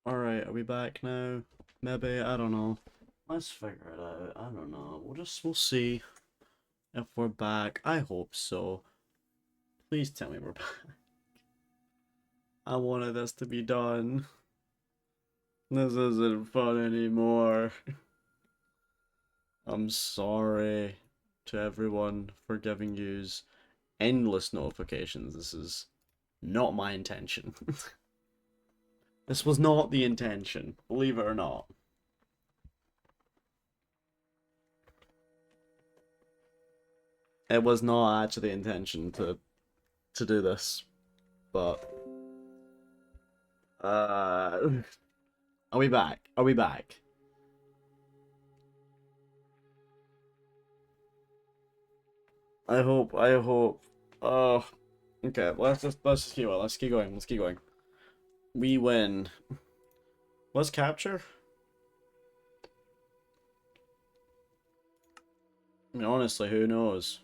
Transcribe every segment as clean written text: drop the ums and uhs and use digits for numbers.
Alright, are we back now? Maybe, I don't know. Let's figure it out. I don't know. We'll see if we're back. I hope so. Please tell me we're back. I wanted this to be done. This isn't fun anymore. I'm sorry to everyone for giving yous endless notifications. This is not my intention. This was not the intention, believe it or not. It was not actually the intention to do this, but are we back? Are we back? I hope. Oh, okay. Let's just keep going. Let's keep going. Let's keep going. We win. Let's capture. I mean, honestly, who knows?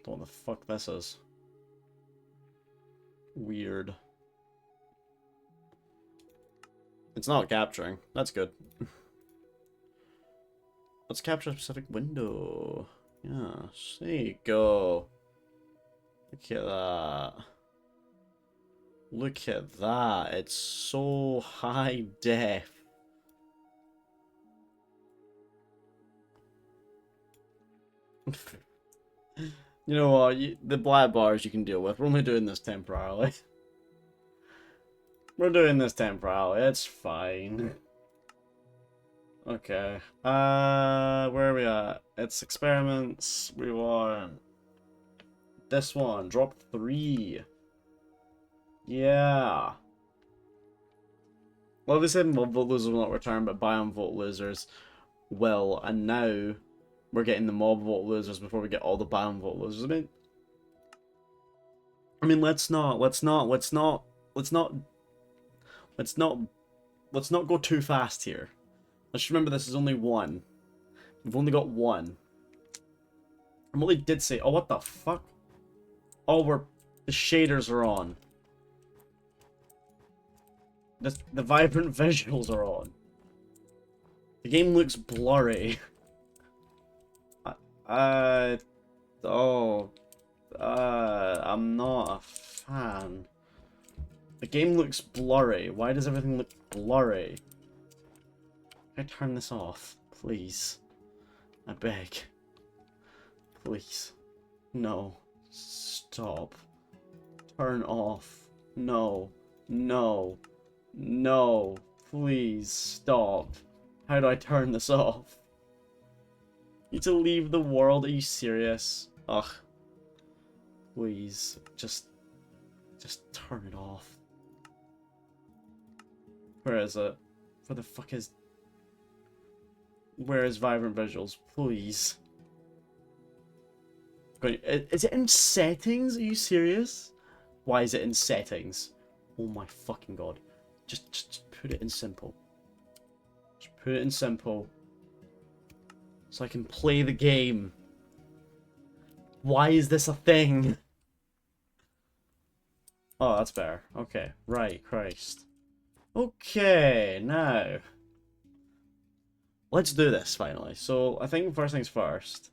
Don't know what the fuck this is. Weird. It's not capturing. That's good. Let's capture a specific window. Yes, there you go. Look at that. Look at that. It's so high def. You know what? The black bars you can deal with. We're only doing this temporarily. We're doing this temporarily. It's fine. Okay. Where are we at? It's experiments. We want this one. Drop 3. Yeah. Well, they said mob vote losers will not return, but biome vote losers will. And now we're getting the mob vote losers before we get all the biome vote losers. I mean, let's not go too fast here. Let's remember this is only one. We've only got one. And what they did say, oh, what the fuck? Oh, the shaders are on. The vibrant visuals are on. The game looks blurry. I'm not a fan. The game looks blurry. Why does everything look blurry? Can I turn this off, please? I beg. Please. No. Stop. Turn off. No. No. No. Please stop. How do I turn this off? You need to leave the world? Are you serious? Ugh. Please. Just turn it off. Where is it? Where the fuck is... Where is Vibrant Visuals? Please. Is it in settings? Are you serious? Why is it in settings? Oh my fucking god. Just put it in simple. Just put it in simple. So I can play the game. Why is this a thing? Oh, that's better. Okay. Right, Christ. Okay, now. Let's do this, finally. So, I think first things first.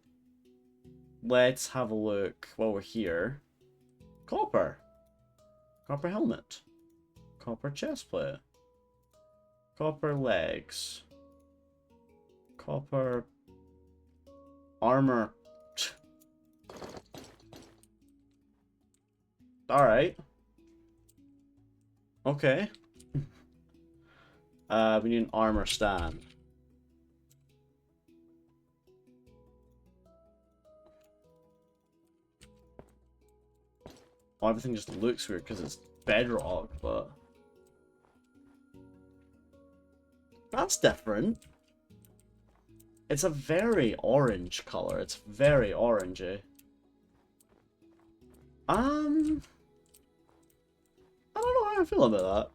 Let's have a look while we're here. Copper. Copper helmet. Copper chestplate. Copper legs. Copper armor. Alright. Okay. We need an armor stand. Well, everything just looks weird because it's bedrock, but... That's different. It's a very orange color. It's very orangey. I don't know how I feel about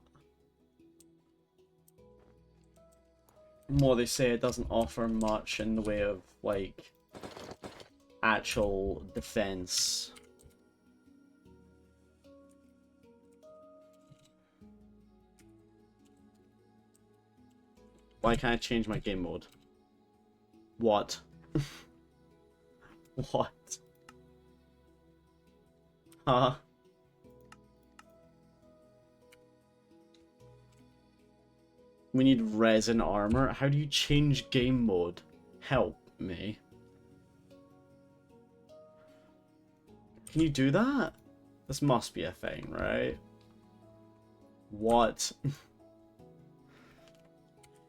that. More they say it doesn't offer much in the way of, like, actual defense. Why can't I change my game mode? What? What? Huh? We need resin armor. How do you change game mode? Help me. Can you do that? This must be a thing, right? What?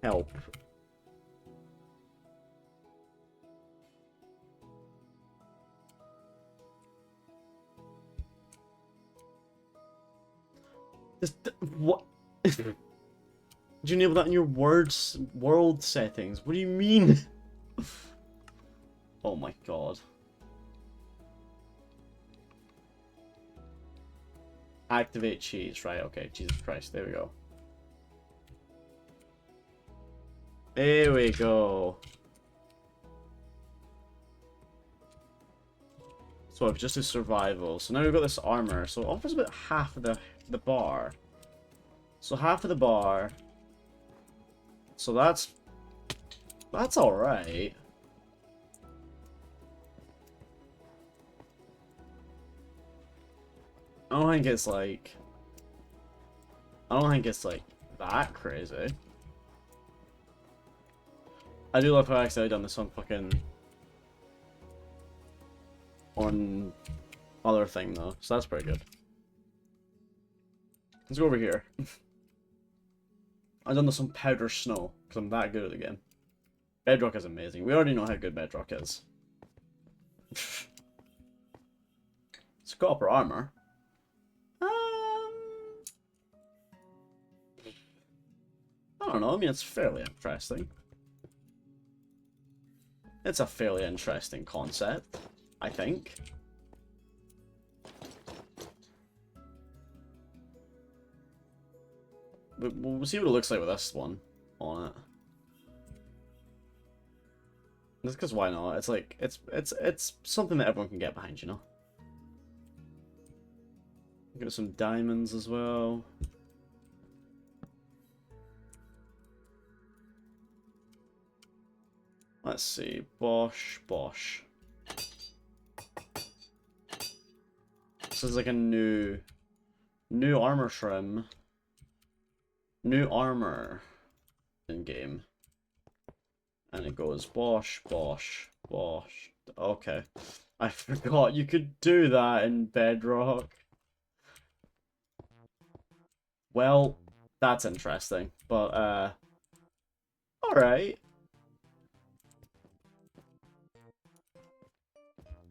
Help. What? Did you enable that in your world settings? What do you mean? Oh my god. Activate cheese, right? Okay, Jesus Christ, there we go. There we go. So I've just do survival. So now we've got this armor. So it offers about half of the bar. So half of the bar. So that's alright. I don't think it's like that crazy. I do love how I accidentally done this on fucking on other thing though, so that's pretty good. Let's go over here. I've done this on Powder Snow because I'm that good at the game. Bedrock is amazing. We already know how good Bedrock is. It's copper armor. I don't know. I mean, it's fairly interesting. It's a fairly interesting concept, I think. But we'll see what it looks like with this one on it. Just because why not? It's like it's something that everyone can get behind, you know. Got some diamonds as well. Let's see, Bosch. This is like a new armor trim. New armor in game. And it goes Bosch. Okay. I forgot you could do that in Bedrock. Well, that's interesting. But, alright.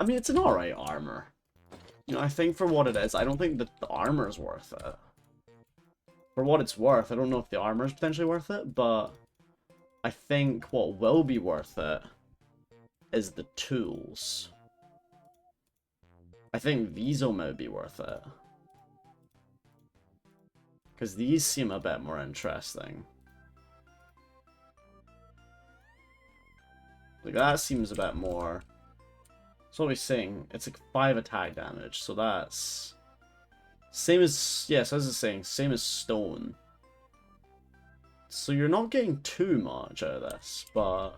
I mean, it's an alright armor. You know, I think for what it is, I don't think that the armor's worth it. For what it's worth, I don't know if the armor's potentially worth it, but I think what will be worth it is the tools. I think these will maybe be worth it. Because these seem a bit more interesting. Like, that seems a bit more... So what are we saying? It's like 5 attack damage, so that's... Same as... Yeah, so as I was saying, same as stone. So you're not getting too much out of this, but...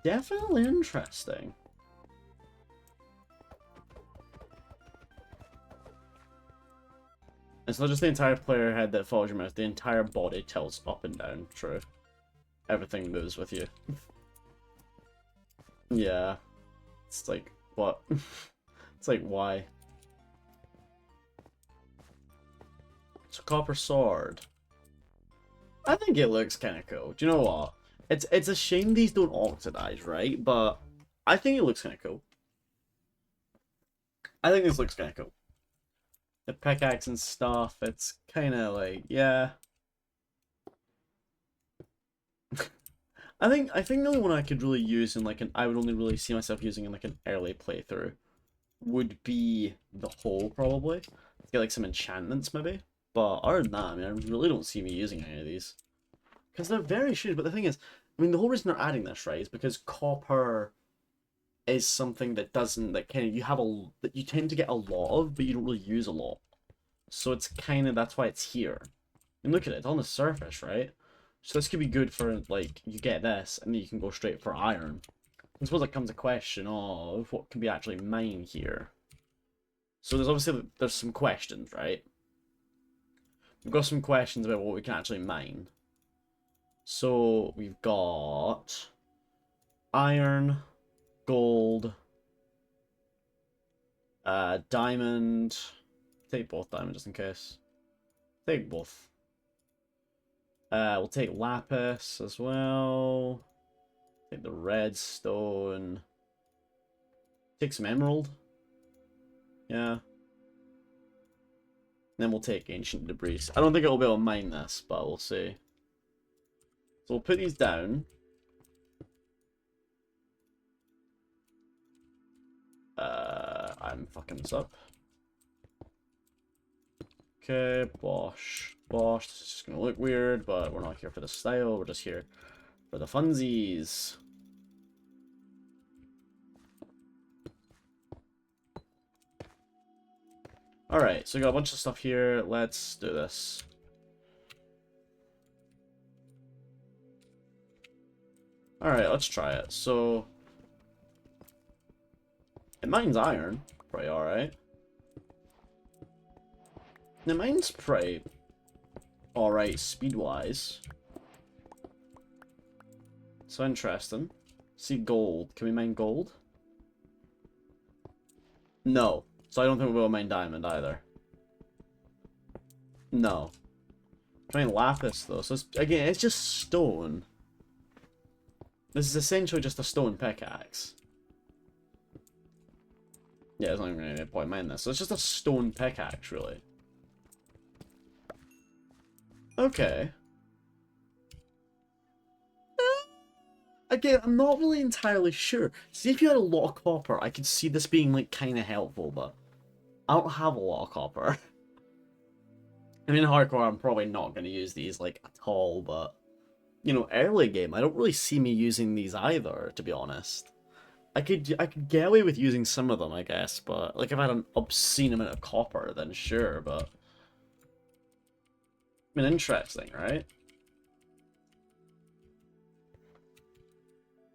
Definitely interesting. It's not just the entire player head that follows your mouse, the entire body tilts up and down, true. Everything moves with you. Yeah. It's like, what? It's like, why? It's a copper sword. I think it looks kind of cool. Do you know what? It's a shame these don't oxidize, right? But I think it looks kind of cool. I think this looks kind of cool. The pickaxe and stuff, it's kind of like, yeah. I think the only one I could really use in like I would only really see myself using in like an early playthrough would be the hole, probably. To get like some enchantments maybe. But other than that, I mean, I really don't see me using any of these. Because they're very shitty, but the thing is, I mean, the whole reason they're adding this, right, is because copper is something that doesn't, that kind of, that you tend to get a lot of, but you don't really use a lot. So it's kind of, that's why it's here. And look at it, it's on the surface, right? So this could be good for, like, you get this, and then you can go straight for iron. I suppose it comes a question of what can be actually mined here. So there's obviously, there's some questions, right? We've got some questions about what we can actually mine. So we've got iron, gold, diamond. Take both diamond just in case. Take both. We'll take lapis as well. Take the redstone. Take some emerald. Yeah. And then we'll take ancient debris. I don't think it'll be able to mine this, but we'll see. So we'll put these down. I'm fucking this up. Okay, bosh. Bosh. This is just gonna look weird, but we're not here for the style. We're just here for the funsies. Alright, so we got a bunch of stuff here. Let's do this. Alright, let's try it. So, it mines iron. Pretty alright. It mines pretty alright speed-wise. So interesting. See gold. Can we mine gold? No. So I don't think we'll mine diamond either. No. Trying lapis though. So it's, again, it's just stone. This is essentially just a stone pickaxe. Yeah, there's not even any point mining this. So it's just a stone pickaxe, really. Okay. Again, I'm not really entirely sure. See, if you had a lot of copper, I could see this being, like, kind of helpful, but I don't have a lot of copper. I mean, in hardcore, I'm probably not going to use these, like, at all, but, you know, early game, I don't really see me using these either, to be honest. I could get away with using some of them, I guess, but, like, if I had an obscene amount of copper, then sure, but... I mean, interesting, right?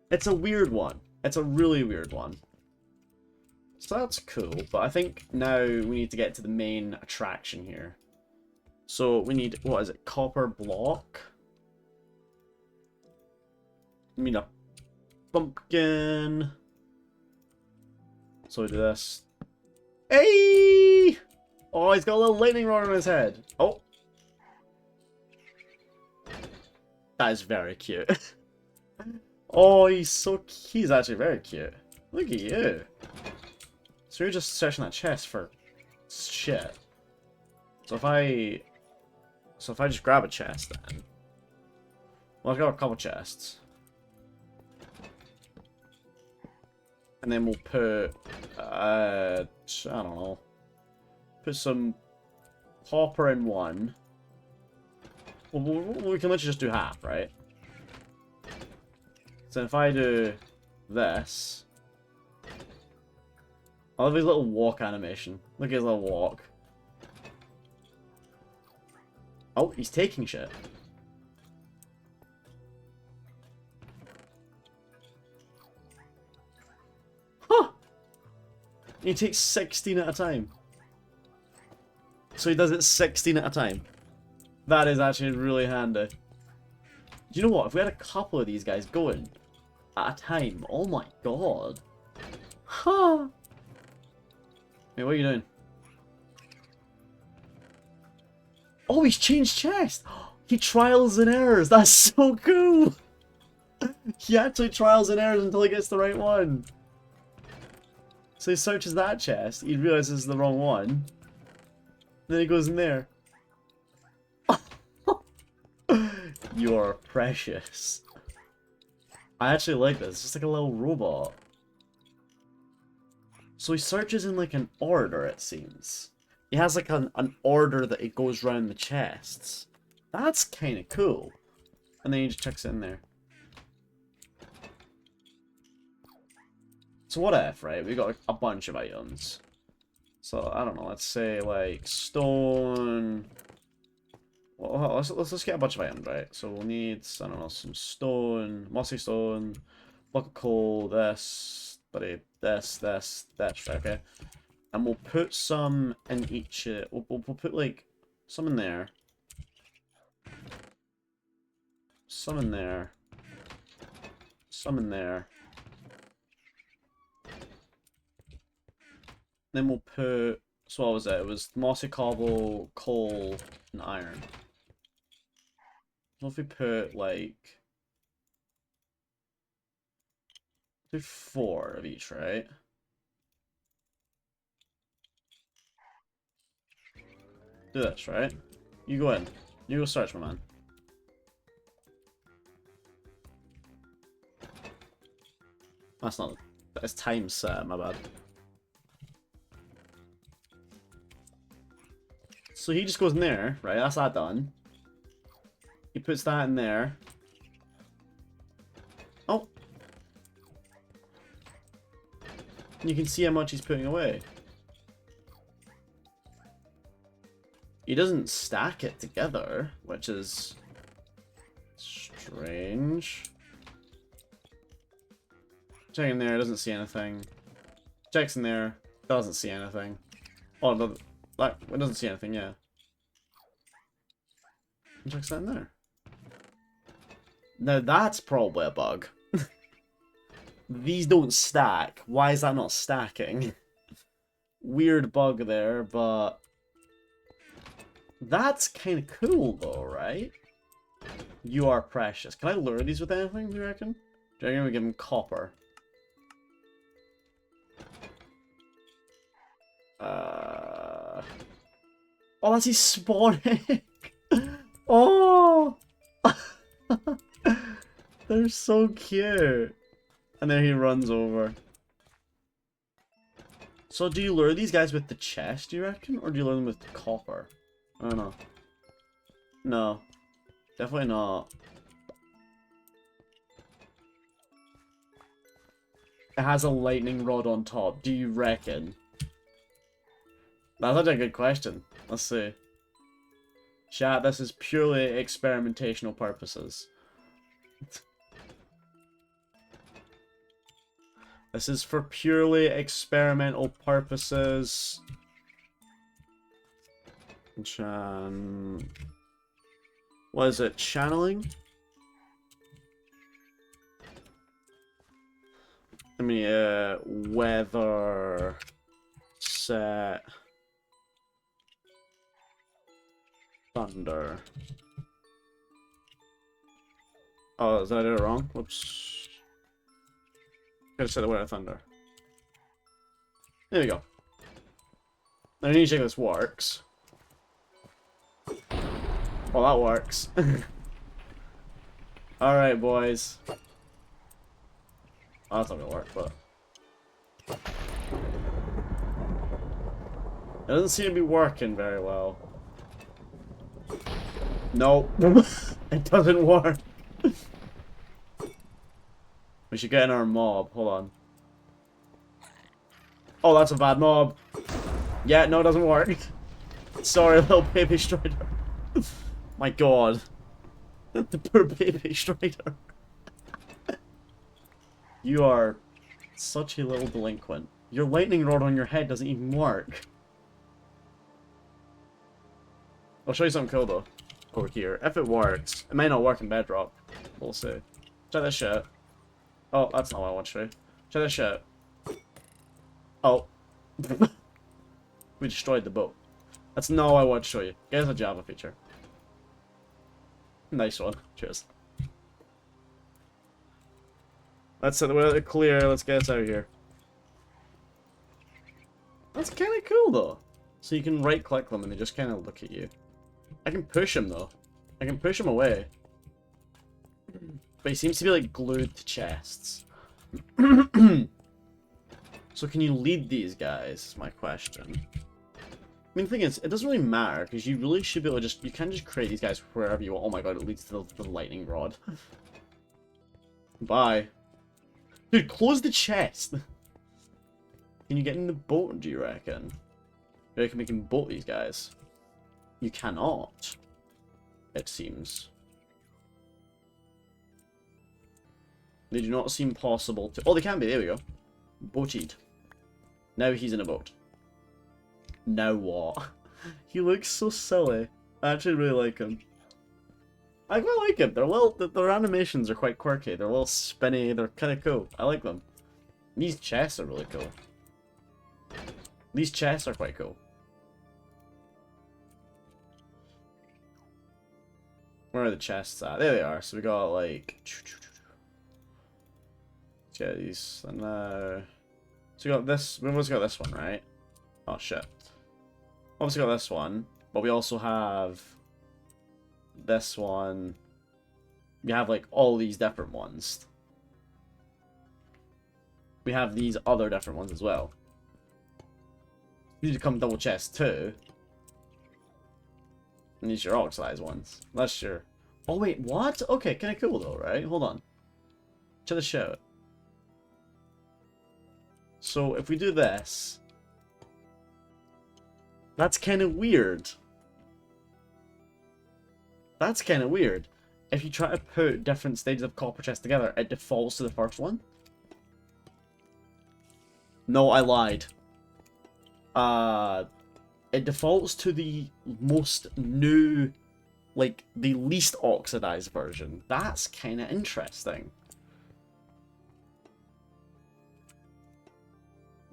It's a weird one. It's a really weird one. So that's cool, but I think now we need to get to the main attraction here. So we need, what is it, copper block? We need a pumpkin. So we do this. Hey! Oh, he's got a little lightning rod on his head. Oh. That is very cute. Oh, he's actually very cute. Look at you. So you're just searching that chest for shit. So if I just grab a chest then. Well, I've got a couple chests. And then we'll put, I don't know. Put some copper in one. Well, we can literally just do half, right? So if I do this... I love his little walk animation. Look at his little walk. Oh, he's taking shit. Huh! He takes 16 at a time. So he does it 16 at a time. That is actually really handy. Do you know what? If we had a couple of these guys going at a time, oh my god. Huh. Wait, what are you doing? Oh, he's changed chest! He trials and errors! That's so cool! He actually trials and errors until he gets the right one. So he searches that chest, he realizes it's the wrong one. Then he goes in there. You are precious. I actually like this. It's just like a little robot. So he searches in like an order, it seems. He has like an order that it goes around the chests. That's kind of cool. And then he just checks it in there. So what if, right? We got a bunch of items. So, I don't know, let's say like stone, Well, let's get a bunch of items, right? So we'll need, I don't know, some stone, mossy stone, block of coal, this, right, okay? And we'll put some in each, we'll put, like, some in there. Some in there. Some in there. Then we'll put, so what was it? It was mossy cobble, coal, and iron. So if we put, like, do 4 of each, right? Do this, right? You go in. You go search, my man. That's not... That's time set, my bad. So he just goes in there, right? That's that done. He puts that in there. Oh! You can see how much he's putting away. He doesn't stack it together, which is strange. Check in there, doesn't see anything. Checks in there, doesn't see anything. Oh, no, like, it doesn't see anything, yeah. Checks that in there. Now that's probably a bug. These don't stack. Why is that not stacking? Weird bug there, but... That's kind of cool, though, right? You are precious. Can I lure these with anything, do you reckon? Do you reckon we give them copper? Oh, that's his spawning! Oh! They're so cute! And then he runs over. So do you lure these guys with the chest, do you reckon? Or do you lure them with the copper? I don't know. No. Definitely not. It has a lightning rod on top. Do you reckon? That's actually a good question. Let's see. Chat, this is purely experimentational purposes. This is for purely experimental purposes. What is it? Channeling? I mean, weather set thunder. Oh, did I do it wrong? Whoops. Gotta set the weather thunder. There we go. Now I need to check this works. Well, that works. Alright, boys. Oh, that's not gonna work, but... It doesn't seem to be working very well. Nope. It doesn't work. We should get in our mob. Hold on. Oh, that's a bad mob. Yeah, no, it doesn't work. Sorry, little baby strider. My god. The poor baby strider. You are such a little delinquent. Your lightning rod on your head doesn't even work. I'll show you something cool though. Over here. If it works, it might not work in Bedrock. We'll see. Check this shit. Oh, that's not what I want to show you. Check this shit. Oh. We destroyed the boat. That's not what I want to show you. Here's a Java feature. Nice one. Cheers. Let's set the weather clear. Let's get us out of here. That's kind of cool though. So you can right click them and they just kind of look at you. I can push him though. I can push him away. But he seems to be like glued to chests. So can you lead these guys, is my question. I mean, the thing is, it doesn't really matter, because you really should be able to just, you can just create these guys wherever you want. Oh my god, it leads to the lightning rod. Bye. Dude, close the chest! Can you get in the boat, do you reckon? Do you reckon we can boat these guys? You cannot. it seems. They do not seem possible to... Oh, they can be. There we go. Boated. Now he's in a boat. Now what? He looks so silly. I actually really like him. I quite like him. Their animations are quite quirky. They're a little spinny. They're kind of cool. I like them. These chests are really cool. These chests are quite cool. Where are the chests at? There they are. So we got like... Let's get these. And now... So we got this. We've always got this one, right? Oh shit. Obviously got this one. But we also have... this one. We have like all these different ones. We have these other different ones as well. These become double chests too. And these are your oxidized ones. That's your... Oh wait, what? Okay, kinda cool though, right? Hold on. Check this out. So if we do this... That's kinda weird. That's kinda weird. If you try to put different stages of copper chests together, it defaults to the first one. No, I lied. It defaults to the most new, like, the least oxidized version. That's kind of interesting.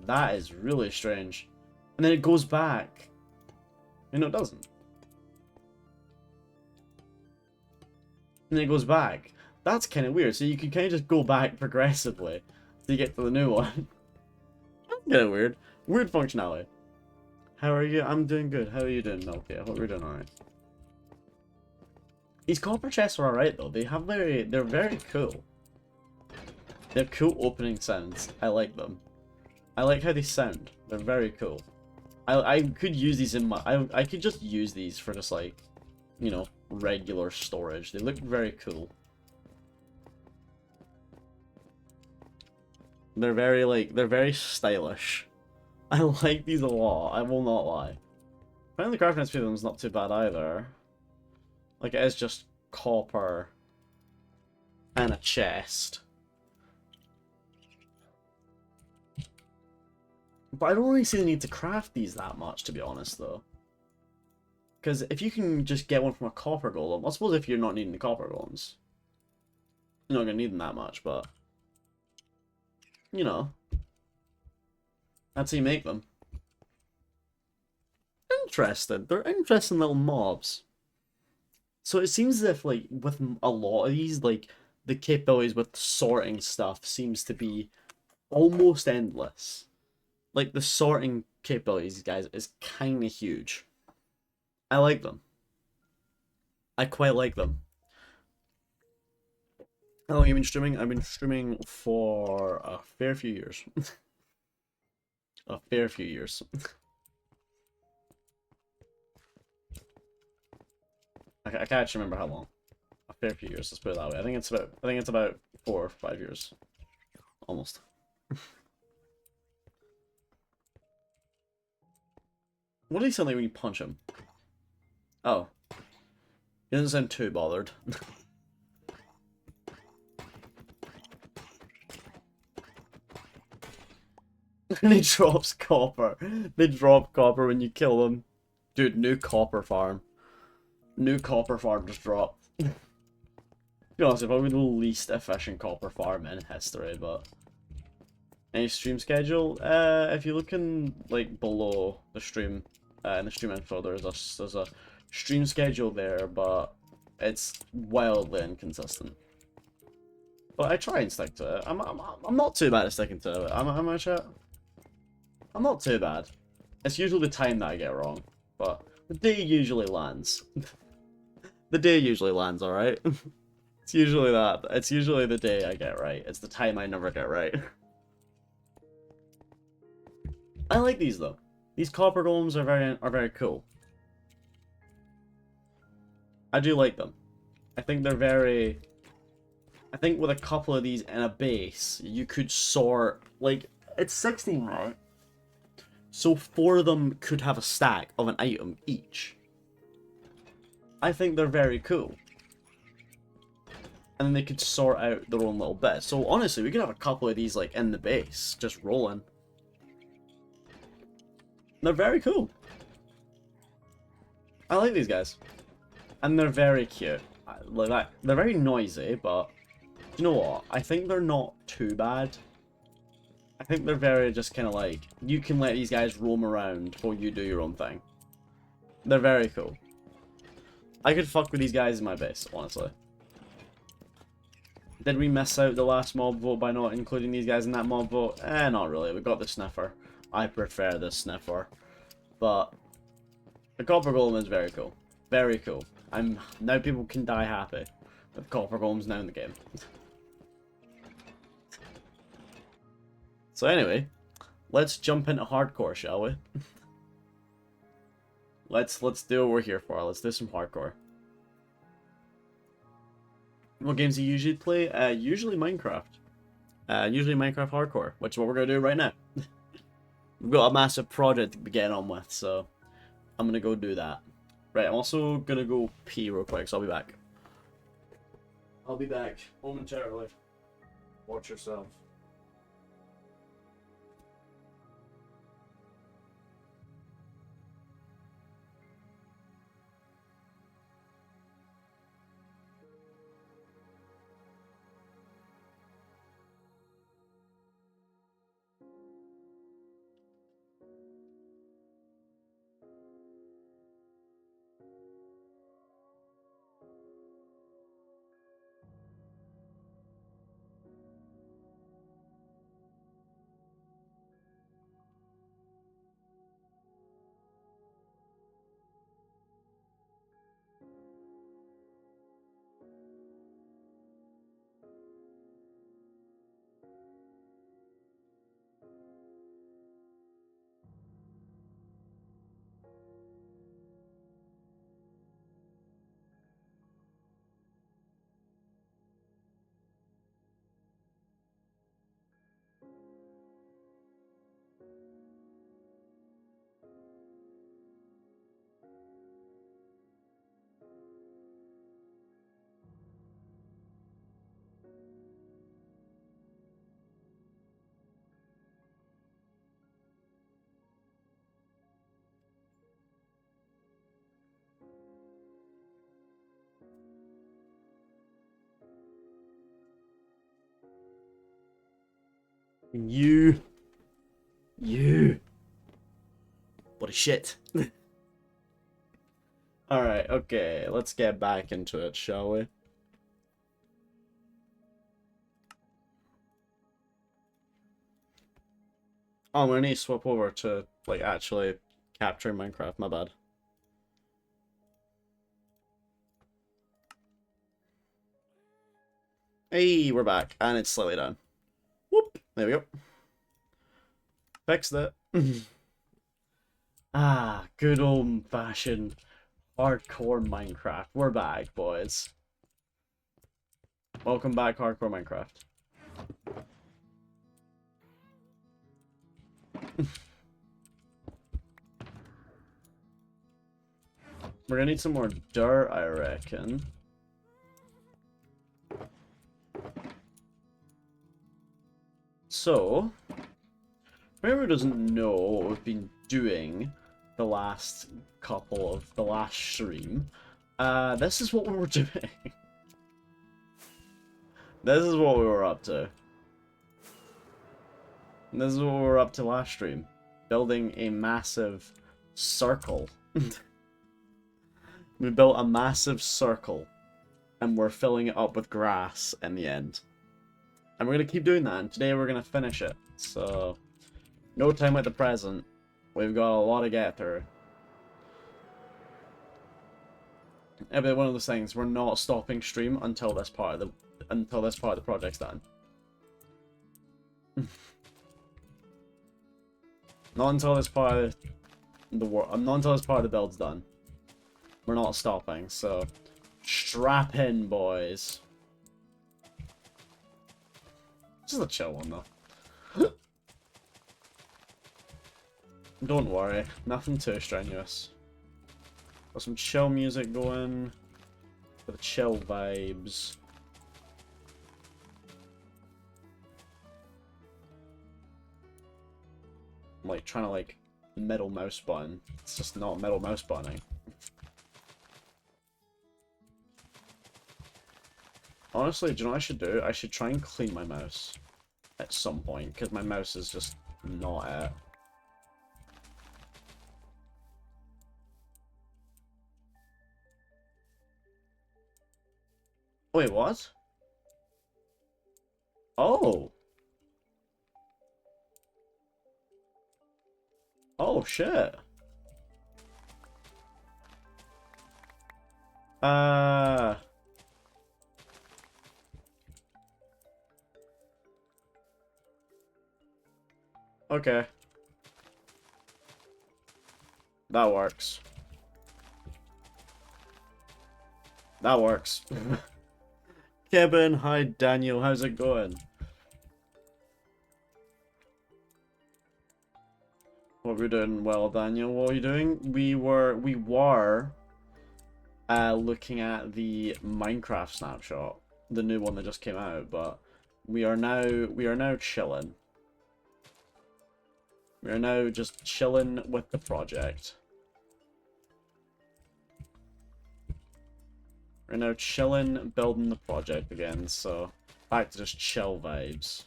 That is really strange. And then it goes back. No, it doesn't. And then it goes back. That's kind of weird. So you can kind of just go back progressively to get to the new one. That's kind of weird. Weird functionality. How are you? I'm doing good. How are you doing, Milky? I hope you're doing alright. These copper chests are alright though. They're very cool. They're cool opening sounds. I like them. I like how they sound. They're very cool. I could use these in my... I could just use these for just like, you know, regular storage. They look very cool. They're very stylish. I like these a lot, I will not lie. Apparently the crafting speed of them is not too bad either. Like, it is just copper and a chest. But I don't really see the need to craft these that much, to be honest, though. Because if you can just get one from a copper golem, I suppose if you're not needing the copper golems, you're not going to need them that much, but... You know. That's how you make them. Interesting. They're interesting little mobs. So it seems as if, like, with a lot of these, like, the capabilities with sorting stuff seems to be almost endless. Like, the sorting capabilities, guys, is kind of huge. I like them. I quite like them. How long have you been streaming? I've been streaming for a fair few years. A fair few years. I can't actually remember how long. A fair few years, let's put it that way. I think it's about 4 or 5 years. Almost. What do he sound like when you punch him? Oh. He doesn't sound too bothered. And he drops copper. They drop copper when you kill them. Dude, new copper farm. New copper farm just dropped. To be honest, it's probably the least efficient copper farm in history, but... Any stream schedule? If you look in, like, below the stream, in the stream info, there's a stream schedule there, but it's wildly inconsistent. But I try and stick to it. I'm not too bad at sticking to it. Am I, chat? I'm not too bad. It's usually the time that I get wrong, but the day usually lands. The day usually lands, alright? It's usually that. It's usually the day I get right. It's the time I never get right. I like these though. These copper golems are very cool. I do like them. I think they're very... I think with a couple of these in a base, you could sort... Like, it's 16, right? So 4 of them could have a stack of an item each. I think they're very cool. And then they could sort out their own little bit. So honestly, we could have a couple of these like in the base, just rolling. They're very cool. I like these guys. And they're very cute. Like that. They're very noisy, but you know what? I think they're not too bad. I think they're very just kind of like, you can let these guys roam around while you do your own thing. They're very cool. I could fuck with these guys in my base, honestly. Did we miss out the last mob vote by not including these guys in that mob vote? Not really. We got the Sniffer. I prefer the Sniffer. But the Copper Golem is very cool. Very cool. Now people can die happy. But the Copper Golem's now in the game. So anyway, let's jump into hardcore, shall we? Let's do what we're here for. Let's do some hardcore. What games do you usually play? Usually Minecraft. Usually Minecraft hardcore, which is what we're gonna do right now. We've got a massive project to be getting on with, so I'm gonna go do that. Right, I'm also gonna go pee real quick, so I'll be back. I'll be back momentarily. Watch yourself. You. What a shit. Alright, okay, let's get back into it, shall we? Oh, I'm gonna need to swap over to, like, actually capture Minecraft, my bad. Hey, we're back, and it's slightly down. Whoop, there we go. Fixed it. Ah, good old-fashioned hardcore Minecraft. We're back, boys. Welcome back, hardcore Minecraft. We're gonna need some more dirt, I reckon. So, for whoever doesn't know what we've been doing the last stream, this is what we were doing. This is what we were up to. This is what we were up to last stream. Building a massive circle. We built a massive circle, and we're filling it up with grass in the end. And we're going to keep doing that, and today we're going to finish it. So, no time like the present. We've got a lot to get through. Yeah, but one of those things, we're not stopping stream until this part of the project's done. Not until this part of not until this part of the build's done. We're not stopping, so strap in, boys. This is a chill one, though. Don't worry, nothing too strenuous. Got some chill music going. For the chill vibes. I'm like trying to like middle mouse button. It's just not middle mouse buttoning. Honestly, do you know what I should do? I should try and clean my mouse at some point, because my mouse is just not it. Wait, what? Oh! Oh, shit. Uh... Okay. That works. That works. Kevin, hi Daniel, how's it going? What we're doing well, Daniel. What are you doing? We were looking at the Minecraft snapshot, the new one that just came out, but we are now chilling. We are now just chilling with the project. We're now chilling, building the project again, so back to just chill vibes.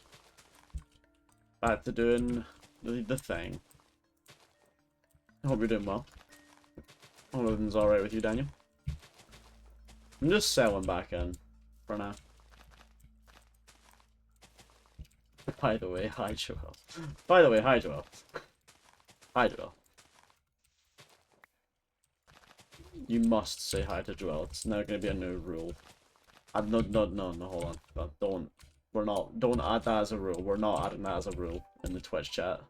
Back to doing the thing. I hope you're doing well. Hope everything's alright with you, Daniel. I'm just settling back in for now. By the way, hi Joel. By the way, hi Joel. Hi Joel. You must say hi to Joel. It's now going to be a new rule. No, hold on. Don't add that as a rule. We're not adding that as a rule in the Twitch chat.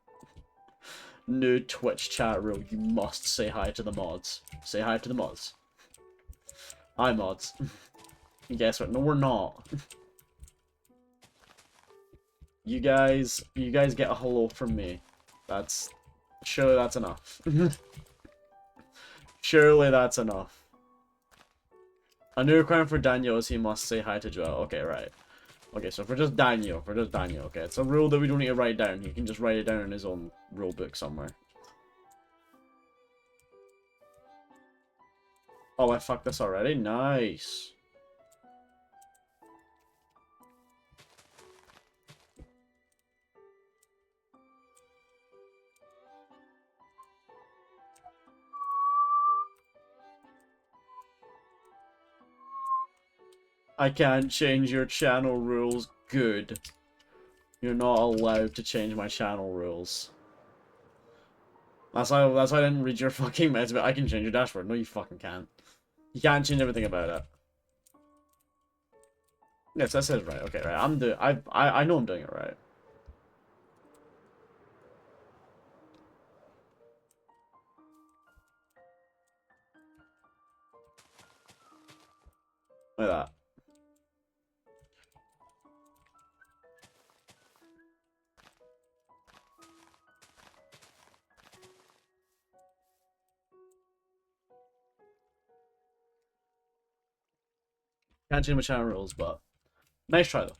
New Twitch chat rule. You must say hi to the mods. Say hi to the mods. Hi mods. Guess what? No, we're not. You guys get a hello from me. Surely that's enough. Surely that's enough. A new requirement for Daniel is he must say hi to Joel. Okay, right. Okay, so for just Daniel, okay. It's a rule that we don't need to write down. He can just write it down in his own rule book somewhere. Oh, I fucked this already? Nice. I can't change your channel rules. Good. You're not allowed to change my channel rules. That's why I didn't read your fucking message, but I can change your dashboard. No, you fucking can't. You can't change everything about it. Yes, that says right. Okay, right. I know I'm doing it right. Look at that. Can't change my channel rules, but nice try though.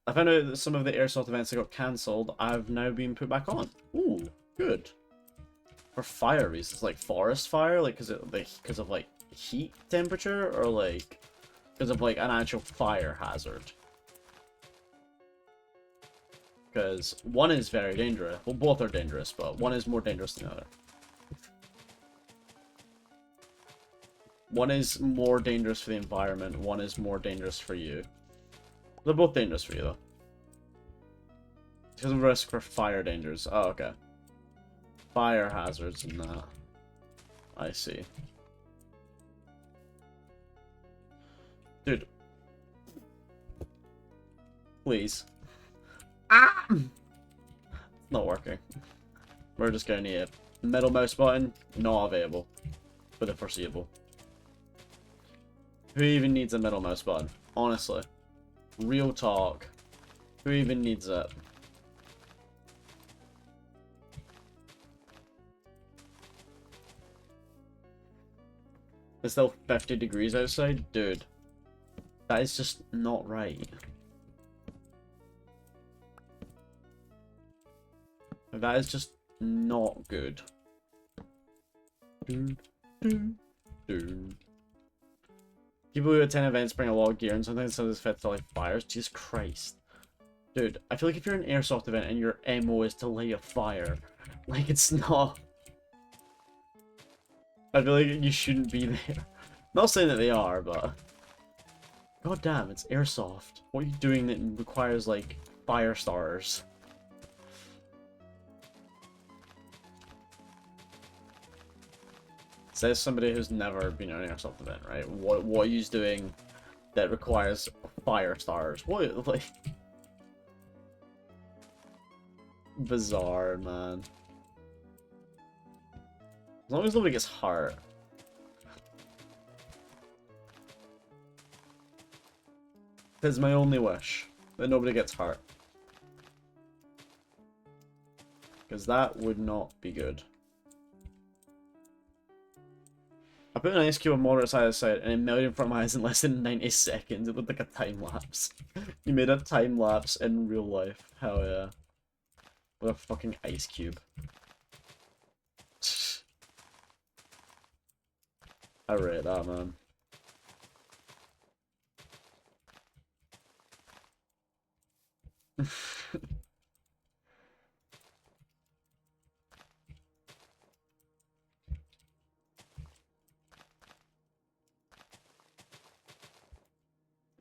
I found out that some of the airsoft events that got cancelled I've now been put back on. Ooh, good. For fire reasons, like forest fire, like because of like heat temperature, or like because of like an actual fire hazard. Because one is very dangerous. Well, both are dangerous, but one is more dangerous than the other. One is more dangerous for the environment, one is more dangerous for you. They're both dangerous for you, though. Because of risk for fire dangers. Oh, okay. Fire hazards and that. I see. Dude. Please. Ah! It's not working. We're just gonna need a middle mouse button, not available. For the foreseeable. Who even needs a middle mouse button? Honestly. Real talk. Who even needs it? It's still 50 degrees outside? Dude, that is just not right. That is just not good. People who attend events bring a lot of gear and sometimes some of this fits to like fires. Jesus Christ. Dude, I feel like if you're in an airsoft event and your MO is to light a fire, like it's not... I feel like you shouldn't be there. Not saying that they are, but... God damn, it's airsoft. What are you doing that requires, like, fire starters? Says somebody who's never been in an airsoft event, right? What are you doing that requires fire starters? What, like... Bizarre, man. As long as nobody gets hurt. That's my only wish. That nobody gets hurt. Because that would not be good. I put an ice cube on moderate side to side and it melted in front of my eyes in less than 90 seconds. It looked like a time lapse. You made a time lapse in real life. Hell yeah. With a fucking ice cube. I rate that, man.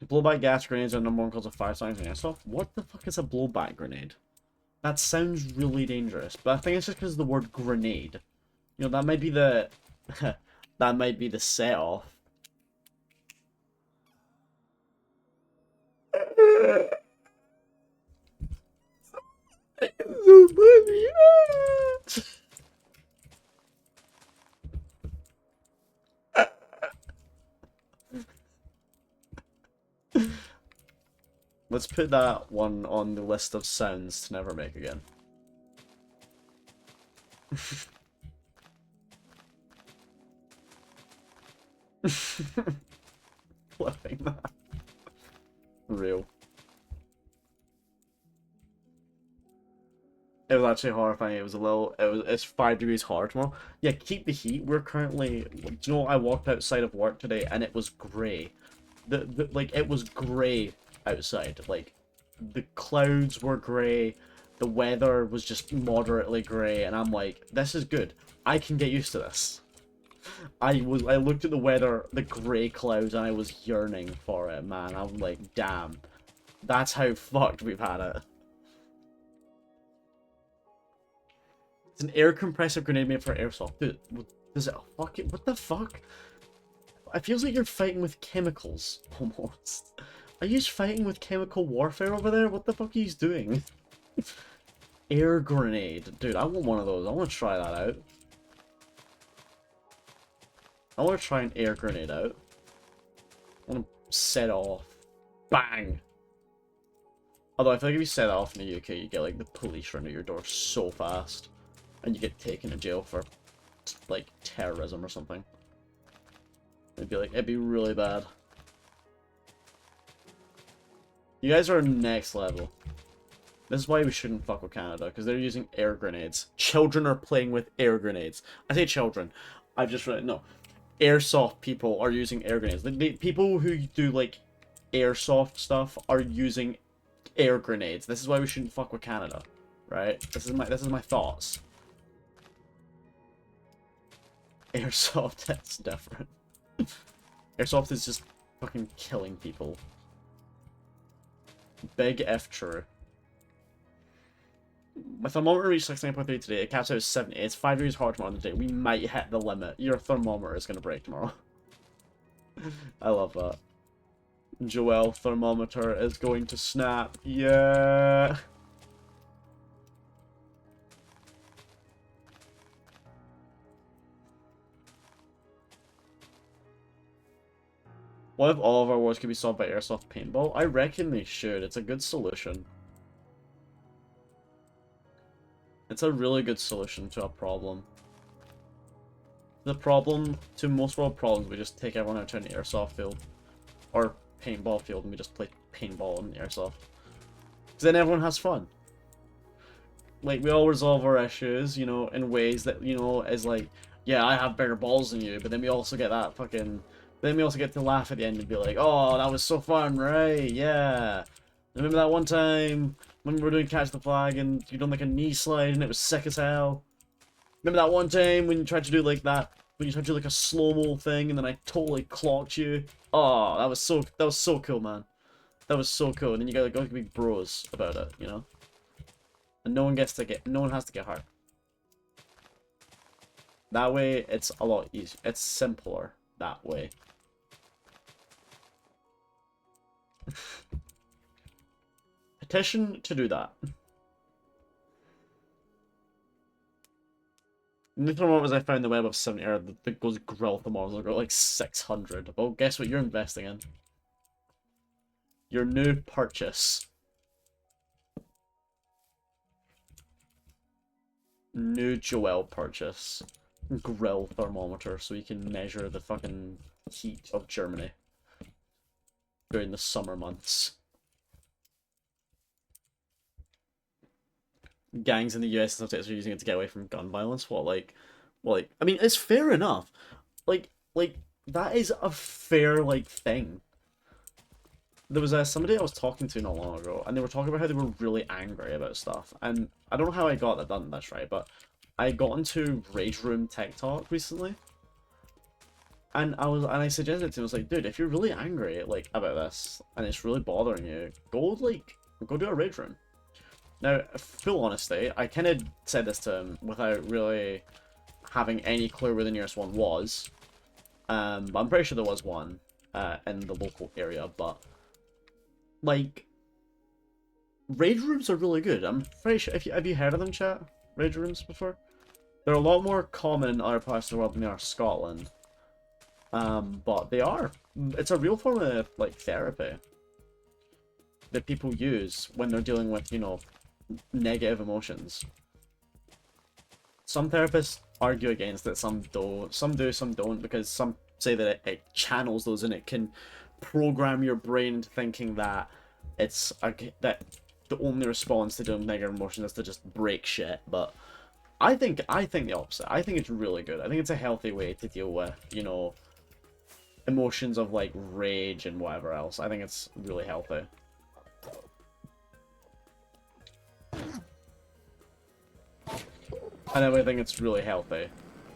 Blowback gas grenades are number one cause of fire signs and airsoft. What the fuck is a blowback grenade? That sounds really dangerous, but I think it's just because of the word grenade. You know, that might be the... that might be the set-off. So funny. Let's put that one on the list of sounds to never make again. Flipping that. Real. It was actually horrifying. It was a little. It's 5 degrees hotter tomorrow. Yeah, keep the heat. We're currently. Do you know? I walked outside of work today and it was grey. Like it was grey outside. Like the clouds were grey. The weather was just moderately grey, and I'm like, this is good. I can get used to this. I looked at the weather, the grey clouds, and I was yearning for it, man. I'm like, damn. That's how fucked we've had it. It's an air compressor grenade made for airsoft. Dude, does it fucking... What the fuck? It feels like you're fighting with chemicals, almost. Are you fighting with chemical warfare over there? What the fuck are you doing? Air grenade. Dude, I want one of those. I want to try that out. I want to try an air grenade out. I want to set it off. Bang! Although I feel like if you set it off in the UK, you get like the police run at your door so fast. And you get taken to jail for like terrorism or something. It'd be really bad. You guys are next level. This is why we shouldn't fuck with Canada, because they're using air grenades. Children are playing with air grenades. I say children. I've just read no. Airsoft people are using air grenades. The people who do like airsoft stuff are using air grenades. This is why we shouldn't fuck with Canada, right? This is my thoughts. Airsoft, that's different. Airsoft is just fucking killing people. Big F true. My thermometer reached 69.3 today. It caps out at 70. It's 5 degrees hotter tomorrow in the day. We might hit the limit. Your thermometer is going to break tomorrow. I love that. Joel, thermometer is going to snap. Yeah. What if all of our wars could be solved by airsoft paintball? I reckon they should. It's a good solution. It's a really good solution to a problem. The problem to most world problems, we just take everyone out to an airsoft field or paintball field, and we just play paintball and airsoft. Because then everyone has fun. Like, we all resolve our issues, you know, in ways that, you know, is like, yeah, I have bigger balls than you, but then we also get that fucking... Then we also get to laugh at the end and be like, oh, that was so fun, right? Yeah. Remember that one time when we were doing Catch the Flag and you done like a knee slide and it was sick as hell? Remember that one time when you tried to do like that, when you tried to do like a slow-mo thing and then I totally clocked you? Oh, that was so cool, man. That was so cool. And then you gotta be bros about it, you know? And no one has to get hurt. That way, it's a lot easier. It's simpler that way. Petition to do that. The one was I found the web of 70 or that goes grill tomorrow. I've got like 600. Well, guess what you're investing in? Your new purchase. New Joel purchase. Grill thermometer so you can measure the fucking heat of Germany during the summer months. Gangs in the US and stuff are using it to get away from gun violence. Well, I mean, it's fair enough. Like, that is a fair, like, thing. There was somebody I was talking to not long ago, and they were talking about how they were really angry about stuff. And I don't know how I got that done this right, but I got into Rage Room Tech Talk recently. And I suggested to him, I was like, dude, if you're really angry, like, about this, and it's really bothering you, go do a Rage Room. Now, full honesty, I kind of said this to him without really having any clue where the nearest one was. But I'm pretty sure there was one in the local area, but, like, Raid Rooms are really good. I'm pretty sure, have you heard of them, chat? Raid Rooms before? They're a lot more common in other parts of the world than they are Scotland. But it's a real form of, like, therapy that people use when they're dealing with, you know, negative emotions. Some therapists argue against it, some don't. Some do, some don't, because some say that it channels those and it can program your brain into thinking that that the only response to dealing with negative emotions is to just break shit. But I think the opposite. I think it's really good. I think it's a healthy way to deal with, you know, emotions of like rage and whatever else. I think it's really healthy. And I think it's really healthy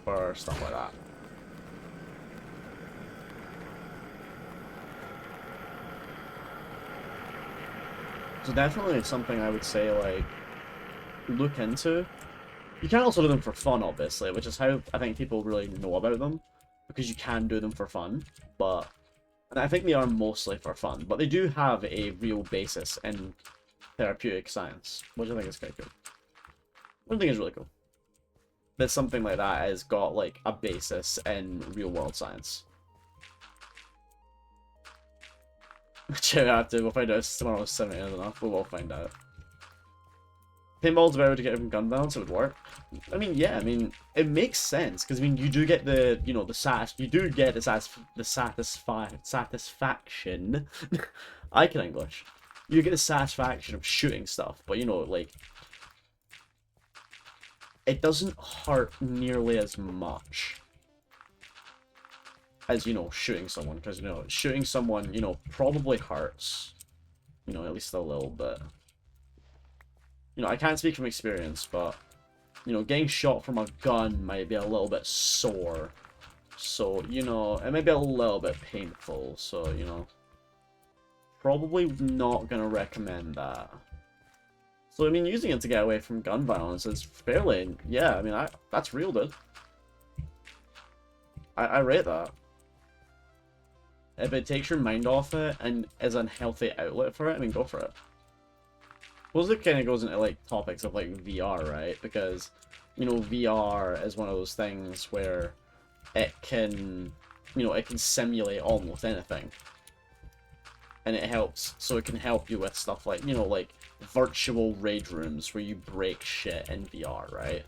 for stuff like that. So definitely it's something I would say, like, look into. You can also do them for fun, obviously, which is how I think people really know about them. Because you can do them for fun, but... And I think they are mostly for fun, but they do have a real basis in therapeutic science, which I think is quite cool. I think it's really cool that something like that has got, like, a basis in real-world science. Check out, we'll find out if tomorrow's 7 is enough. We'll find out. Paintball's better to get from gun violence, it would work. I mean, yeah, I mean, it makes sense, because, I mean, you do get the, you know, you do get the satisfaction. I can English. You get the satisfaction of shooting stuff, but, you know, like, it doesn't hurt nearly as much as, you know, shooting someone, because, you know, shooting someone, you know, probably hurts, you know, at least a little bit. You know, I can't speak from experience, but, you know, getting shot from a gun might be a little bit sore, so, you know, it might be a little bit painful, so, you know, probably not gonna recommend that. So, I mean, using it to get away from gun violence is fairly, yeah, I mean, that's real, dude. I rate that. If it takes your mind off it and is a healthy outlet for it, I mean, go for it. Well, it kind of goes into, like, topics of, like, VR, right? Because, you know, VR is one of those things where it can, you know, it can simulate almost anything. And it helps, so it can help you with stuff like, you know, like, virtual raid rooms where you break shit in VR, right?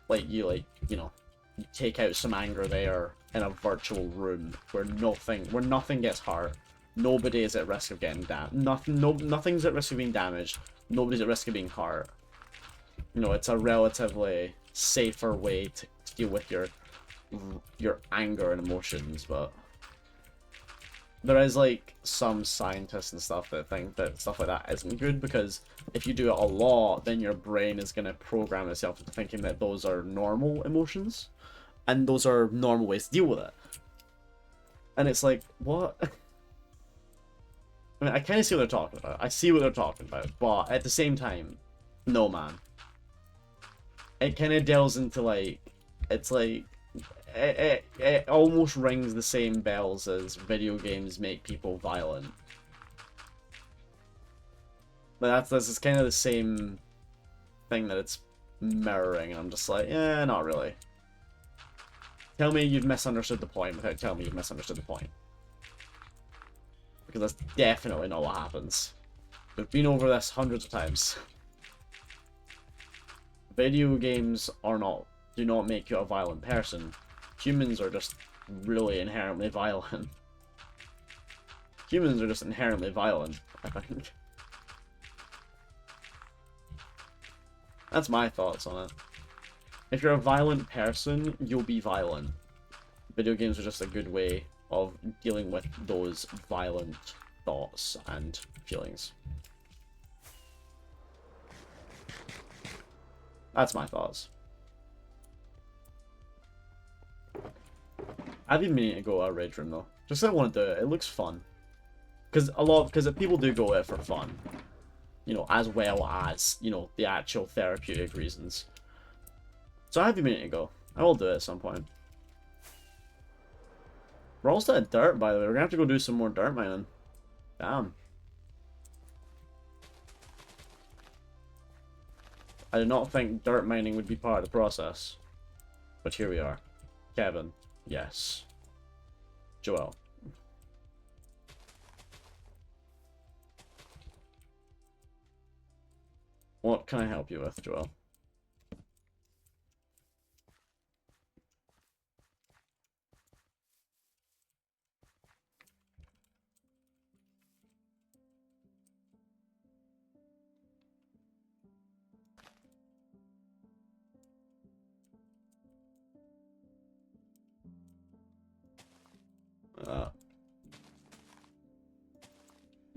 Like, you know, you take out some anger there in a virtual room where nothing gets hurt. Nobody is at risk of getting nothing's at risk of being damaged. Nobody's at risk of being hurt. You know, it's a relatively safer way to deal with your anger and emotions, but there is like some scientists and stuff that think that stuff like that isn't good, because if you do it a lot, then your brain is going to program itself into thinking that those are normal emotions and those are normal ways to deal with it. And it's like, what? I mean, I kind of see what they're talking about. I see what they're talking about, but at the same time, no, man. It kind of delves into like, it's like, it almost rings the same bells as video games make people violent. But this is kind of the same thing that it's mirroring, and I'm just like, yeah, not really. Tell me you've misunderstood the point without telling me you've misunderstood the point. Because that's definitely not what happens. We've been over this hundreds of times. Video games do not make you a violent person. Humans are just really inherently violent. Humans are just inherently violent, I think. That's my thoughts on it. If you're a violent person, you'll be violent. Video games are just a good way of dealing with those violent thoughts and feelings. That's my thoughts. I've been meaning to go to a raid room though. Just 'cause I want to do it. It looks fun. Because people do go there for fun. You know, as well as, you know, the actual therapeutic reasons. So I've been meaning to go. I will do it at some point. We're almost out of dirt, by the way. We're gonna have to go do some more dirt mining. Damn. I did not think dirt mining would be part of the process. But here we are. Kevin. Yes. Joel. What can I help you with, Joel?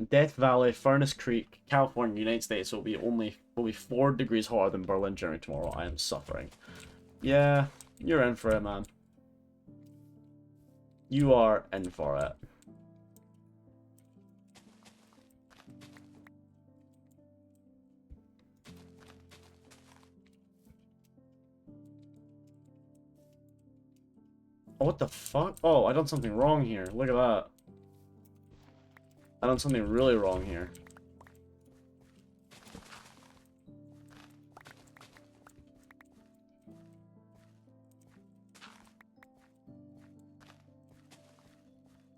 Death Valley, Furnace Creek, California, United States will be 4 degrees hotter than Berlin during tomorrow. I am suffering. Yeah, you're in for it, man. You are in for it. Oh, what the fuck? Oh, I done something wrong here. Look at that. I done something really wrong here.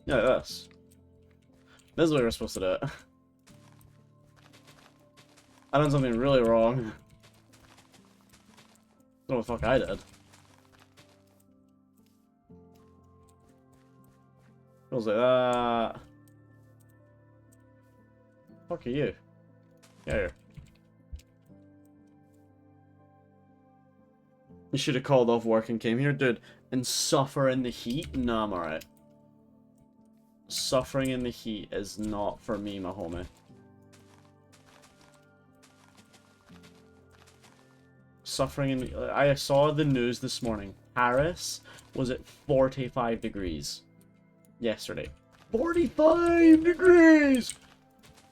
Yeah, this. This is what we're supposed to do. I done something really wrong. I don't know what the fuck I did. Feels like that. Fuck are you? Get here. You should have called off work and came here, dude. And suffer in the heat? Nah, I'm alright. Suffering in the heat is not for me, my homie. Suffering in the... I saw the news this morning. Paris was at 45 degrees yesterday. 45 degrees!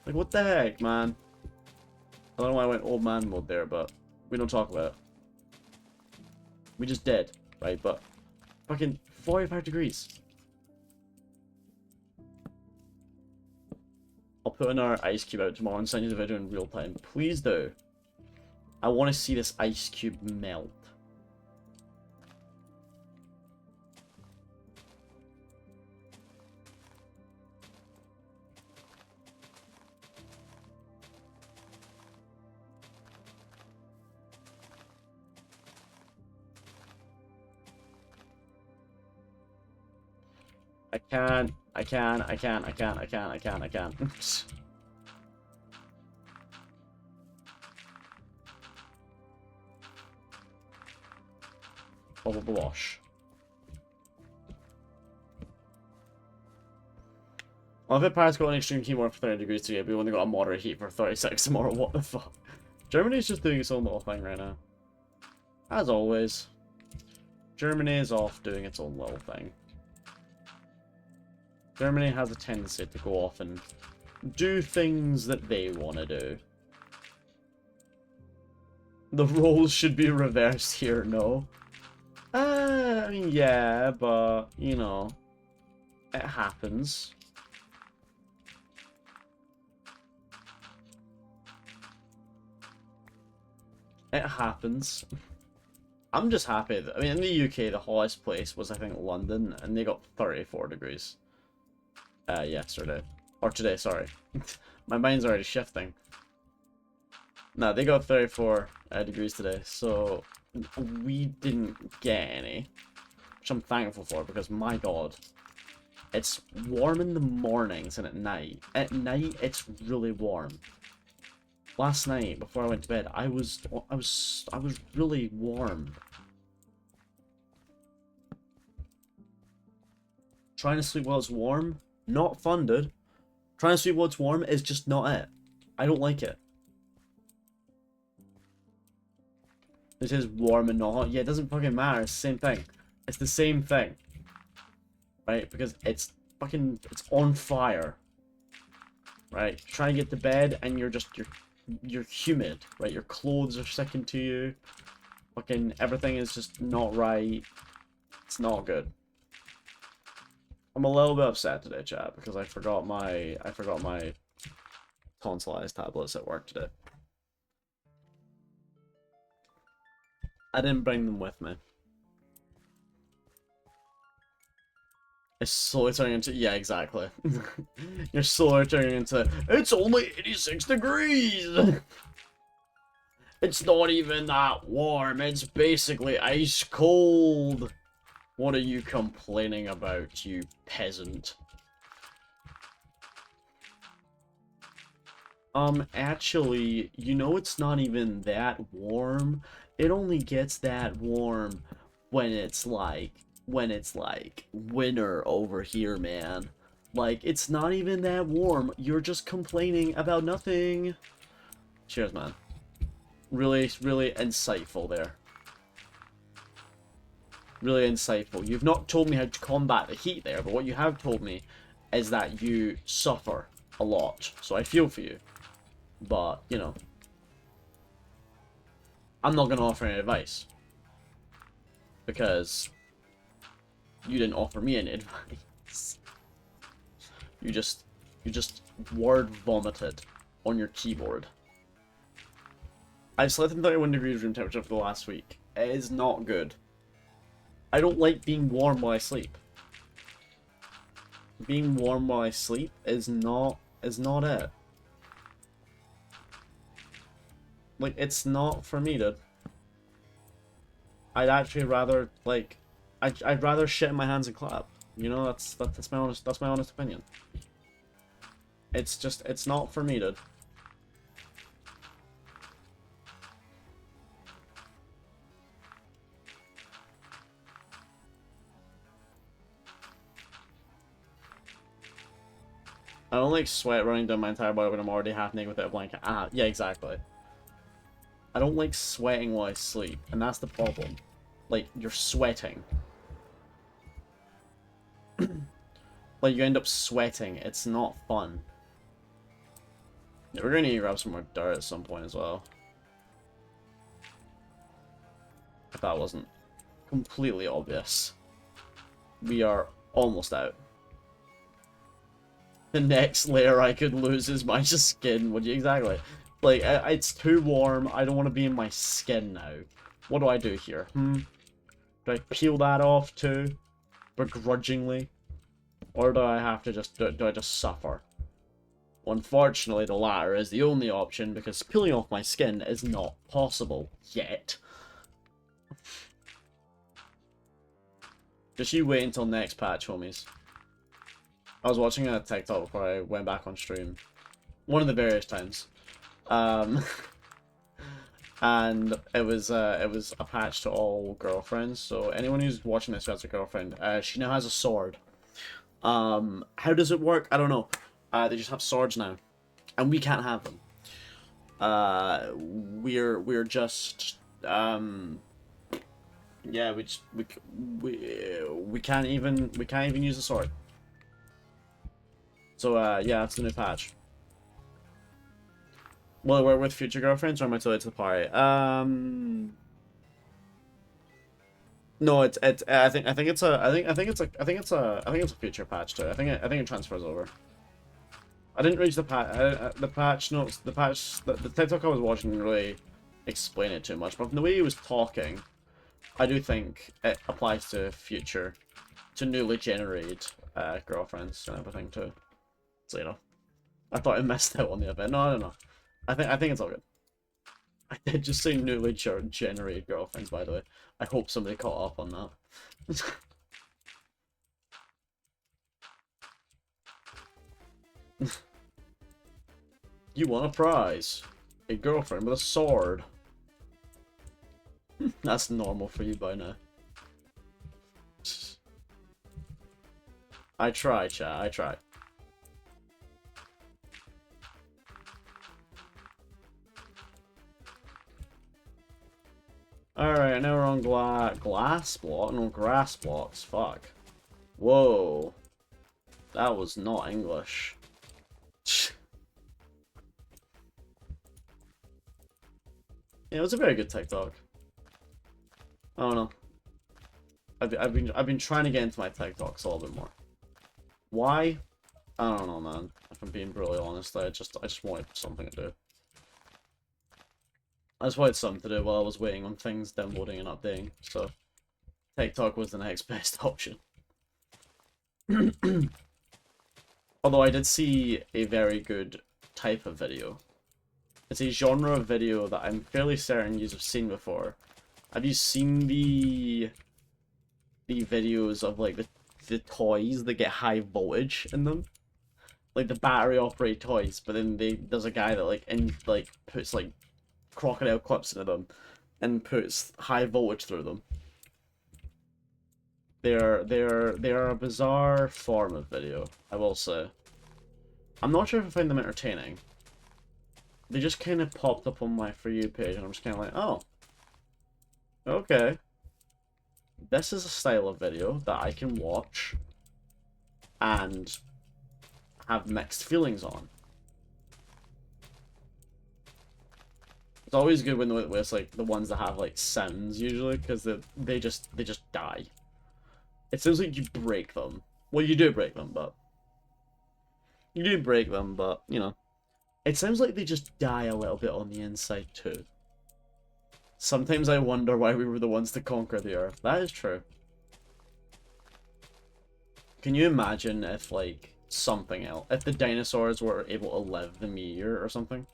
Like, what the heck, man? I don't know why I went old man mode there, but we don't talk about it. We just did, right? But fucking 45 degrees. I'll put another ice cube out tomorrow and send you the video in real time. Please do. I want to see this ice cube melt. I can't. I can't. I can't. I can't. I can't. I can't. I can't. Bubble wash. Well, if Paris got an extreme heat warming for 30 degrees today, we only got a moderate heat for 36 tomorrow. What the fuck? Germany's just doing its own little thing right now. As always. Germany is off doing its own little thing. Germany has a tendency to go off and do things that they want to do. The roles should be reversed here, no? I mean, yeah, but, you know, it happens. It happens. I'm just happy that, I mean, in the UK, the hottest place was, I think, London, and they got 34 degrees. Yesterday. Or today, sorry. My mind's already shifting. No, they got 34 degrees today, so we didn't get any. Which I'm thankful for, because my god. It's warm in the mornings and at night. At night, it's really warm. Last night, before I went to bed, I was really warm. Trying to sleep while it's warm, not fun, dude. Trying to sleep while it's warm is just not it. I don't like it. This is warm and not hot. Yeah, it doesn't fucking matter. It's the same thing. It's the same thing. Right? Because it's fucking, it's on fire. Right? You're trying to get to bed and you're humid, right? Your clothes are sticking to you. Fucking everything is just not right. It's not good. I'm a little bit upset today, chat, because I forgot my tonsilized tablets at work today. I didn't bring them with me. It's slowly turning into, yeah, exactly. You're slowly turning into, it's only 86 degrees! It's not even that warm, it's basically ice cold! What are you complaining about, you peasant? Actually, you know it's not even that warm. It only gets that warm when it's like winter over here, man. Like, it's not even that warm. You're just complaining about nothing. Cheers, man. Really, really insightful there. Really insightful. You've not told me how to combat the heat there, but what you have told me is that you suffer a lot. So I feel for you. But, you know, I'm not going to offer any advice. Because you didn't offer me any advice. You just word vomited on your keyboard. I've slept in 31 degrees room temperature for the last week. It is not good. I don't like being warm while I sleep. Being warm while I sleep is not it. Like, it's not for me, dude. I'd actually rather, like, I'd rather shit in my hands and clap. You know, that's my honest opinion. It's not for me, dude. I don't like sweat running down my entire body when I'm already half naked without a blanket. Ah, yeah, exactly. I don't like sweating while I sleep, and that's the problem. Like, you're sweating. Like, you end up sweating. It's not fun. Yeah, we're gonna need to grab some more dirt at some point as well. If that wasn't completely obvious. We are almost out. The next layer I could lose is my skin. Would you exactly? Like, it's too warm. I don't want to be in my skin now. What do I do here? Do I peel that off too? Begrudgingly? Or do I have to just, do I just suffer? Well, unfortunately, the latter is the only option, because peeling off my skin is not possible yet. Just you wait until next patch, homies. I was watching a TikTok before I went back on stream. One of the various times. Um, and it was a patch to all girlfriends. So anyone who's watching this who has a girlfriend, she now has a sword. How does it work? I don't know. They just have swords now, and we can't have them. We're just yeah, we can't even use the sword. So yeah, that's the new patch. Will it work with future girlfriends, or am I too late to the party? No, it's I think it's a future patch too. I think it transfers over. I didn't reach the patch. The patch notes. The TikTok I was watching didn't really explain it too much, but from the way he was talking, I do think it applies to newly generated girlfriends and everything too. So you know, I thought I missed out on the event. No, I don't know. I think it's all good. I did just say newly generated girlfriends, by the way. I hope somebody caught up on that. You want a prize? A girlfriend with a sword. That's normal for you by now. I try, chat. I try. Alright, now we're on glass block? No, grass blocks. Fuck. Whoa. That was not English. Yeah, it was a very good TikTok. I don't know. I've been trying to get into my TikToks a little bit more. Why? I don't know, man. If I'm being brutally honest, I just wanted something to do. I just wanted something to do while I was waiting on things downloading and updating, so TikTok was the next best option. Although I did see a very good type of video. It's a genre of video that I'm fairly certain you've seen before. Have you seen the videos of like the toys that get high voltage in them? Like the battery operated toys, but then there's a guy that puts like crocodile clips into them and puts high voltage through them. They're a bizarre form of video, I will say. I'm not sure if I find them entertaining. They just kind of popped up on my For You page, and I'm just kind of like, oh, okay. This is a style of video that I can watch and have mixed feelings on. It's always good when it's like the ones that have like sounds usually, because they just die. It seems like you break them. Well, you do break them, but you know, it sounds like they just die a little bit on the inside too. Sometimes I wonder why we were the ones to conquer the Earth. That is true. Can you imagine if like something else, if the dinosaurs were able to live the meteor or something?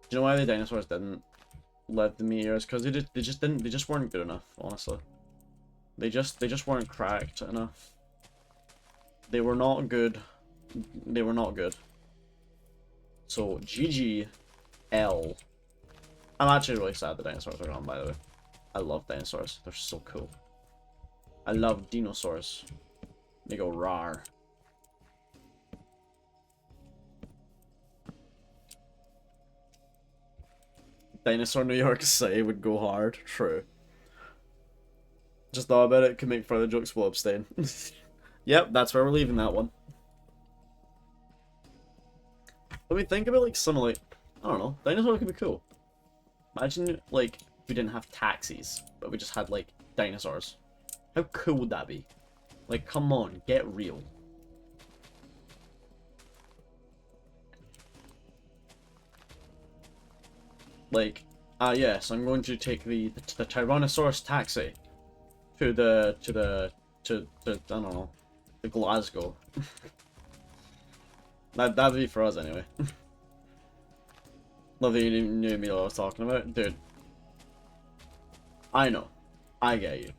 Do you know why the dinosaurs didn't live the meteors? Because they just weren't good enough, honestly. They just weren't cracked enough. They were not good. They were not good. So GGL. I'm actually really sad the dinosaurs are gone, by the way. I love dinosaurs. They're so cool. I love dinosaurs. They go rawr. Dinosaur New York City would go hard. True. Just thought about it. Could make further jokes, will abstain. Yep, that's where we're leaving that one. Let me think about like some like, I don't know, dinosaurs could be cool. Imagine like we didn't have taxis, but we just had like dinosaurs. How cool would that be? Like, come on, get real. Like, yes, I'm going to take the Tyrannosaurus taxi to I don't know, to Glasgow. That'd be for us anyway. Love that you knew me what I was talking about, dude. I know, I get you.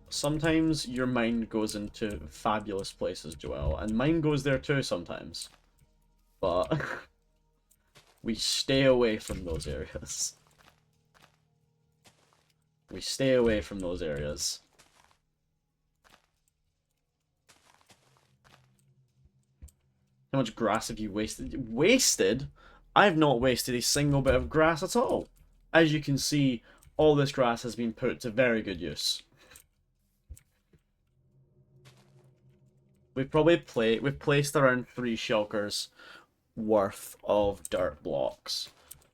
sometimes your mind goes into fabulous places, Joel, and mine goes there too sometimes. But we stay away from those areas. We stay away from those areas. How much grass have you wasted? Wasted? I've not wasted a single bit of grass at all. As you can see, all this grass has been put to very good use. We've placed around 3 shulkers worth of dirt blocks.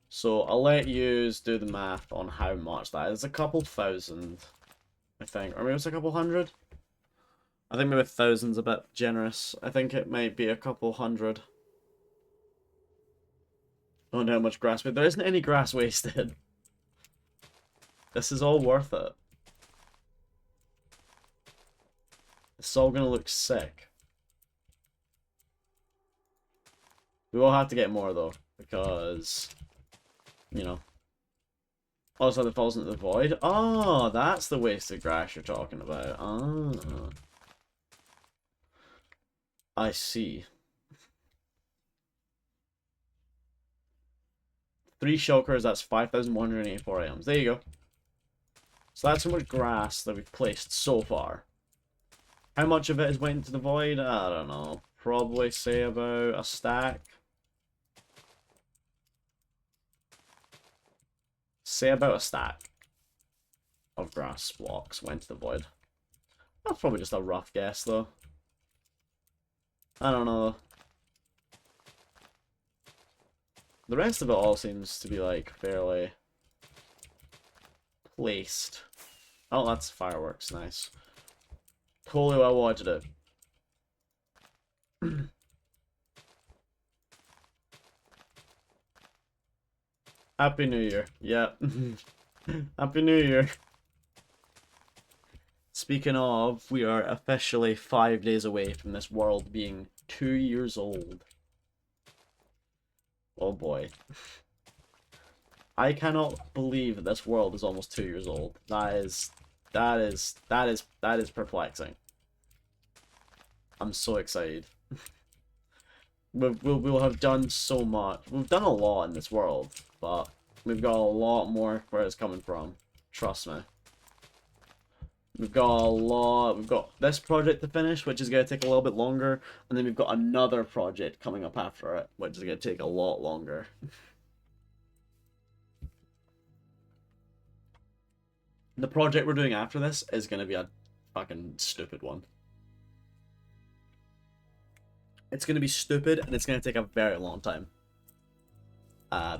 So I'll let you do the math on how much that is. A couple thousand, I think. Or maybe it's a couple hundred? I think maybe 1,000's a bit generous. I think it might be a couple hundred. I don't know how much grass, but there isn't any grass wasted. This is all worth it. It's all gonna look sick. We will have to get more though, because, you know. Also, that falls into the void. Oh, that's the wasted grass you're talking about. Ah. I see. 3 shulkers, that's 5,184 items. There you go. So that's how much grass that we've placed so far. How much of it has went into the void? I don't know. Probably say about a stack. Say about a stack of grass blocks went to the void. That's probably just a rough guess though. I don't know. The rest of it all seems to be like fairly placed. Oh, that's fireworks, nice. Totally what I wanted to do. Happy New Year. Yeah. Happy New Year. Speaking of, we are officially 5 days away from this world being 2 years old. Oh boy. I cannot believe that this world is almost 2 years old. That is perplexing. I'm so excited. We'll have done so much. We've done a lot in this world, but we've got a lot more where it's coming from. Trust me. We've got this project to finish, which is going to take a little bit longer, and then we've got another project coming up after it, which is going to take a lot longer. The project we're doing after this is going to be a fucking stupid one. It's going to be stupid, and it's going to take a very long time.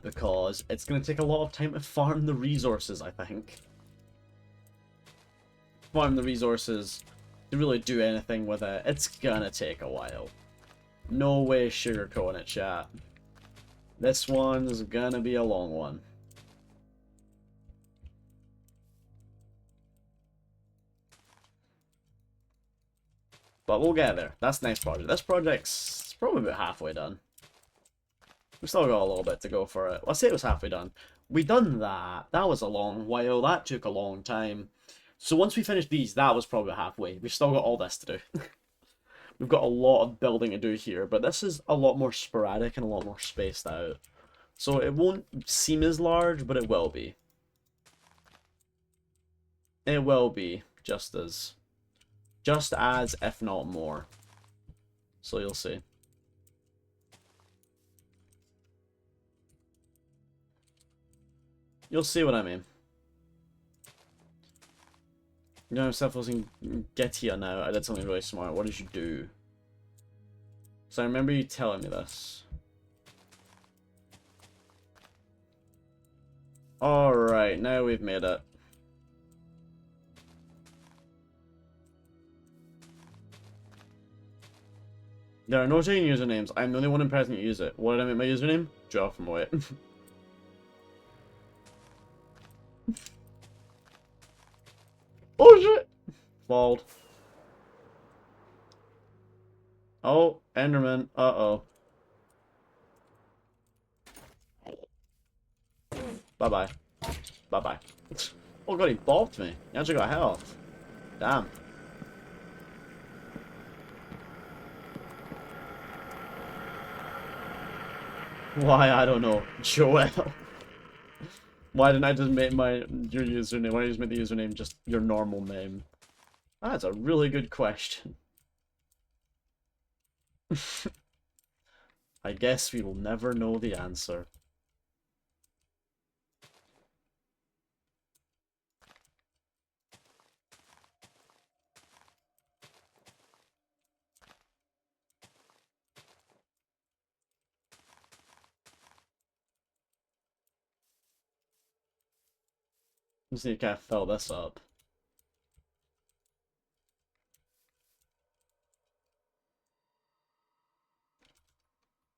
Because it's going to take a lot of time to farm the resources, I think. Farm the resources to really do anything with it. It's going to take a while. No way sugarcoating it, chat. This one's going to be a long one. But we'll get there. That's the next project. This project's probably about halfway done. We've still got a little bit to go for it. Well, I'll say it was halfway done. We done that. That was a long while. That took a long time. So once we finished these, that was probably halfway. We've still got all this to do. We've got a lot of building to do here, but this is a lot more sporadic and a lot more spaced out. So it won't seem as large, but it will be. It will be, just as, if not more. So you'll see. You'll see what I mean. You know, stuff was in Getia now. I did something really smart. What did you do? So I remember you telling me this. Alright, now we've made it. There are no changing usernames. I'm the only one in present to use it. What did I make my username? Joel from Wait. Oh shit! Bald. Oh, Enderman. Uh-oh. Bye-bye. Bye-bye. Oh god, he bopped me. He actually got health. Damn. Why, I don't know. Joel. Why didn't I just make your username? Why did you just make the username just your normal name? That's a really good question. I guess we will never know the answer. Just need to kind of fill this up.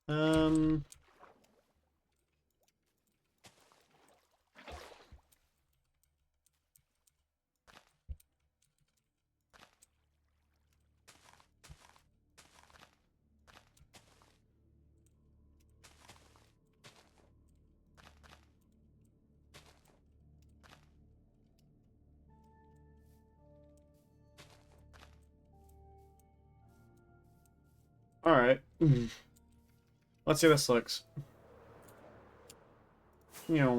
Um... Alright. Let's see how this looks. Yeah.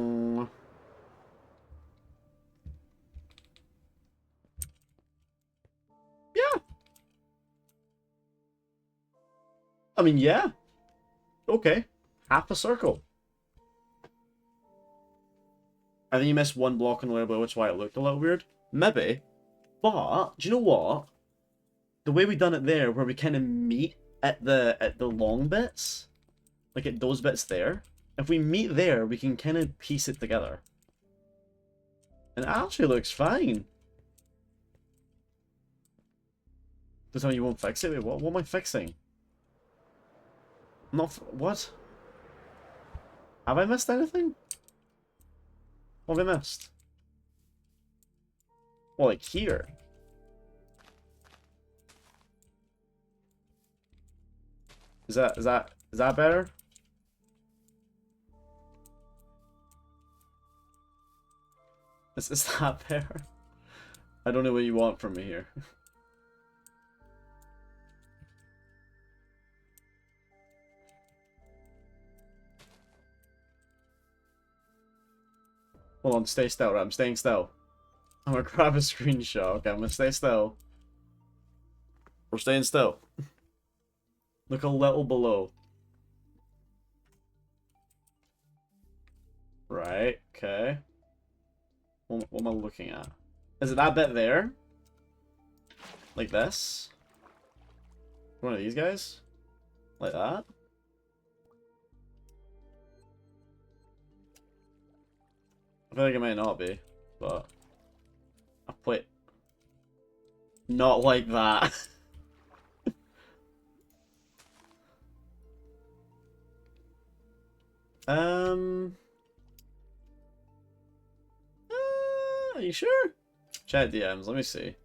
I mean, yeah. Okay. Half a circle. I think you missed one block on the way, which is why it looked a little weird. Maybe. But, do you know what? The way we done it there, where we kind of meet at the long bits, like at those bits there, if we meet there, we can kind of piece it together. And it actually looks fine. Does that mean you won't fix it? Wait, what am I fixing? I'm not... What? Have I missed anything? What have I missed? Well, like here. Is that better? Is that better? I don't know what you want from me here. Hold on, stay still, right? I'm staying still. I'm gonna grab a screenshot. Okay, I'm gonna stay still. We're staying still. Look a little below. Right, okay. What am I looking at? Is it that bit there? Like this? One of these guys? Like that? I feel like it might not be, but... I put... Not like that. Are you sure? Chat DMs, let me see.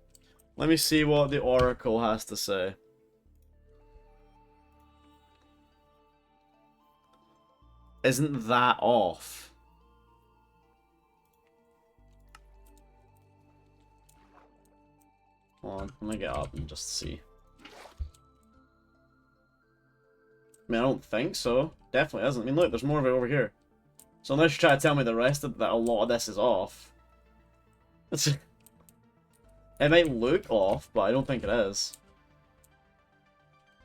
Let me see what the Oracle has to say. Isn't that off? Hold on, let me get up and just see. I mean, I don't think so. Definitely isn't. I mean, look, there's more of it over here. So unless you try to tell me the rest of that, a lot of this is off. It might look off, but I don't think it is.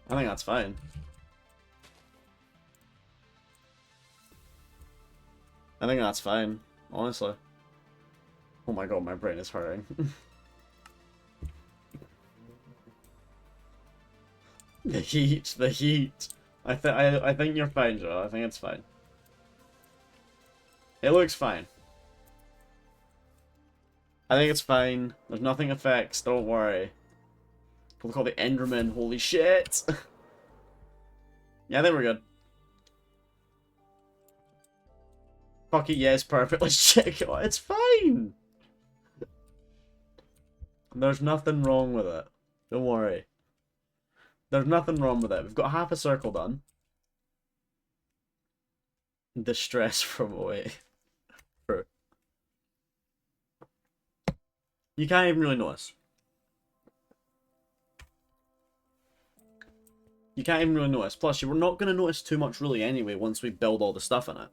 I think that's fine. I think that's fine, honestly. Oh my god, my brain is hurting. The heat, the heat. I think you're fine, Joe. I think it's fine. It looks fine. I think it's fine. There's nothing affects, don't worry. We'll call the Enderman, holy shit! Yeah, I think we're good. Fuck it, yes, perfect. Let's check it out. It's fine! There's nothing wrong with it. Don't worry. There's nothing wrong with it. We've got half a circle done. Distress from away. True. You can't even really notice. You can't even really notice. Plus, you're not going to notice too much really anyway once we build all the stuff in it.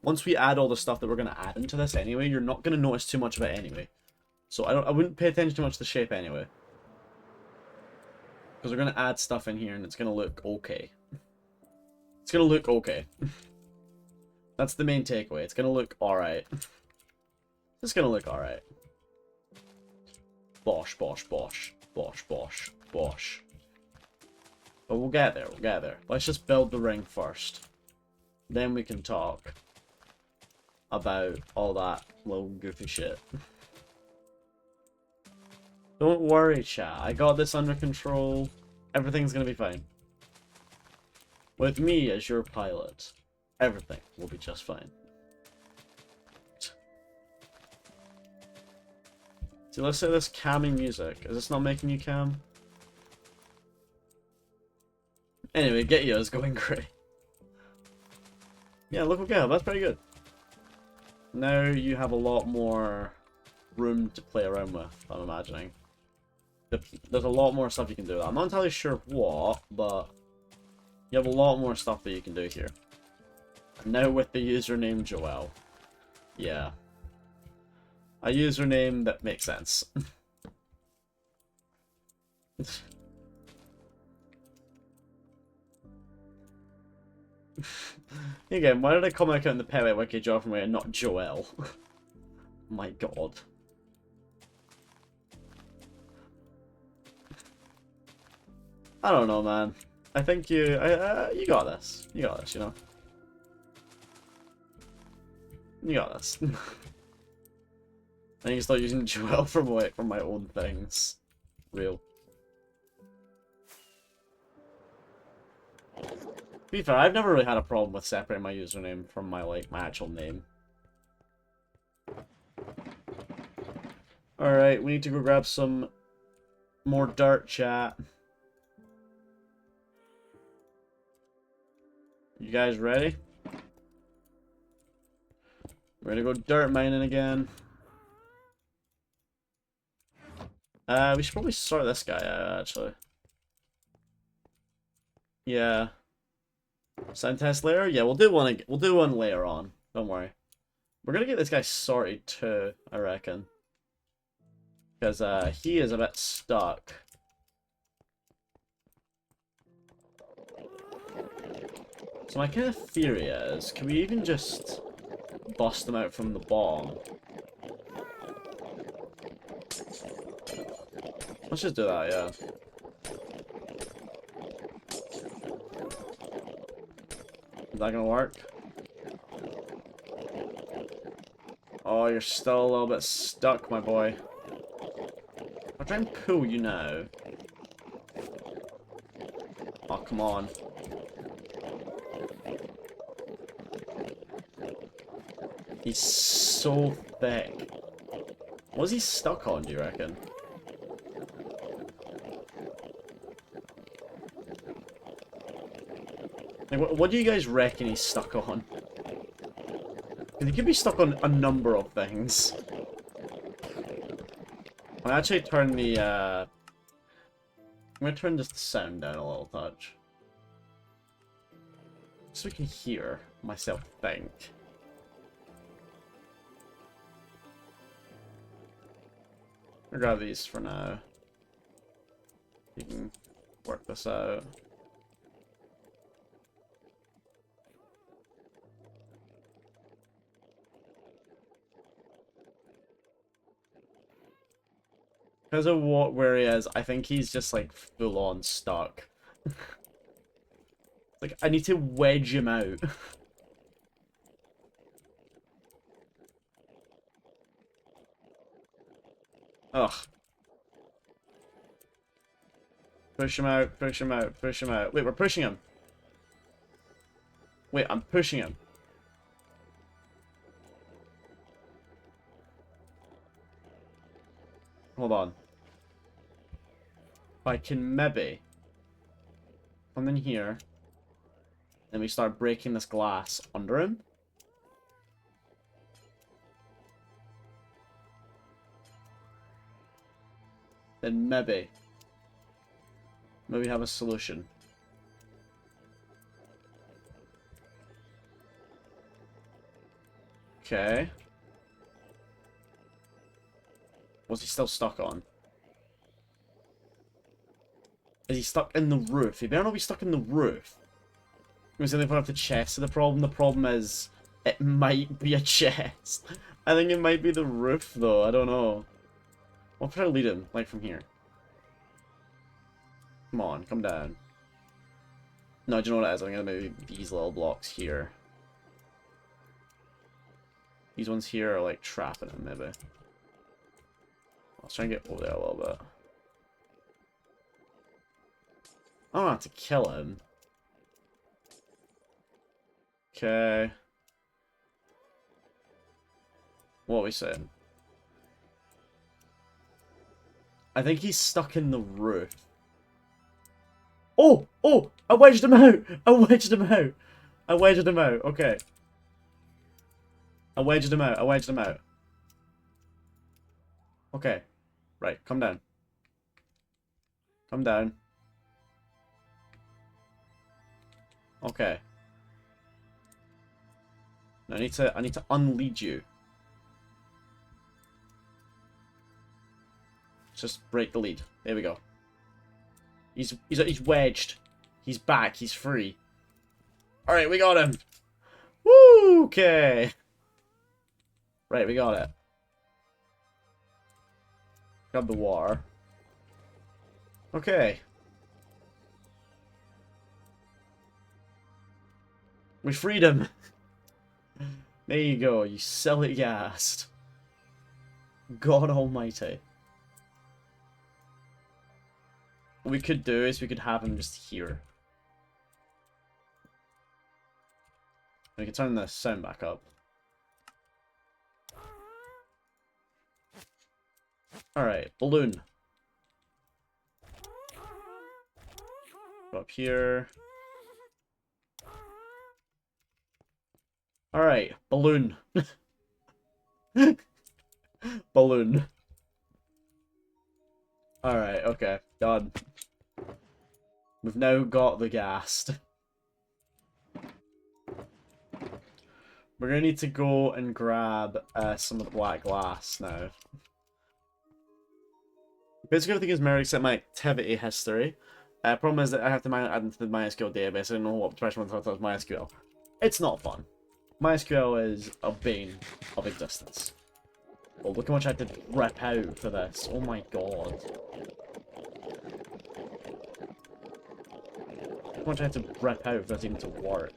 Once we add all the stuff that we're going to add into this anyway, you're not going to notice too much of it anyway. So I wouldn't pay attention too much to the shape anyway. Because we're going to add stuff in here and it's going to look okay. It's going to look okay. That's the main takeaway. It's going to look alright. It's going to look alright. Bosh, bosh, bosh. Bosh, bosh, bosh. But we'll get there, we'll get there. Let's just build the ring first. Then we can talk about all that little goofy shit. Don't worry, chat. I got this under control. Everything's gonna be fine. With me as your pilot, everything will be just fine. See, let's say this calming music. Is this not making you calm? Anyway, Get You is going great. Yeah, look what we have. That's pretty good. Now you have a lot more room to play around with, I'm imagining. There's a lot more stuff you can do. I'm not entirely sure what, but you have a lot more stuff that you can do here. Now with the username Joel. Yeah. A username that makes sense. Again, why did I comment out in the Pet Wiki Joffrey and not Joel? My god. I don't know, man. I think you got this. You got this, you know. You got this. I need to start using Joel for my own things. Real. To be fair, I've never really had a problem with separating my username from my my actual name. Alright, we need to go grab some more dirt, chat. You guys ready? We're gonna go dirt mining again. We should probably sort this guy out, actually. Yeah. Sound test layer? Yeah, we'll do one later on. Don't worry. We're gonna get this guy sorted too, I reckon. Because he is a bit stuck. So my kind of theory is, can we even just bust him out from the bottom? Let's just do that, yeah. Is that gonna work? Oh, you're still a little bit stuck, my boy. I'll try and pull you now. Oh, come on. He's so thick. What's he stuck on, do you reckon? Like, what do you guys reckon he's stuck on? He could be stuck on a number of things. I'll actually turn the, I'm gonna turn just the sound down a little touch. So we can hear myself think. I'll grab these for now. You can work this out. Because of where he is, I think he's just like full on stuck. Like, I need to wedge him out. Ugh. Push him out, push him out, push him out. Wait, we're pushing him. Wait, I'm pushing him. Hold on. I can maybe come in here. Then we start breaking this glass under him. Then maybe have a solution. Okay. What's he still stuck on? Is he stuck in the roof? He better not be stuck in the roof. Because then if I have the chest, the problem is it might be a chest. I think it might be the roof though, I don't know. I'll try to lead him, like from here. Come on, come down. No, do you know what it is? I'm gonna move these little blocks here. These ones here are like trapping him, maybe. Let's try and get over there a little bit. I don't have to kill him. Okay. What are we saying? I think he's stuck in the roof. Oh! Oh! I wedged him out! I wedged him out! I wedged him out. Okay. I wedged him out. I wedged him out. Okay. Right. Come down. Come down. Okay. Now I need to unlead you. Just break the lead. There we go. He's wedged. He's back. He's free. All right, we got him. Woo! Okay. Right, we got it. Grab the water. Okay. We freed him. There you go, you silly ghast. God almighty. What we could do is we could have him just here. We can turn the sound back up. Alright, balloon. Go up here. Alright, balloon. Balloon. Alright, okay, done. We've now got the ghast. We're gonna need to go and grab some of the black glass now. Basically, everything is mirrored except my activity history. Problem is that I have to add into the MySQL database. I don't know what expression was MySQL. It's not fun. MySQL is a bane of existence. Oh, look how much I had to rip out for this. Oh my god. Look how much I had to rip out for this even to work.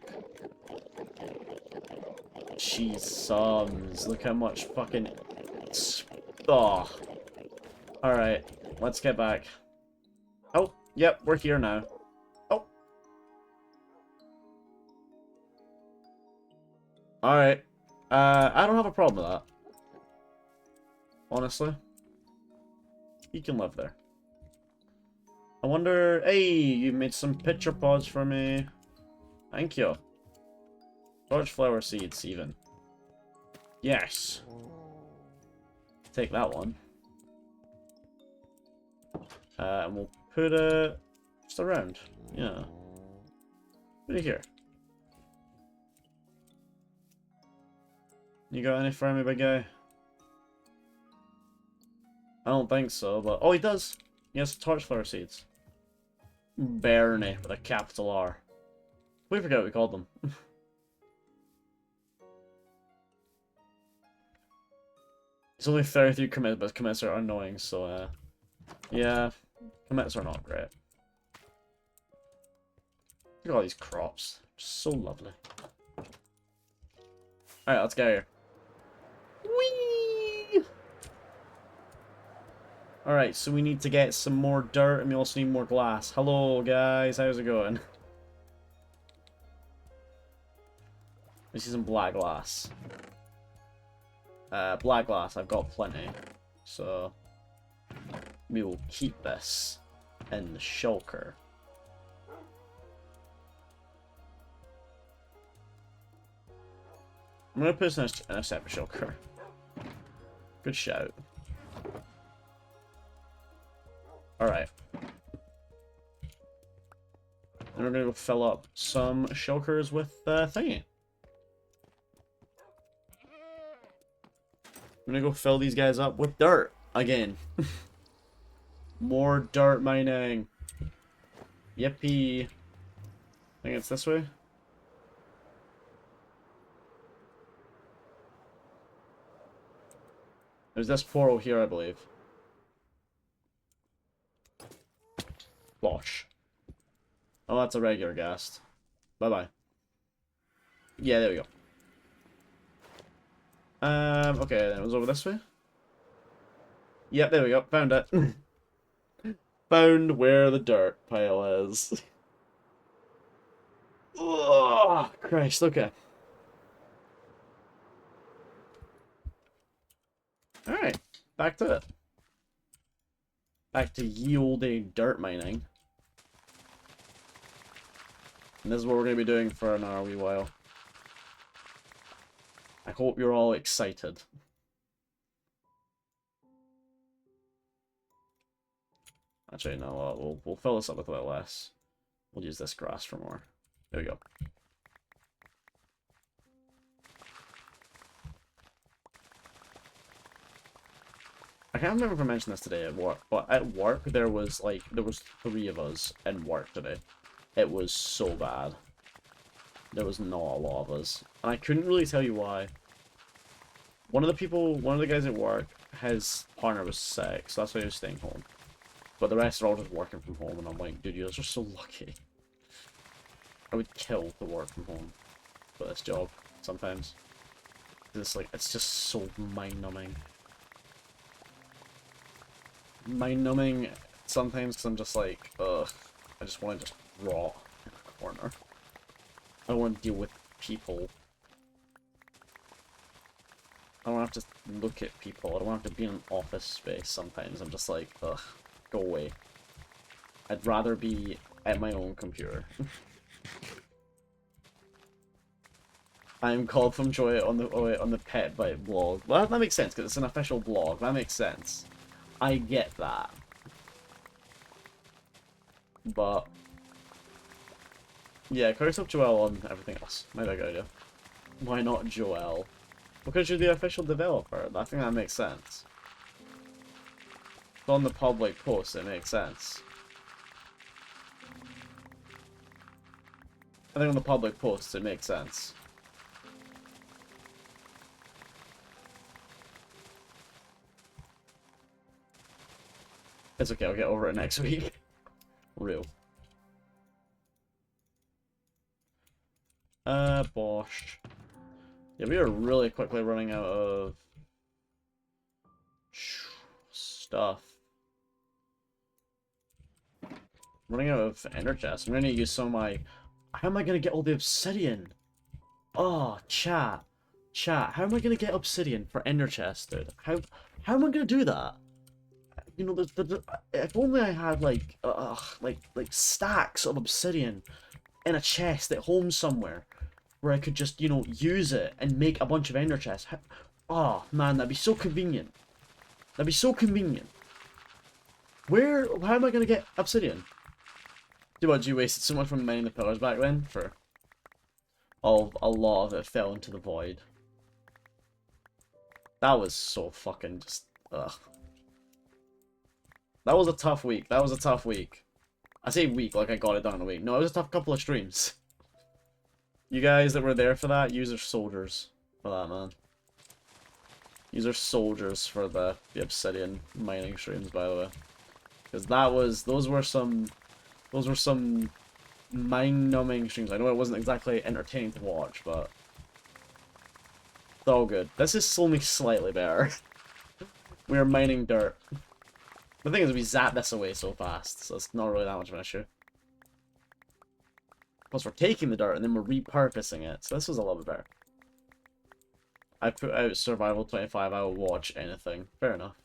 Jeez, look how much fucking... Oh. Alright, let's get back. Oh, yep, we're here now. Oh. Alright. I don't have a problem with that. Honestly. You can live there. I wonder... Hey, you made some pitcher pods for me. Thank you. Torch flower seeds, even. Yes. Take that one. And we'll put it just around. Yeah. Put it here. You got any for me, big guy? I don't think so, but... Oh, he does! He has torch flower seeds. Bernie, with a capital R. We forget what we called them. It's only 33 commits, but commits are annoying, so, yeah, commits are not great. Look at all these crops. Just so lovely. Alright, let's go here. Whee! Alright, so we need to get some more dirt, and we also need more glass. Hello, guys. How's it going? We see some black glass. Black glass, I've got plenty. So, we will keep this in the shulker. I'm going to put this in a separate shulker. Good shout. Alright. Then we're going to go fill up some shulkers with thingy. I'm gonna go fill these guys up with dirt again. More dirt mining. Yippee. I think it's this way. There's this portal here, I believe. Bosh. Oh, that's a regular ghast. Bye-bye. Yeah, there we go. Okay, then it was over this way. Yep, there we go. Found it. Found where the dirt pile is. Oh, Christ, okay. Alright, back to it. Back to ye olde dirt mining. And this is what we're going to be doing for another wee while. I hope you're all excited. Actually, no, we'll fill this up with a little less. We'll use this grass for more. There we go. I can't remember if I mentioned this today at work, but at work there was 3 of us in work today. It was so bad. There was not a lot of us. And I couldn't really tell you why. One of the guys at work, his partner was sick, so that's why he was staying home. But the rest are all just working from home, and I'm like, dude, you guys are so lucky. I would kill to work from home for this job, sometimes. It's just so mind-numbing. Mind-numbing sometimes, because I'm just like, ugh, I just want to just rot in a corner. I don't want to deal with people. I don't have to look at people. I don't have to be in an office space sometimes. I'm just like, ugh, go away. I'd rather be at my own computer. I'm called from Joy on the Pet Bite blog. Well, that makes sense, because it's an official blog. That makes sense. I get that. But yeah, curse up Joel on everything else. Might be a good idea. Why not Joel? Because you're the official developer. I think that makes sense. On the public post, it makes sense. I think on the public posts, it makes sense. It's okay, I'll get over it next week. Real. Bosh. Yeah, we are really quickly running out of stuff. Running out of ender chests. I'm gonna use some of my... How am I gonna get all the obsidian? Oh, chat. Chat, how am I gonna get obsidian for ender chests, dude? How am I gonna do that? You know, if only I had like stacks of obsidian in a chest at home somewhere, where I could just, you know, use it and make a bunch of ender chests. Oh man, that'd be so convenient. That'd be so convenient. How am I gonna get obsidian? Dude, you wasted so much from mining the pillars back then for a lot of it fell into the void. That was so fucking just ugh. That was a tough week. That was a tough week. I say week like I got it done in a week. No, it was a tough couple of streams. You guys that were there for that, you are soldiers for that, man. You are soldiers for the obsidian mining streams, by the way. Because those were some mind-numbing streams. I know it wasn't exactly entertaining to watch, but it's all good. This is only slightly better. We are mining dirt. The thing is, we zap this away so fast, so it's not really that much of an issue. Plus, we're taking the dirt and then we're repurposing it, so this was a little bit better. I put out Survival 25, I will watch anything. Fair enough.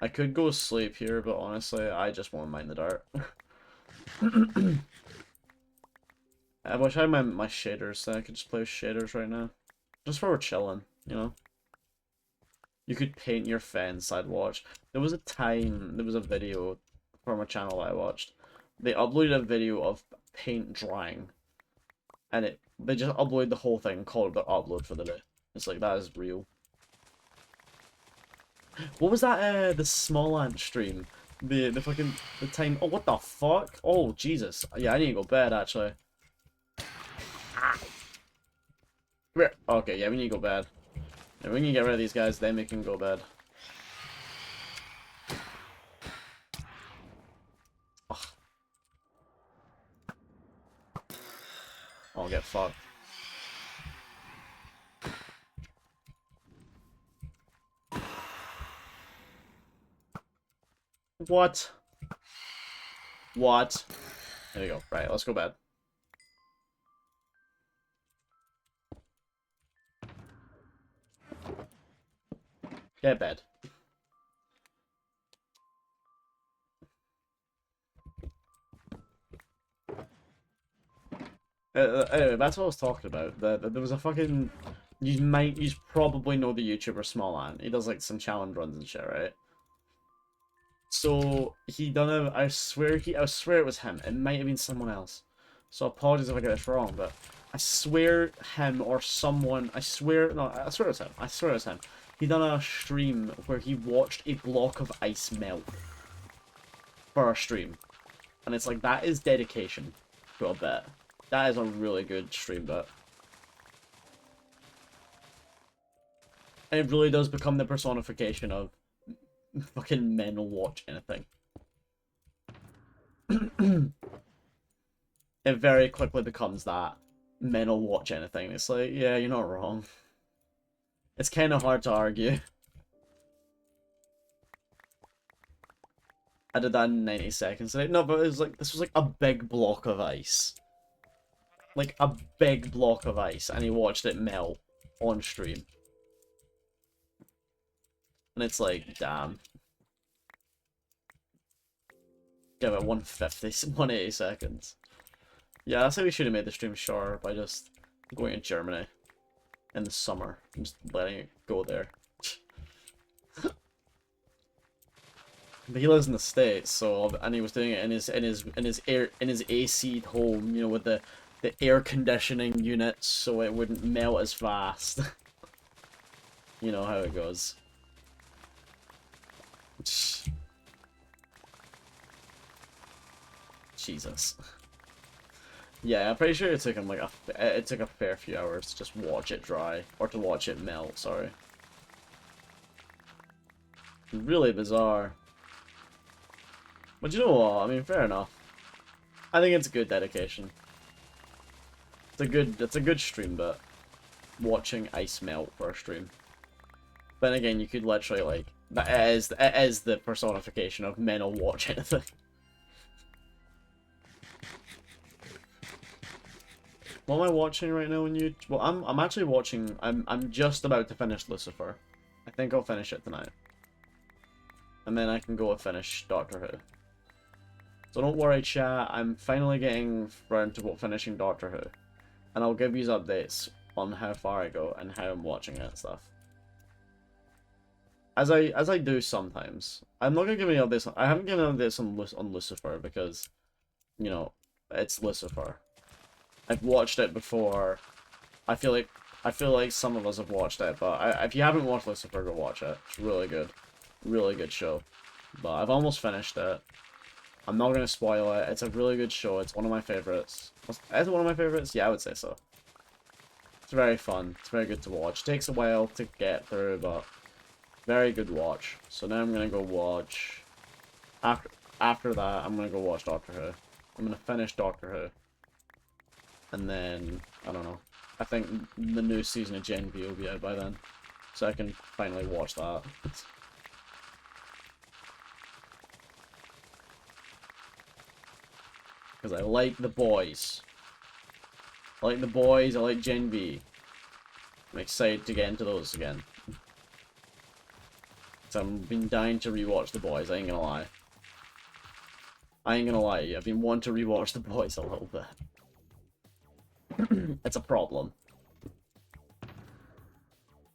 I could go sleep here, but honestly, I just want to mine the dirt. I wish I had my shaders, so I could just play with shaders right now. Just for chilling, you know? You could paint your fence, I'd watch. There was a video from a channel I watched. They uploaded a video of paint drying. And They just upload the whole thing and call it the upload for the day. It's like, that is real. What was that, the small ant stream? The fucking, the time, oh, what the fuck? Oh, Jesus. Yeah, I need to go to bed, actually. Ah. Come here. Okay, yeah, we need to go to bed. Yeah, we can get rid of these guys, then we can go to bed. Ugh. I'll get fucked. What? What? There we go. Right, let's go to bed. Get to bed. Anyway, that's what I was talking about. There was a fucking... You probably know the YouTuber Small Ant. He does like some challenge runs and shit, right? So he done a... I swear it was him. It might have been someone else. So apologies if I get this wrong, but I swear him or someone... I swear it was him. I swear it was him. He done a stream where he watched a block of ice melt for a stream. And it's like, that is dedication to a bit. That is a really good stream bit. And it really does become the personification of fucking men will watch anything. It very quickly becomes that. Men will watch anything. It's like, yeah, you're not wrong. It's kind of hard to argue. I did that in 90 seconds. No, but it was like, this was like a big block of ice. Like a big block of ice, and he watched it melt on stream. And it's like, damn. Give it 150, 180 seconds. Yeah, that's how we should have made the stream shorter, by just going to Germany in the summer and just letting it go there. But he lives in the States, so, and he was doing it in his AC home, you know, with the air conditioning units, so it wouldn't melt as fast. You know how it goes. Jesus. Yeah, I'm pretty sure it took him like it took a fair few hours to just watch it dry, or to watch it melt, sorry. Really bizarre. But you know what, I mean, fair enough. I think it's good dedication. It's a good stream, but watching ice melt for a stream. But then again, you could literally like, it is the personification of men will watch anything. What am I watching right now on YouTube? Well, I'm actually watching. I'm just about to finish Lucifer. I think I'll finish it tonight, and then I can go and finish Doctor Who. So don't worry, chat. I'm finally getting around to finishing Doctor Who, and I'll give you updates on how far I go and how I'm watching it and stuff. As I do sometimes. I'm not gonna give any updates. I haven't given updates on Lucifer because, you know, it's Lucifer. I've watched it before. I feel like some of us have watched it, but if you haven't watched Lucifer, go watch it. It's really good show. But I've almost finished it. I'm not gonna spoil it. It's a really good show. It's one of my favorites. Is it one of my favorites? Yeah, I would say so. It's very fun. It's very good to watch. It takes a while to get through, but very good watch. So now I'm gonna go watch. After that, I'm gonna go watch Doctor Who. I'm gonna finish Doctor Who. And then, I don't know, I think the new season of Gen V will be out by then. So I can finally watch that. Because I like the boys. I like the boys, I like Gen V. I'm excited to get into those again. So I've been dying to rewatch the boys, I ain't gonna lie. I've been wanting to rewatch the boys a little bit. It's a problem.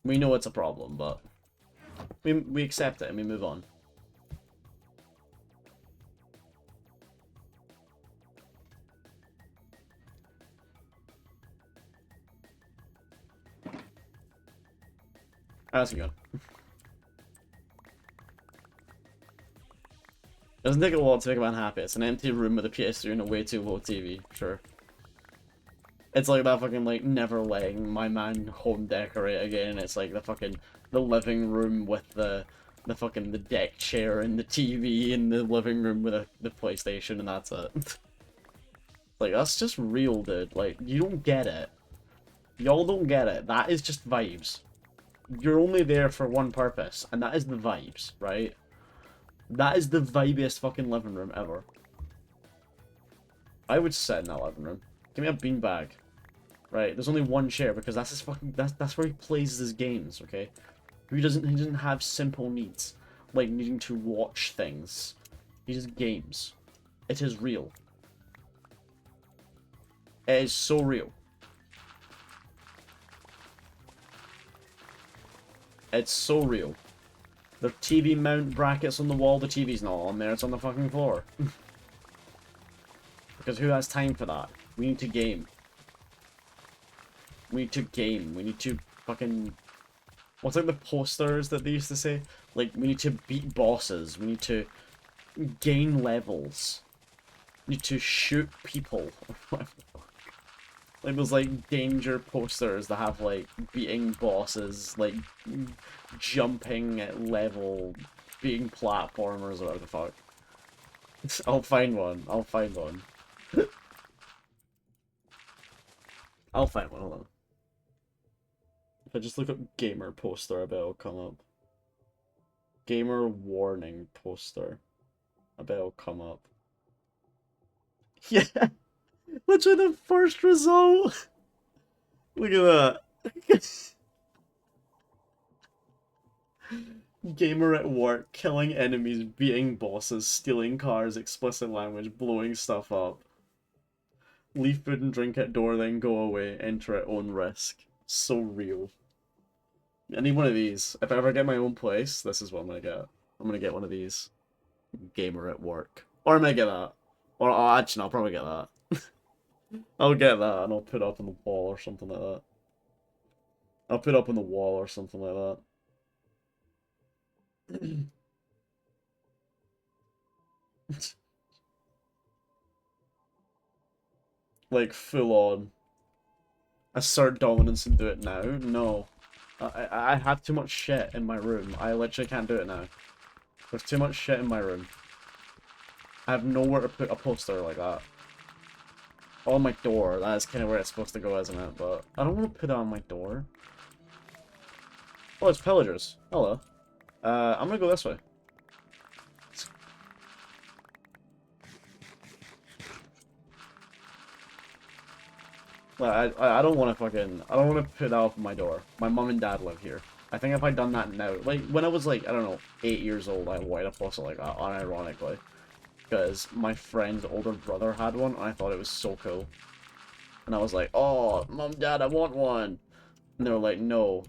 We know it's a problem, but we accept it and we move on. That's good. Doesn't take a lot to make a man happy. It's an empty room with a PS3 and a way too low TV. Sure. It's like that fucking, like, never letting my man home decorate again. It's like the living room with the deck chair and the TV and the living room with the PlayStation, and that's it. Like, that's just real, dude. Like, you don't get it. Y'all don't get it. That is just vibes. You're only there for one purpose, and that is the vibes, right? That is the vibiest fucking living room ever. I would sit in that living room. Give me a beanbag. Right, there's only one chair because that's his fucking that's where he plays his games, okay? He doesn't have simple needs like needing to watch things. He just games. It is real. It is so real. It's so real. The TV mount brackets on the wall, the TV's not on there, it's on the fucking floor. Because who has time for that? We need to game. We need to game. We need to fucking... What's like the posters that they used to say? Like, we need to beat bosses. We need to gain levels. We need to shoot people. Like those, like, danger posters that have, like, beating bosses, like, jumping at level, beating platformers, or whatever the fuck. I'll find one. I'll find one. I'll find one, hold on. If I just look up gamer poster, I bet it'll come up. Gamer warning poster. I bet it'll come up. Yeah! Literally the first result! Look at that. Gamer at work, killing enemies, beating bosses, stealing cars, explicit language, blowing stuff up. Leave food and drink at door, then go away, enter at own risk. So real. I need one of these. If I ever get my own place, this is what I'm gonna get. I'm gonna get one of these. Gamer at work. Or I might get that. Or, oh, actually, no, I'll probably get that. I'll get that and I'll put it up on the wall or something like that. I'll put it up on the wall or something like that. Like, full on. Assert dominance and do it now? No. I have too much shit in my room. I literally can't do it now. There's too much shit in my room. I have nowhere to put a poster like that. On my door, that's kind of where it's supposed to go, isn't it? But I don't want to put it on my door. Oh, it's pillagers. Hello. I'm gonna go this way. Like, I don't want to fucking... I don't want to put that up on my door. My mom and dad live here. I think if I'd done that now... Like, when I was, like, I don't know, 8 years old, I wanted a poster like that, unironically. Because my friend's older brother had one, and I thought it was so cool. And I was like, oh, mom, dad, I want one. And they were like, no.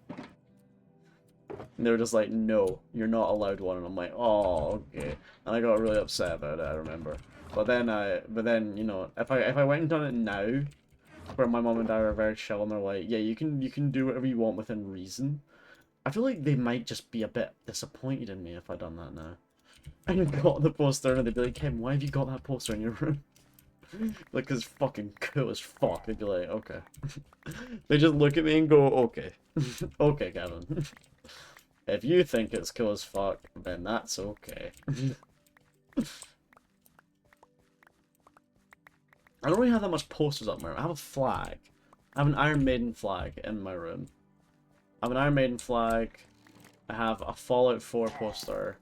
And they were just like, no, you're not allowed one. And I'm like, oh, okay. And I got really upset about it, I remember. But then, you know, if I went and done it now, where my mom and dad are very chill and they're like, yeah, you can do whatever you want within reason, I feel like they might just be a bit disappointed in me if I done that now. I got the poster and they'd be like, Kim, why have you got that poster in your room? Like, 'cause it's fucking cool as fuck. They'd be like, okay. They just look at me and go, okay. Okay, Kevin. If you think it's cool as fuck, then that's okay. I don't really have that much posters up in my room. I have a flag. I have an Iron Maiden flag in my room. I have an Iron Maiden flag. I have a Fallout 4 poster.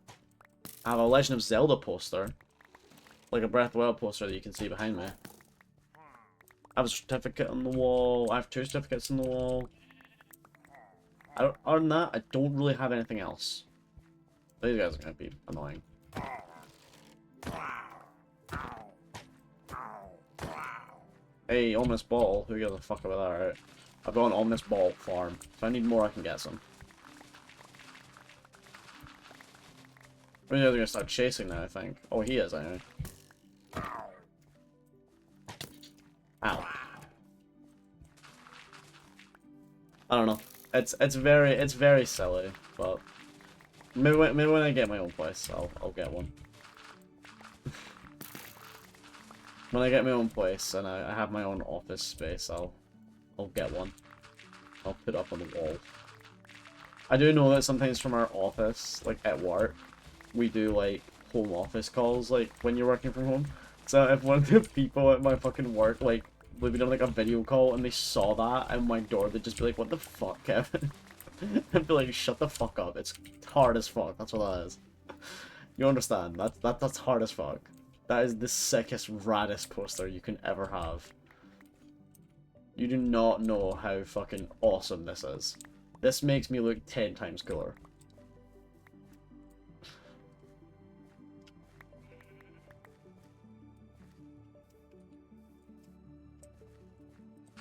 I have a Legend of Zelda poster. Like a Breath of the Wild poster that you can see behind me. I have a certificate on the wall. I have 2 certificates on the wall. Other than that, I don't really have anything else. These guys are gonna be annoying. Hey, ominous ball. Who gives a fuck about that, right? I've got an ominous ball farm. If I need more, I can get some. Maybe they're gonna start chasing now, I think. Oh, he is, anyway. Ow. I don't know. It's very silly, but maybe when I get my own place, I'll get one. When I get my own place and I have my own office space, I'll get one. I'll put it up on the wall. I do know that sometimes from our office, like at work, we do like home office calls, like when you're working from home. So if one of the people at my fucking work, like, would be doing like a video call and they saw that at my door, they'd just be like, "What the fuck, Kevin?" I'd be like, "Shut the fuck up. It's hard as fuck." That's what that is. You understand? That's hard as fuck. That is the sickest, raddest poster you can ever have. You do not know how fucking awesome this is. This makes me look 10 times cooler.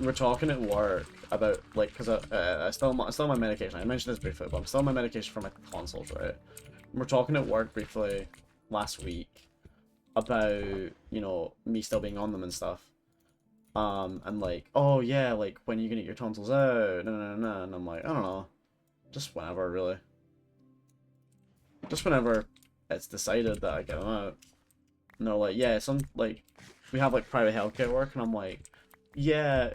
We're talking at work about, like, because I still on my medication. I mentioned this briefly, but I'm still on my medication for my tonsils, right? We're talking at work briefly last week about, you know, me still being on them and stuff. And like, oh yeah, like, when are you gonna get your tonsils out? No. And I'm like, I don't know. Just whenever, really. Just whenever it's decided that I get them out. And they're like, yeah, like, we have, like, private healthcare work, and I'm like, yeah,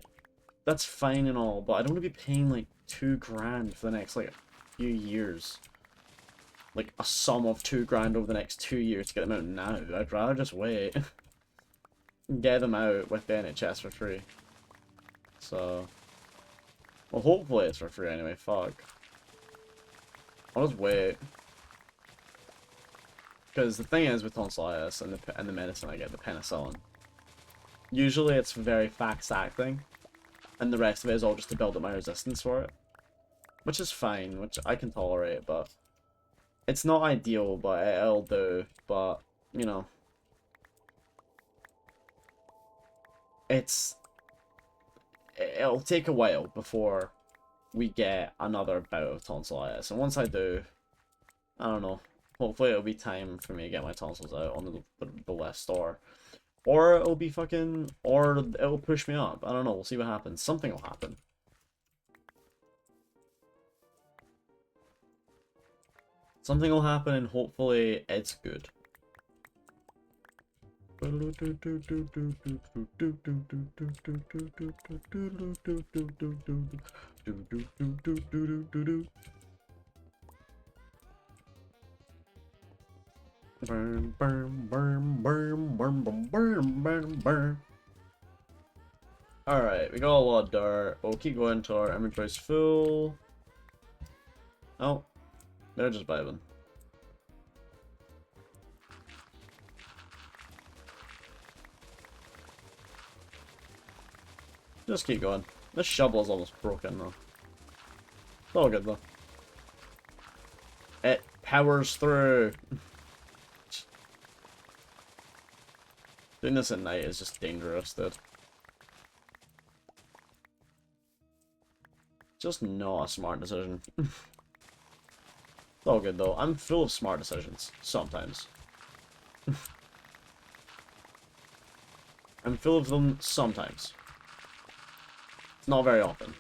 that's fine and all, but I don't want to be paying, like, $2,000 for the next, like, few years. Like, a sum of $2,000 over the next 2 years to get them out now. I'd rather just wait. Get them out with the NHS for free. So, well, hopefully it's for free anyway, fuck. I'll just wait. Because the thing is with tonsillitis and the medicine I get, the penicillin, usually it's very fast-acting, and the rest of it is all just to build up my resistance for it. Which is fine, which I can tolerate, but it's not ideal, but it'll do, but, you know. It'll take a while before we get another bout of tonsillitis, and once I do, I don't know, hopefully it'll be time for me to get my tonsils out on the list, or it'll be fucking, or it'll push me up. I don't know, we'll see what happens. Something will happen. Something will happen, and hopefully it's good. Burn, burn, burn, burn, burn, burn, burn, burn, burn. Alright, we got a lot of dirt. We'll keep going until our inventory's full. Oh, they're just vibing. Just keep going. This shovel is almost broken though. It's all good though. It powers through. Doing this at night is just dangerous, dude. Just not a smart decision. It's all good though. I'm full of smart decisions. Sometimes. I'm full of them sometimes. It's not very often.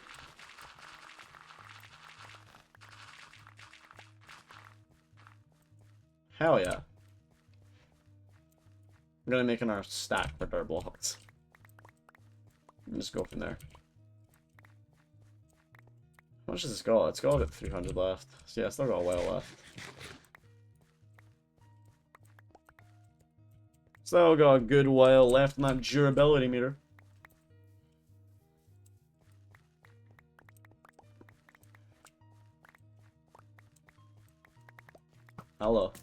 Hell yeah. I'm gonna make another stack for dirt blocks. Just go from there. How much does this got? It's got about 300 left. So yeah, still got a while left. Still got a good while left in that durability meter. Hello.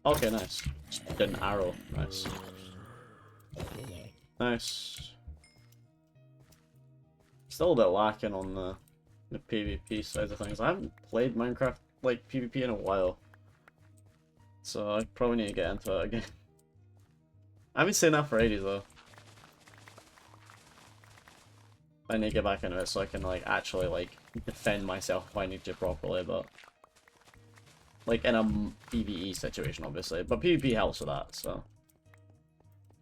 Okay, nice. Just get an arrow. Nice. Nice. Still a bit lacking on the PvP side of things. I haven't played Minecraft, like, PvP in a while. So I probably need to get into it again. I've been saying that for ages though. I need to get back into it so I can, like, actually, like, defend myself if I need to properly, but... Like, in a PvE situation, obviously. But PvP helps with that, so...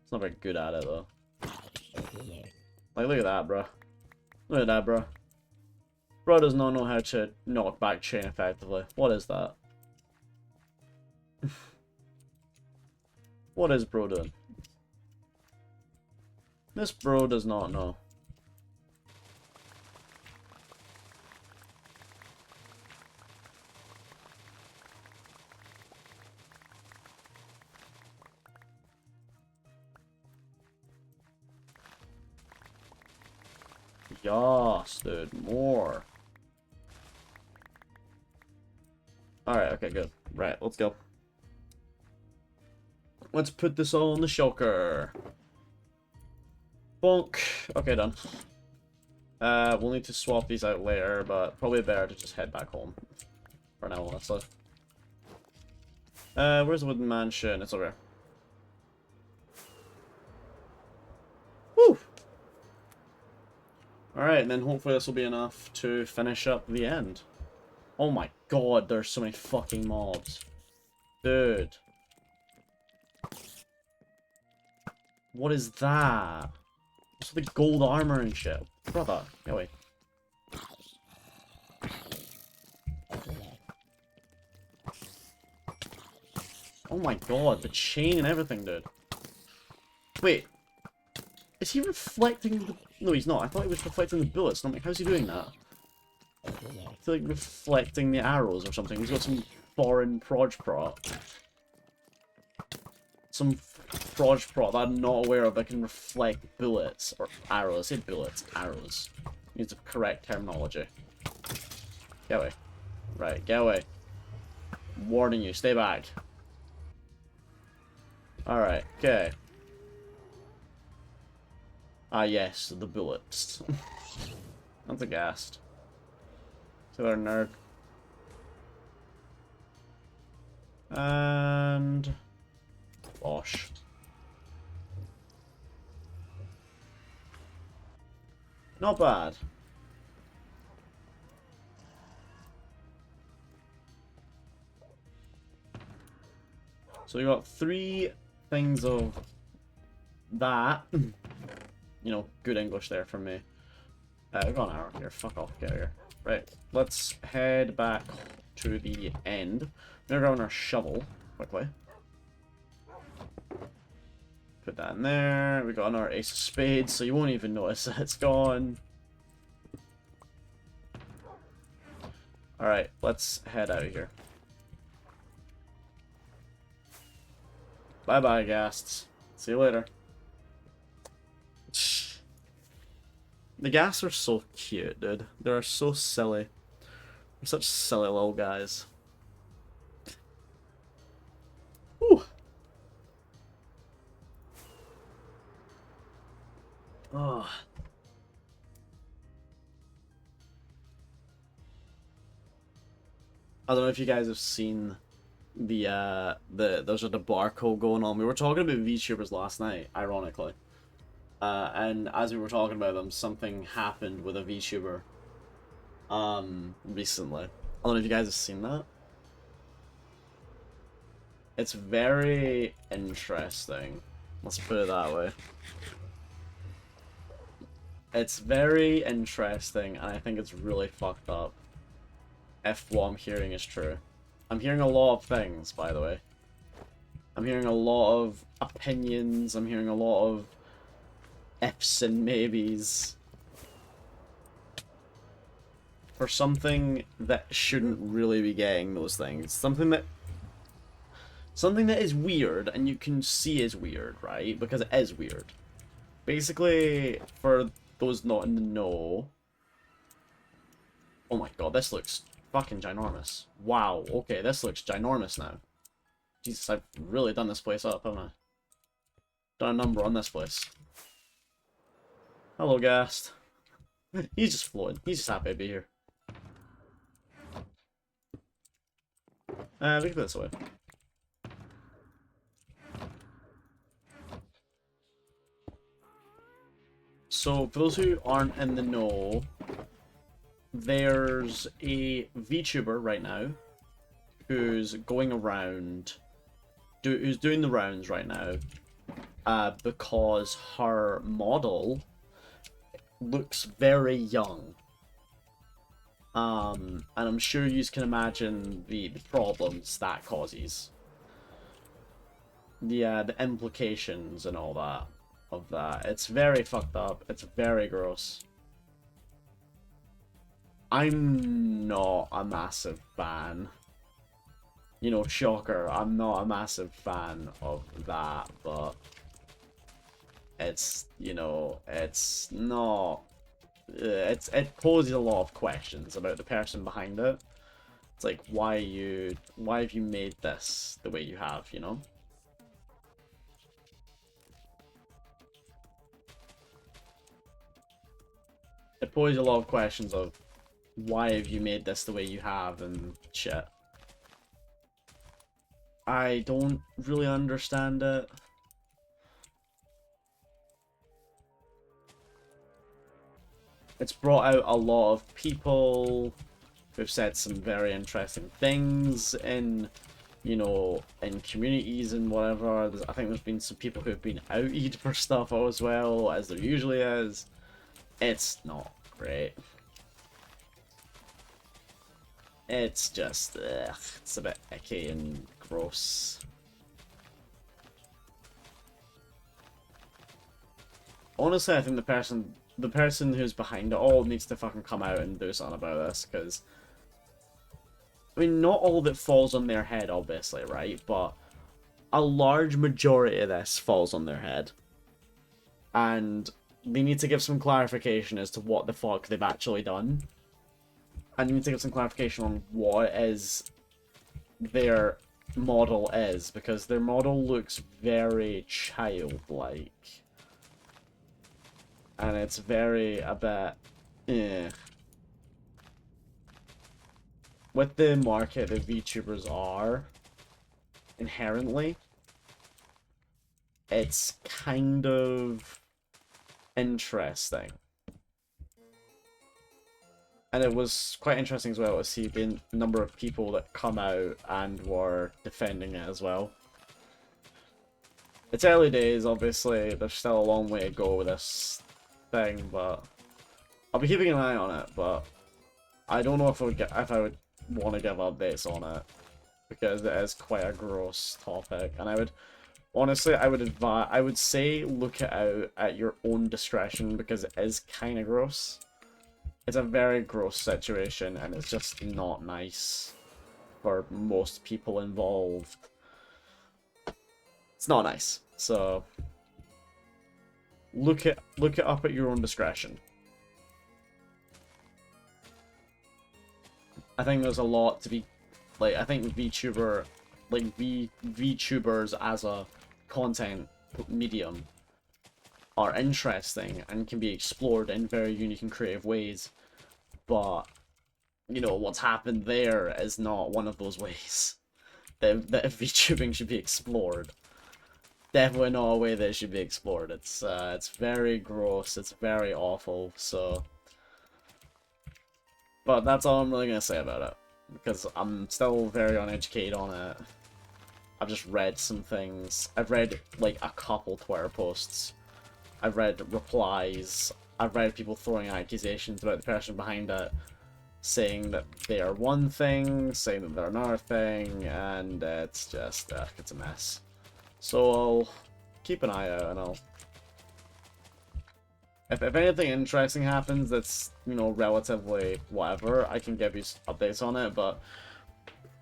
It's not very good at it, though. Like, look at that, bro. Look at that, bro. Bro does not know how to knock back chain effectively. What is that? What is bro doing? This bro does not know. Yas, dude, more. Alright, okay, good. Right, let's go. Let's put this all in the shulker. Bonk. Okay, done. We'll need to swap these out later, but probably better to just head back home. For now, honestly. Where's the wooden mansion? It's over here. Woo! Alright, and then hopefully this will be enough to finish up the end. Oh my god, there's so many fucking mobs. Dude. What is that? What's with the gold armor and shit? Brother, get away. Oh my god, the chain and everything, dude. Wait. Is he reflecting the... No, he's not. I thought he was reflecting the bullets. I'm like, how's he doing that? I feel like reflecting the arrows or something. He's got some foreign proj prot. Some proj prot that I'm not aware of that can reflect bullets. Or arrows. I say bullets. Arrows. Needs the correct terminology. Get away. Right, get away. Warning you, stay back. Alright, okay. Ah, yes, the bullets. That's a ghast. So they're nerd. And... Bosh. Not bad. So we got 3 things of that. You know, good English there from me. We've got an hour here. Fuck off. Get out of here. Right. Let's head back to the end. We're going to grab our shovel quickly. Put that in there. We got another ace of spades, so you won't even notice that it's gone. Alright, let's head out of here. Bye-bye, ghasts. See you later. The ghasts are so cute, dude. They're so silly. They're such silly little guys. Whew. Oh. I don't know if you guys have seen there's a debacle going on. We were talking about VTubers last night, ironically. And as we were talking about them, something happened with a VTuber recently. I don't know if you guys have seen that. It's very interesting. Let's put it that way. It's very interesting, and I think it's really fucked up. If what I'm hearing is true. I'm hearing a lot of things, by the way. I'm hearing a lot of opinions, I'm hearing a lot of ifs and maybes. For something that shouldn't really be getting those things. Something that is weird, and you can see is weird, right? Because it is weird. Basically, for those not in the know... Oh my god, this looks fucking ginormous. Wow, okay, this looks ginormous now. Jesus, I've really done this place up, haven't I? Done a number on this place. Hello, Ghast. He's just floating. He's just happy to be here. We can put this away. So for those who aren't in the know, there's a VTuber right now who's going around, who's doing the rounds right now, because her model looks very young. And I'm sure you can imagine the problems that causes. The implications and all that of that. It's very fucked up. It's very gross. I'm not a massive fan. You know, shocker, I'm not a massive fan of that, but it's, you know, it's not, it poses a lot of questions about the person behind it. It's like, why have you made this the way you have, you know? It poses a lot of questions of, why have you made this the way you have and shit. I don't really understand it. It's brought out a lot of people who've said some very interesting things in, you know, in communities and whatever. I think there's been some people who've been outed for stuff as well, as there usually is. It's not great. It's just, ugh, it's a bit icky and gross. Honestly, I think the person who's behind it all needs to fucking come out and do something about this, because, I mean, not all of it falls on their head, obviously, right? But a large majority of this falls on their head. And they need to give some clarification as to what the fuck they've actually done. And you need to give some clarification on what it is their model is, because their model looks very childlike. And it's very a bit with the market that VTubers are inherently, it's kind of interesting. And it was quite interesting as well to see the number of people that come out and were defending it as well. It's early days, obviously, there's still a long way to go with this thing, but I'll be keeping an eye on it, but I don't know if I would want to give updates on it, because it is quite a gross topic, and I would honestly, I would say look it out at your own discretion, because it is kind of gross. It's a very gross situation, and it's just not nice for most people involved. It's not nice, so look it up at your own discretion. I think there's a lot to be, like, I think VTubers as a content medium are interesting and can be explored in very unique and creative ways, but, you know, what's happened there is not one of those ways that VTubing should be explored. Definitely not a way that it should be explored. It's very gross, it's very awful, so... But that's all I'm really gonna say about it, because I'm still very uneducated on it. I've just read some things. I've read, like, a couple Twitter posts. I've read replies. I've read people throwing accusations about the person behind it, saying that they are one thing, saying that they're another thing, and it's just, it's a mess. So I'll keep an eye out, and I'll... If anything interesting happens that's, you know, relatively whatever, I can give you updates on it, but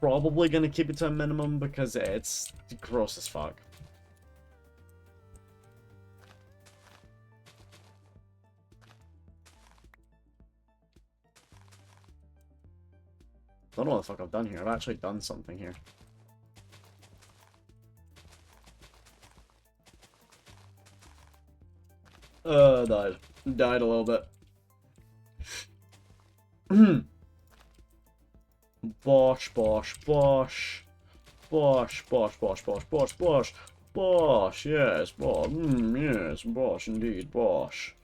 probably gonna keep it to a minimum because it's gross as fuck. I don't know what the fuck I've done here. I've actually done something here. Died a little bit. Bosh, bosh, bosh. Bosh, bosh, bosh, bosh, bosh, bosh. Bosh, yes, bosh, yes, bosh, indeed, bosh.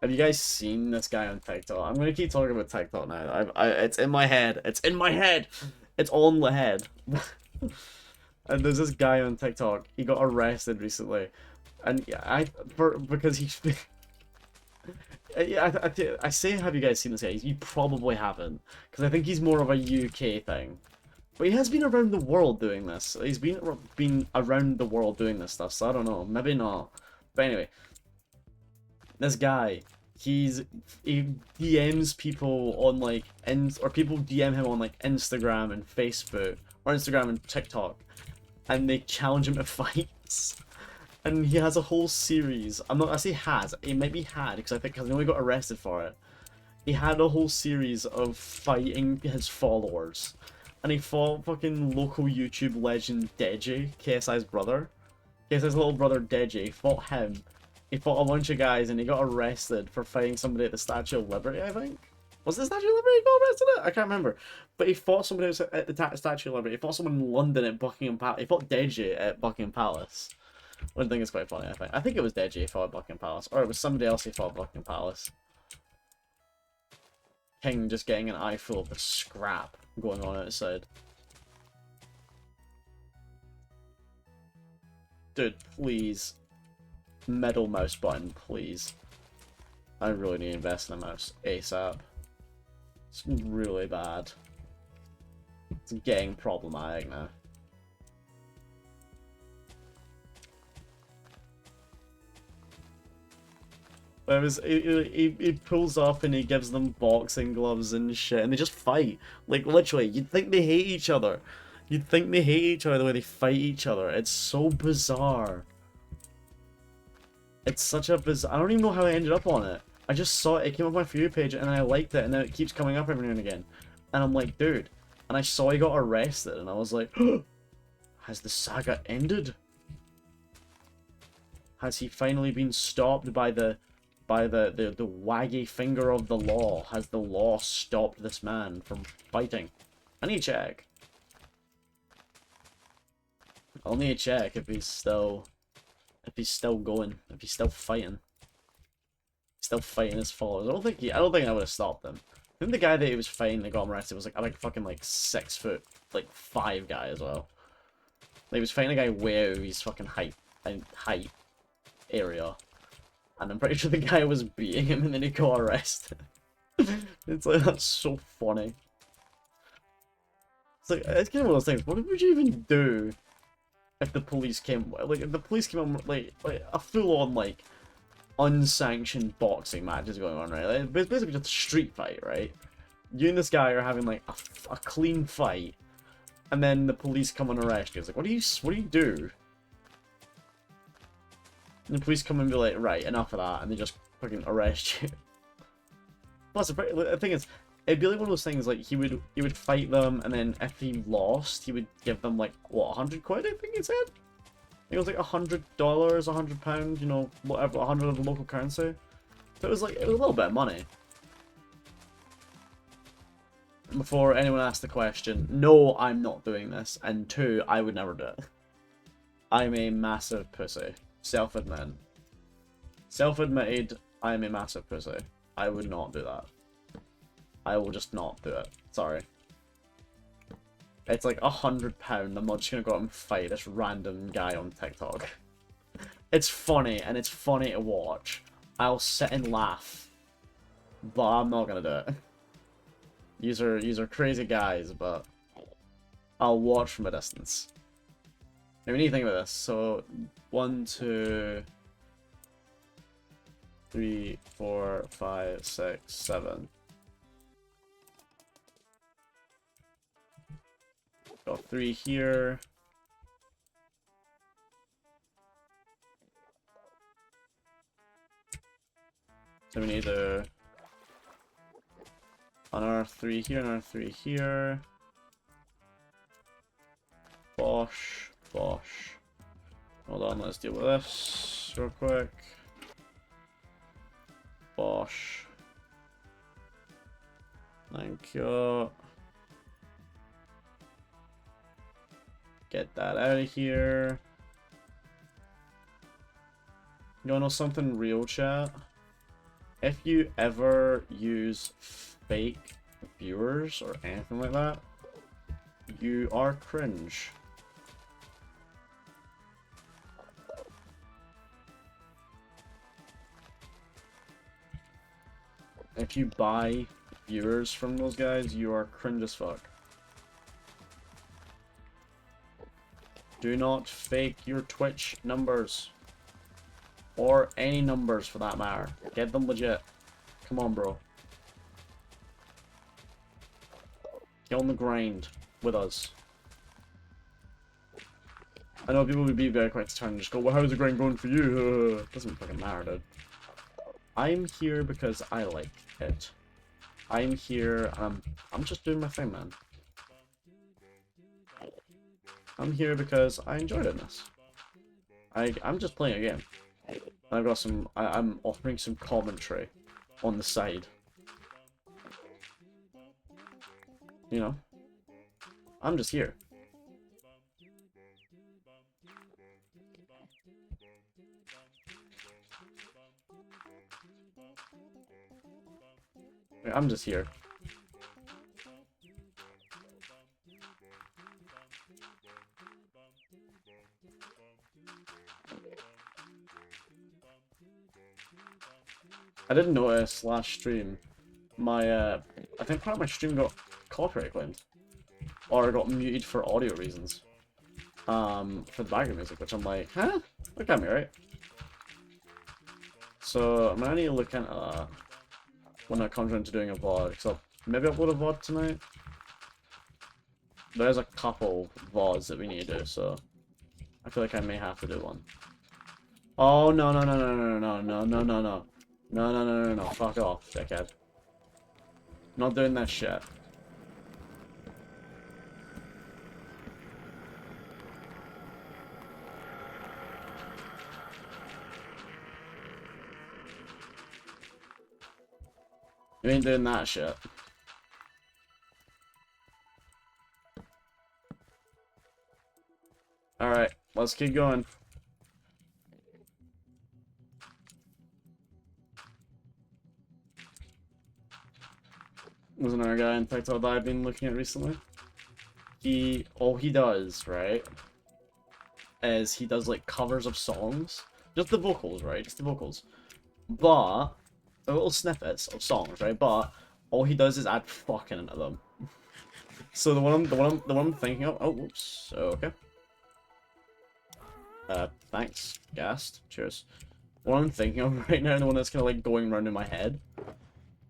Have you guys seen this guy on TikTok? I'm gonna keep talking about TikTok now. It's in my head. It's in my head. It's on the head. And there's this guy on TikTok. He got arrested recently, and because he. I say, have you guys seen this guy? You probably haven't, because I think he's more of a UK thing. But he has been around the world doing this. He's been around the world doing this stuff. So I don't know. Maybe not. But anyway, this guy, he DMs people on like or people DM him on like Instagram and Facebook or Instagram and TikTok, and they challenge him to fights. And he has a whole series. I say has. It might be had because I know he got arrested for it. He had a whole series of fighting his followers, and he fought fucking local YouTube legend Deji, KSI's brother. KSI's little brother Deji fought him. He fought a bunch of guys, and he got arrested for fighting somebody at the Statue of Liberty, I think. Was it the Statue of Liberty he got arrested at? I can't remember. But he fought somebody at the Statue of Liberty. He fought someone in London at Buckingham Palace. He fought Deji at Buckingham Palace. One thing is quite funny, I think. I think it was Deji he fought at Buckingham Palace. Or it was somebody else he fought at Buckingham Palace. King just getting an eye full of the scrap going on outside. Dude, please. Middle mouse button, please. I really need to invest in a mouse ASAP. It's really bad. It's getting problematic now. Whereas he pulls up and he gives them boxing gloves and shit, and they just fight. Like, literally, you'd think they hate each other. You'd think they hate each other the way they fight each other. It's so bizarre. It's such a bizarre... I don't even know how I ended up on it. I just saw it, it came up on my For You page, and I liked it, and then it keeps coming up every now and again. And I'm like, dude. And I saw he got arrested, and I was like, has the saga ended? Has he finally been stopped by the waggy finger of the law? Has the law stopped this man from fighting? I need to check. I'll need to check if he's still going, if he's still fighting. Still fighting his followers. I don't think I would have stopped him. I think the guy that he was fighting that got him arrested was like fucking like 6 foot, like 5 guy as well. Like, he was fighting a guy way out of his fucking height area. And I'm pretty sure the guy was beating him and then he got arrested. It's like, that's so funny. It's like, it's kind of one of those things, what would you even do if the police came, like, if the police came on, like a full-on, like, unsanctioned boxing match is going on, right? Like, it's basically just a street fight, right? You and this guy are having, like, a clean fight, and then the police come and arrest you. It's like, what do you do? And the police come and be like, right, enough of that, and they just fucking arrest you. Plus, the thing is, it'd be like one of those things, like, he would fight them, and then if he lost, he would give them, like, what, 100 quid, I think he said? I think it was like $100, £100, you know, whatever, 100 of the local currency. So it was like, it was a little bit of money. Before anyone asked the question, no, I'm not doing this, and 2, I would never do it. I'm a massive pussy. Self-admitted. Self-admitted, I am a massive pussy. I would not do that. I will just not do it. Sorry. It's like £100. I'm not just gonna go out and fight this random guy on TikTok. It's funny, and it's funny to watch. I'll sit and laugh. But I'm not gonna do it. These are crazy guys, but I'll watch from a distance. Now we need to think about this. So 1, 2, 3, 4, 5, 6, 7. Got 3 here. So we need to unearth 3 here, unearth 3 here. Bosh, bosh. Hold on, let's deal with this real quick. Bosh. Thank you. Get that out of here. You wanna know something real, chat? if you ever use fake viewers or anything like that, you are cringe. If you buy viewers from those guys, you are cringe as fuck. Do not fake your Twitch numbers. Or any numbers for that matter. Get them legit. Come on, bro. Get on the grind with us. I know people would be very quick to turn and just go, well, how's the grind going for you? Doesn't fucking matter, dude. I'm here because I like it. I'm here, I'm just doing my thing, man. I'm here because I enjoy doing this. I'm just playing a game. I've got some, I'm offering some commentary on the side. You know? I'm just here. I'm just here. I didn't notice last stream, my, I think part of my stream got copyright claimed. Or got muted for audio reasons. For the background music, which I'm like, huh? Look at me, right? So, I'm gonna need to look into that when it comes around to doing a VOD, because I'll maybe upload a VOD tonight. There's a couple VODs that we need to do, so I feel like I may have to do one. Oh, no, no, no, no, no, no, no, no, no, no. No, no, no, no, no, fuck off, dickhead. Not doing that shit. You ain't doing that shit. Alright, let's keep going. There's another guy in TikTok that I've been looking at recently. All he does, right, is he does like covers of songs. Just the vocals, right? Just the vocals. But little snippets of songs, right? But all he does is add fucking into them. So the one I'm thinking of. Oh, whoops. Okay. Thanks, Gast. Cheers. What I'm thinking of right now, the one that's kind of like going around in my head,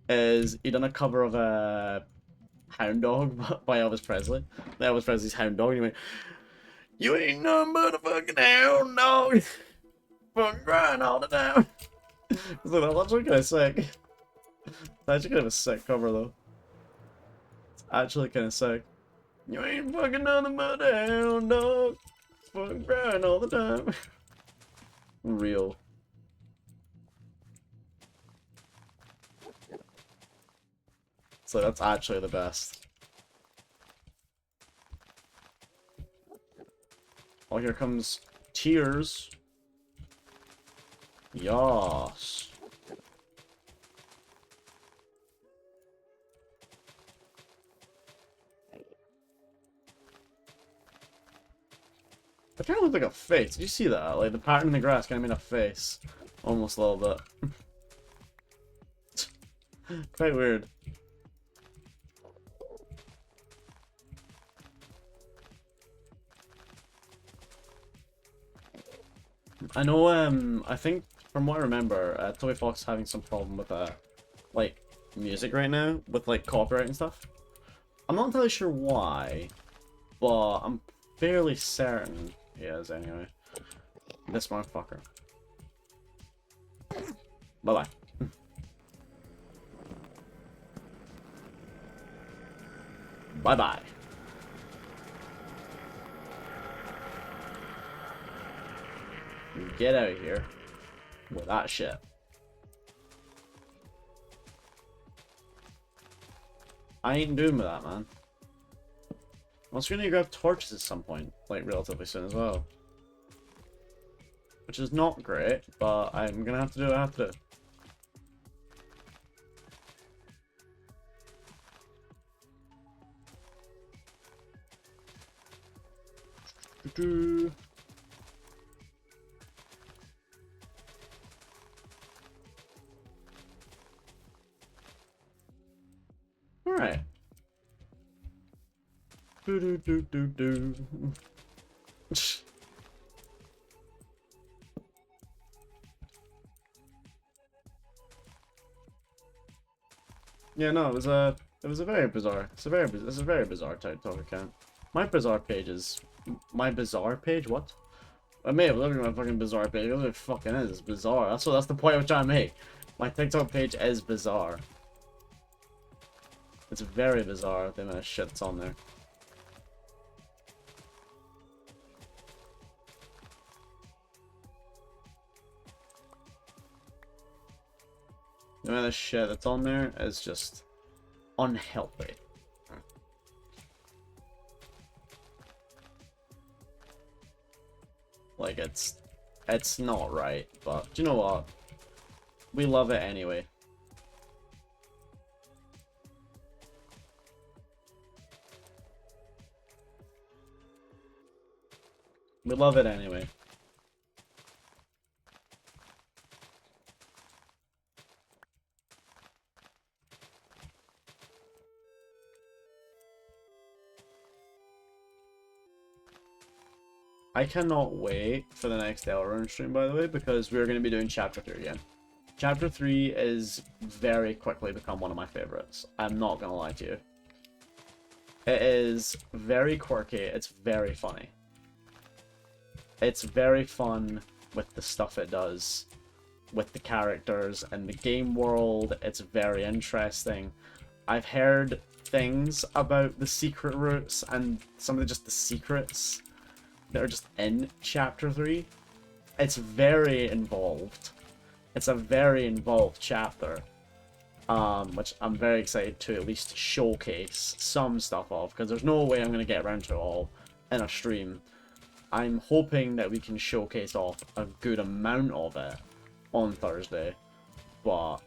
is he done a cover of Hound Dog by Elvis Presley. Elvis Presley's Hound Dog. And he went, "You ain't nothing but a fucking hound dog, fucking crying all the time." So that's actually kind of sick. It's actually kind of a sick cover though. It's actually kind of sick. You ain't fucking nothing but a hound dog, fucking crying all the time. Real. So that's actually the best. Oh, here comes Tears. Yas. That kind of looked like a face. Did you see that? Like the pattern in the grass kind of made a face. Almost a little bit. Quite weird. I know, I think, from what I remember, Toby Fox is having some problem with, like, music right now, with, like, copyright and stuff. I'm not entirely sure why, but I'm fairly certain he is, anyway. This motherfucker. Bye-bye. Bye-bye. Get out of here with that shit. I ain't doing with that, man. I'm also gonna grab torches at some point, like relatively soon as well. Which is not great, but I'm gonna have to do what I have to do. do. Alright. Do do do do do. Yeah, no, it was a very bizarre. It's a very bizarre TikTok account. My bizarre page is my bizarre page. What? I may have looked at my fucking bizarre page. It fucking is. It's bizarre. That's the point I'm trying to make. My TikTok page is bizarre. It's very bizarre the amount of shit that's on there. The amount of shit that's on there is just unhealthy. Like, it's not right, but do you know what? We love it anyway. We love it anyway. I cannot wait for the next Deltarune stream, by the way, because we're going to be doing Chapter 3 again. Chapter 3 is very quickly become one of my favorites. I'm not going to lie to you. It is very quirky. It's very funny. It's very fun with the stuff it does, with the characters and the game world. It's very interesting. I've heard things about the secret routes and some of just the secrets that are just in Chapter 3. It's very involved. It's a very involved chapter, which I'm very excited to at least showcase some stuff of, because there's no way I'm going to get around to it all in a stream. I'm hoping that we can showcase off a good amount of it on Thursday, but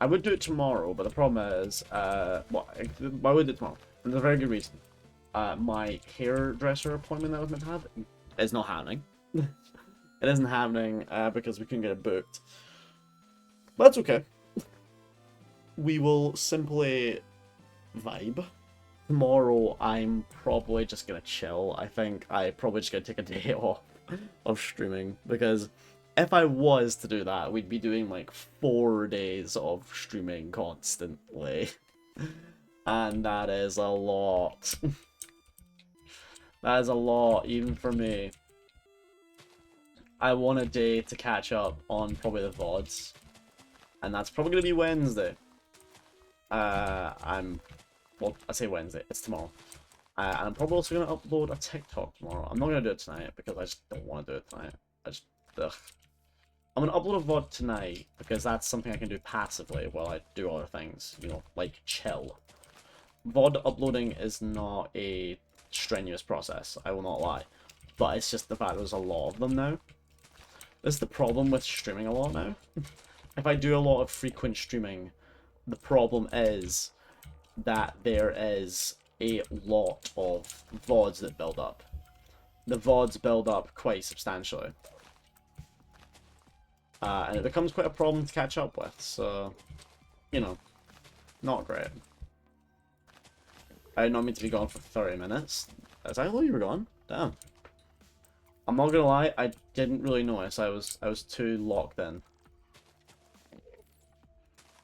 I would do it tomorrow, but the problem is, well, I would do it tomorrow, and there's a very good reason. My hairdresser appointment that I was meant to have is not happening. It isn't happening because we couldn't get it booked. But that's okay. We will simply vibe. Tomorrow, I'm probably just gonna chill. I think I'm probably just gonna take a day off of streaming, because if I was to do that, we'd be doing like 4 days of streaming constantly. And that is a lot. That is a lot, even for me. I want a day to catch up on probably the VODs. And that's probably going to be Wednesday. Well, I say Wednesday, it's tomorrow. And I'm probably also going to upload a TikTok tomorrow. I'm not going to do it tonight because I just don't want to do it tonight. Ugh. I'm going to upload a VOD tonight because that's something I can do passively while I do other things, you know, like chill. VOD uploading is not a strenuous process, I will not lie. But it's just the fact there's a lot of them now. This is the problem with streaming a lot now. If I do a lot of frequent streaming, the problem is that there is a lot of VODs that build up. The VODs build up quite substantially. And it becomes quite a problem to catch up with, so, you know, not great. I did not mean to be gone for 30 minutes. Is that how long you were gone? Damn. I'm not gonna lie, I didn't really notice. I was too locked in.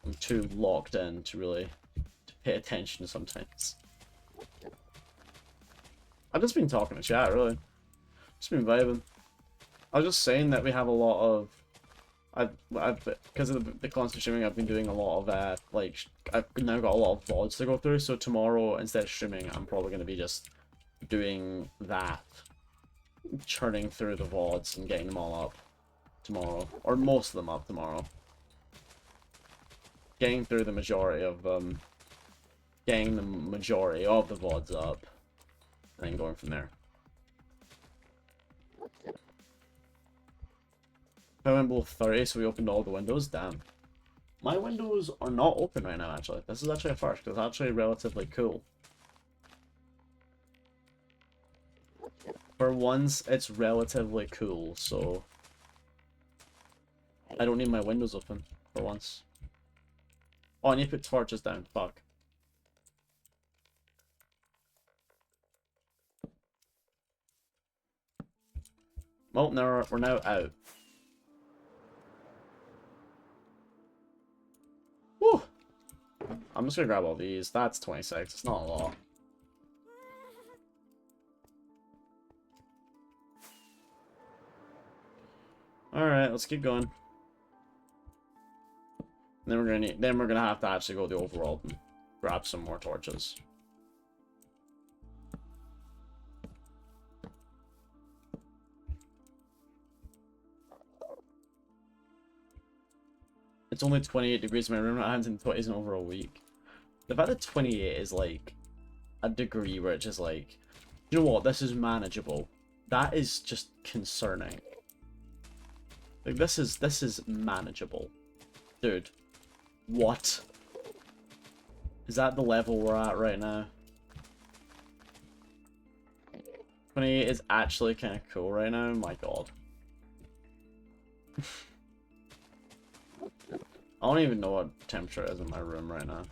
I'm too locked in to really pay attention sometimes. I've just been talking to chat, really. Just been vibing. I was just saying that we have a lot of... because of the constant streaming, I've been doing a lot of, like, I've now got a lot of VODs to go through, so tomorrow, instead of streaming, I'm probably going to be just doing that. Churning through the VODs and getting them all up tomorrow. Or most of them up tomorrow. Getting through the majority of them. Getting the majority of the VODs up. And then going from there. I went below 30, so we opened all the windows. Damn. My windows are not open right now, actually. This is actually a first, because it's actually relatively cool. For once, it's relatively cool, so I don't need my windows open for once. Oh, I need to put torches down. Fuck. Well, no, we're now out. Woo! I'm just gonna grab all these. That's 26. It's not a lot. Alright, let's keep going. Then we're gonna have to actually go to the overworld and grab some more torches. It's only 28 degrees in my room. I haven't been in over a week. The fact that 28 is like a degree where it's just like, you know what, this is manageable. That is just concerning. Like this is manageable. Dude. What? Is that the level we're at right now? 28 is actually kind of cool right now. My god. I don't even know what temperature it is in my room right now.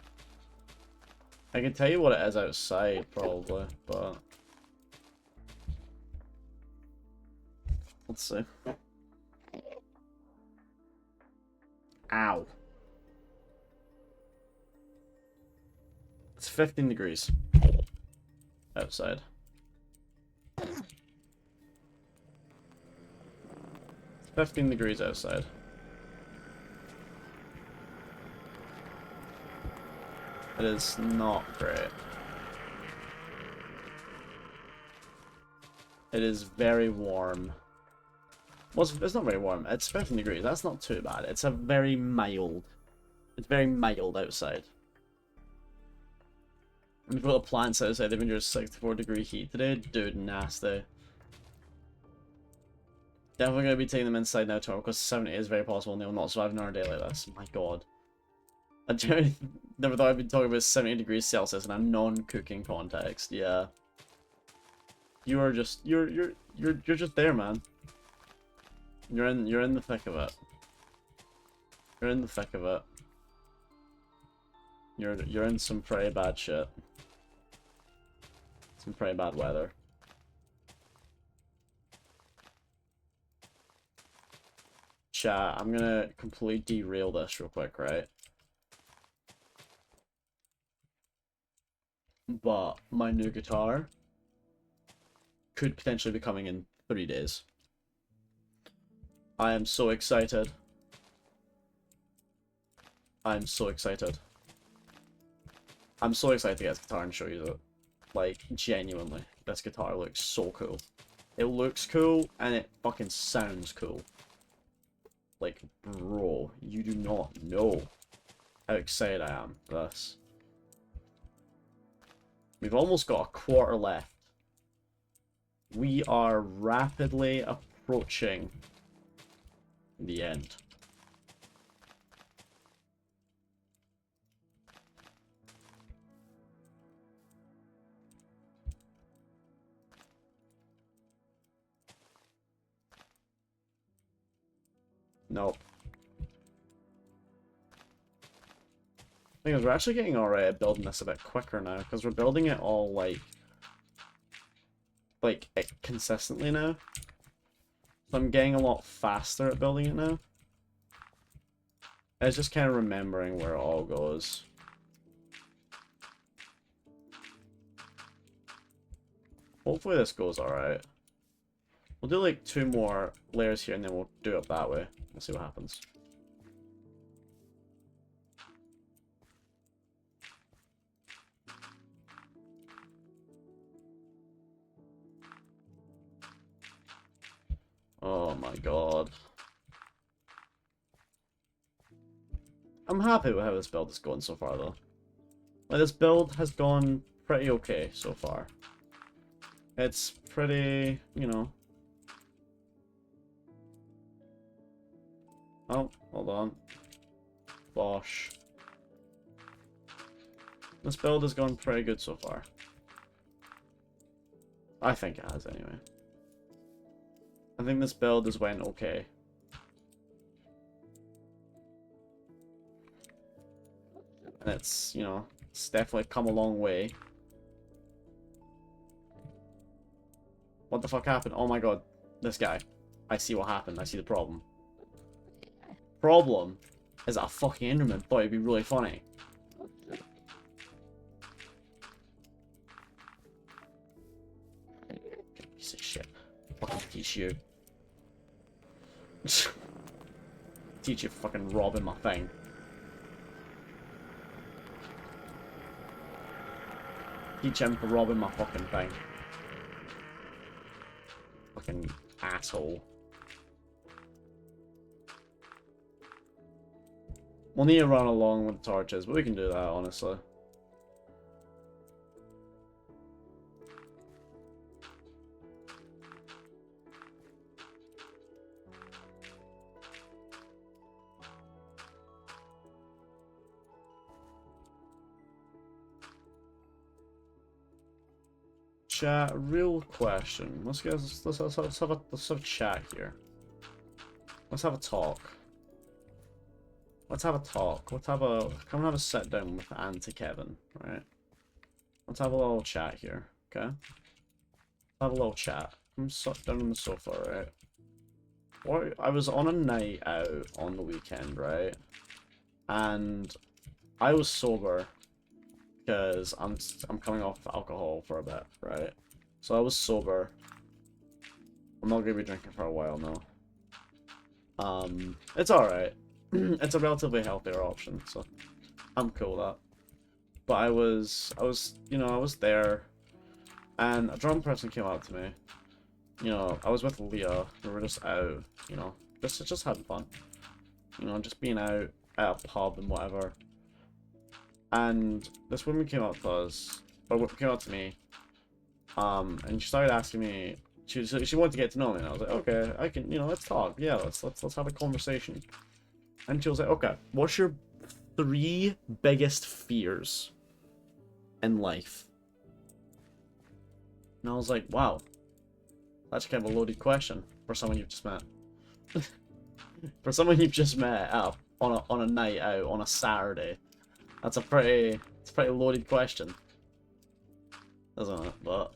I can tell you what it is outside, probably, but... Let's see. Ow. It's 15 degrees. Outside. It's 15 degrees outside. It is not great. It is very warm. Well, it's not very warm. It's 15 degrees. That's not too bad. It's a very mild. It's very mild outside. And we've got the plants outside. They've been just 64-degree heat today. Dude, nasty. Definitely going to be taking them inside now tomorrow because 70 is very possible and they'll not survive another day like this. My god. I genuinely never thought I'd be talking about 70 degrees Celsius in a non-cooking context. Yeah. You are just you're just there, man. You're in the thick of it. You're in the thick of it. You're in some pretty bad shit. Some pretty bad weather. Chat, I'm gonna completely derail this real quick, right? But my new guitar could potentially be coming in 3 days. I am so excited. I'm so excited. I'm so excited to get this guitar and show you that. Like, genuinely, this guitar looks so cool. It looks cool, and it fucking sounds cool. Like, bro, you do not know how excited I am for this. We've almost got a quarter left. We are rapidly approaching the end. Nope. Thing is, we're actually getting alright at building this a bit quicker now, because we're building it all like consistently now. So I'm getting a lot faster at building it now. It's just kind of remembering where it all goes. Hopefully this goes alright. We'll do like 2 more layers here and then we'll do it that way. We'll see what happens. Oh my god. I'm happy with how this build is going so far though. Like, this build has gone pretty okay so far. It's pretty, you know. Oh, hold on. Bosh. This build has gone pretty good so far. I think it has anyway. I think this build has went okay. And it's, you know, it's definitely come a long way. What the fuck happened? Oh my god, this guy. I see what happened. I see the problem. Problem is that a fucking Enderman thought it'd be really funny. Piece of shit. Fucking teach you. Teach you fucking robbing my thing. Teach him for robbing my fucking thing. Fucking asshole. We'll need to run along with the torches, but we can do that, honestly. Chat, real question. Let's have a chat here. Let's have a talk. Let's have a talk. Come and have a sit down with Auntie Kevin, right? Let's have a little chat here, okay? Have a little chat. I'm sat down on the sofa, right? I was on a night out on the weekend, right? And I was sober because I'm coming off alcohol for a bit, right? So I was sober. I'm not gonna be drinking for a while now. It's alright. It's a relatively healthier option, so I'm cool with that. But I was there, and a drunk person came up to me. You know, I was with Leah. We were just out, you know, just having fun. You know, just being out at a pub and whatever. And this woman came up to us, or came up to me, and she started asking me. She wanted to get to know me, and I was like, okay, I can, you know, let's talk. Yeah, let's have a conversation. And she was like, okay, what's your 3 biggest fears in life? And I was like, wow, that's kind of a loaded question for someone you've just met. For someone you've just met on a night out on a Saturday. It's a pretty loaded question, isn't it? But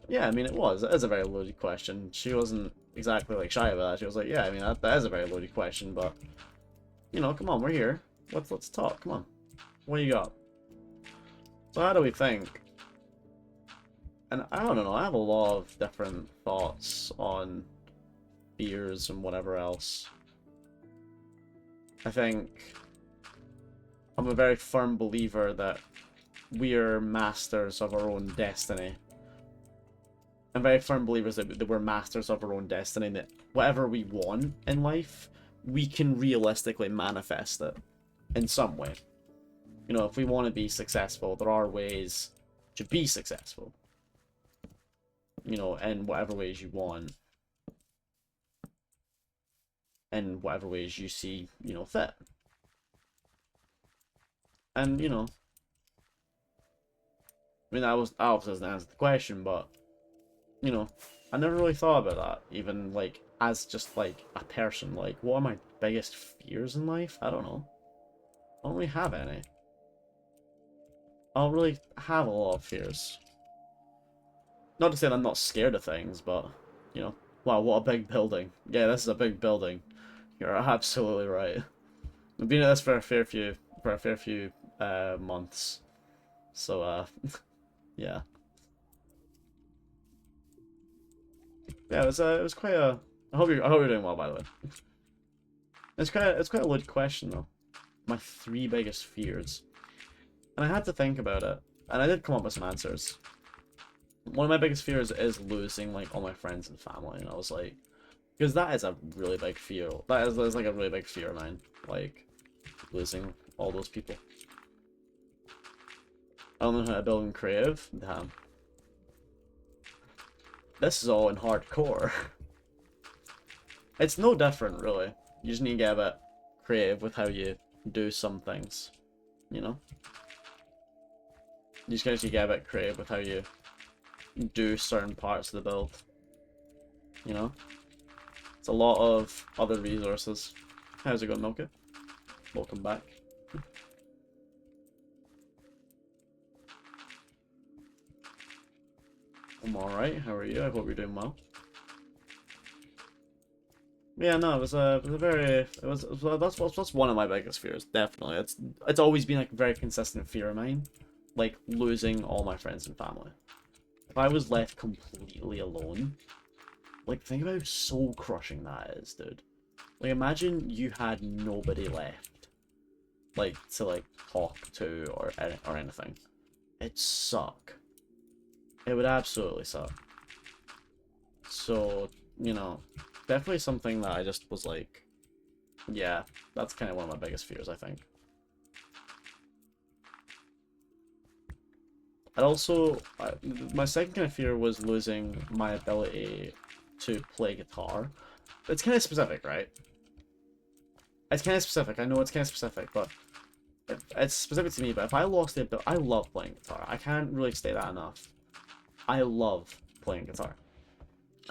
yeah, I mean, it is a very loaded question. She wasn't exactly like shy about that. She was like, yeah, I mean, that is a very loaded question, but you know, come on, we're here. Let's talk. Come on, what do you got? So how do we think? And I don't know. I have a lot of different thoughts on fears and whatever else. I think I'm a very firm believer that we are masters of our own destiny. I'm very firm believers that we're masters of our own destiny, and that whatever we want in life, we can realistically manifest it in some way. You know, if we want to be successful, there are ways to be successful. You know, in whatever ways you want. In whatever ways you see, you know, fit. And, you know, I mean, that obviously doesn't answer the question, but, you know, I never really thought about that, even, like, as just, like, a person. Like, what are my biggest fears in life? I don't know. I don't really have any. I don't really have a lot of fears. Not to say that I'm not scared of things, but, you know, wow, what a big building. Yeah, this is a big building. You're absolutely right. I've been at this for a fair few months. So, yeah. Yeah, it was quite a. I hope you're doing well, by the way. It's quite a loaded question though. My 3 biggest fears, and I had to think about it, and I did come up with some answers. One of my biggest fears is losing like all my friends and family, and I was like, because that is a really big fear. That is like a really big fear of mine, like losing all those people. I don't know how to build in creative. Damn. This is all in hardcore. It's no different, really. You just need to get a bit creative with how you do some things, you know? You just need to get a bit creative with how you do certain parts of the build. you know? It's a lot of other resources. How's it going, Milka? Welcome back. I'm alright, how are you? I hope you're doing well. Yeah, no, it was a very, that's one of my biggest fears, definitely. It's always been like a very consistent fear of mine, like losing all my friends and family. If I was left completely alone, like think about how soul crushing that is, dude. Like imagine you had nobody left, like to like talk to or anything. It'd suck. It would absolutely suck. So, you know, definitely something that I just was like, yeah, that's kind of one of my biggest fears, I think. And also, my second kind of fear was losing my ability to play guitar. It's kind of specific, right? It's kind of specific. I know it's kind of specific, but it's specific to me. But if I lost the ability, I love playing guitar. I can't really state that enough. I love playing guitar.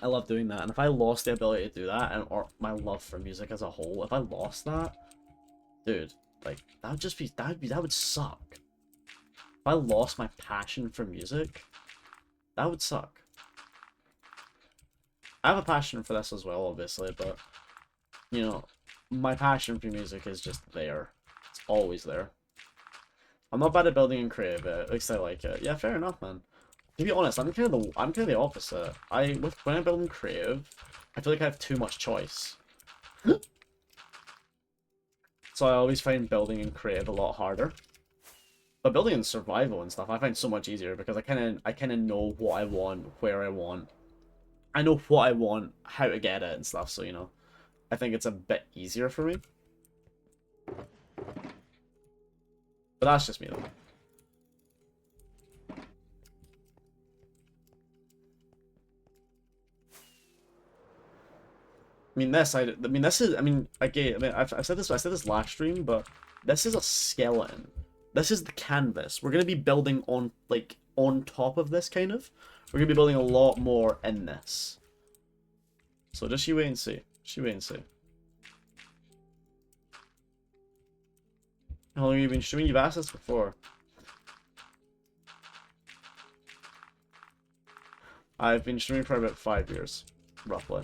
I love doing that, and if I lost the ability to do that, and or my love for music as a whole, if I lost that, dude, like that would just be that would suck. If I lost my passion for music, that would suck. I have a passion for this as well, obviously, but you know, my passion for music is just there. It's always there. I'm not bad at building and creative, at least I like it. Yeah, fair enough, man. To be honest, I'm kind of the opposite. When I build in creative, I feel like I have too much choice. So I always find building in creative a lot harder. But building in survival and stuff, I find so much easier because I kind of know what I want, where I want. I know what I want, how to get it and stuff. So you know, I think it's a bit easier for me. But that's just me though. I mean, I've said this last stream, but this is a skeleton. This is the canvas. We're gonna be building on, like, on top of this, kind of. We're gonna be building a lot more in this. So just you wait and see. Just you wait and see. How long have you been streaming? You've asked this before. I've been streaming for about 5 years, roughly.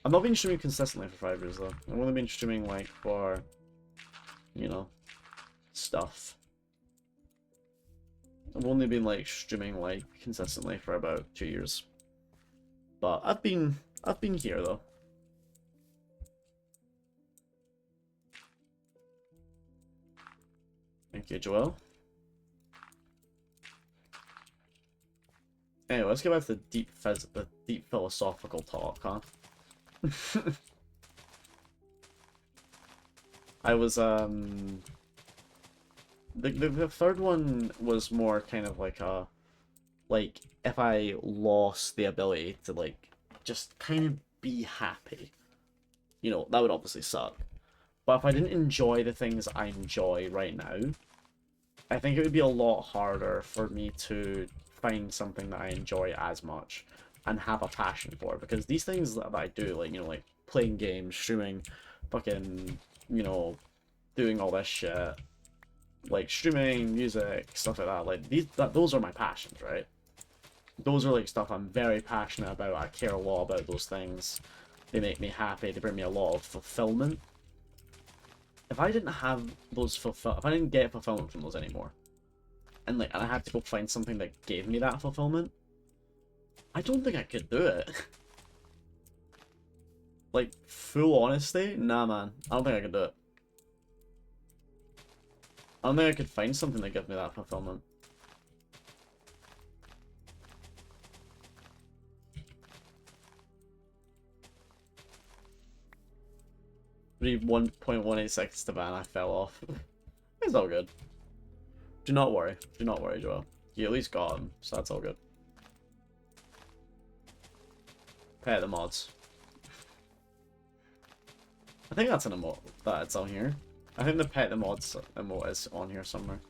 I've not been streaming consistently for 5 years, though. I've only been streaming, like, for, you know, stuff. I've only been, like, streaming, like, consistently for about 2 years. But I've been here, though. Thank you, Joel. Anyway, let's get back to the deep philosophical talk, huh? I was the third one was more kind of like a, like, if I lost the ability to, like, just kind of be happy, you know, that would obviously suck. But if I didn't enjoy the things I enjoy right now, I think it would be a lot harder for me to find something that I enjoy as much and have a passion for, because these things that I do, like, you know, like playing games, streaming, fucking, you know, doing all this shit, like streaming, music, stuff like that, like those are my passions, right? Those are like stuff I'm very passionate about. I care a lot about those things. They make me happy. They bring me a lot of fulfillment. If I didn't have those if I didn't get fulfillment from those anymore, and I had to go find something that gave me that fulfillment, I don't think I could do it. Like, full honesty, nah, man. I don't think I could do it. I don't think I could find something that gave me that fulfillment. Read 1.18 seconds to ban, I fell off. It's all good. Do not worry, Joel. You at least got him, so that's all good. Pay the mods. I think that's an emote that's on here. I think the pet the mods emote is on here somewhere.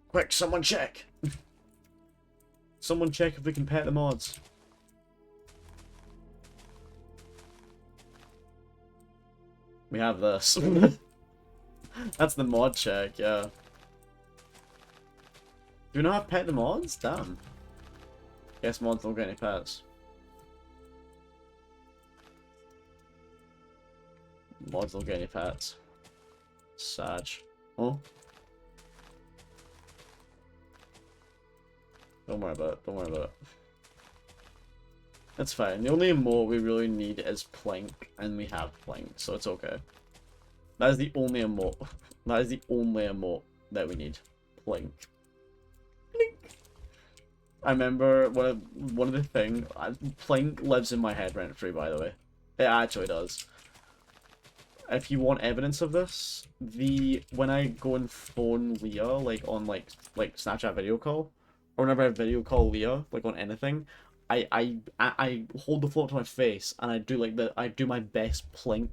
Quick, someone check! Someone check if we can pet the mods. We have this. That's the mod check, yeah. Do we not have pet the mods? Damn. Guess mods don't get any pets. Mods don't get any pets. Sad. Oh? Don't worry about it. Don't worry about it. That's fine. The only emote we really need is Plink, and we have Plink, so it's okay. That is the only emote. That is the only emote that we need. Plink. Plink. I remember one of the things. Plink lives in my head rent free, by the way. It actually does. If you want evidence of this, when I go and phone Leah, like on like Snapchat video call, or whenever I video call Leah, like on anything, I hold the phone to my face and I do my best Plink,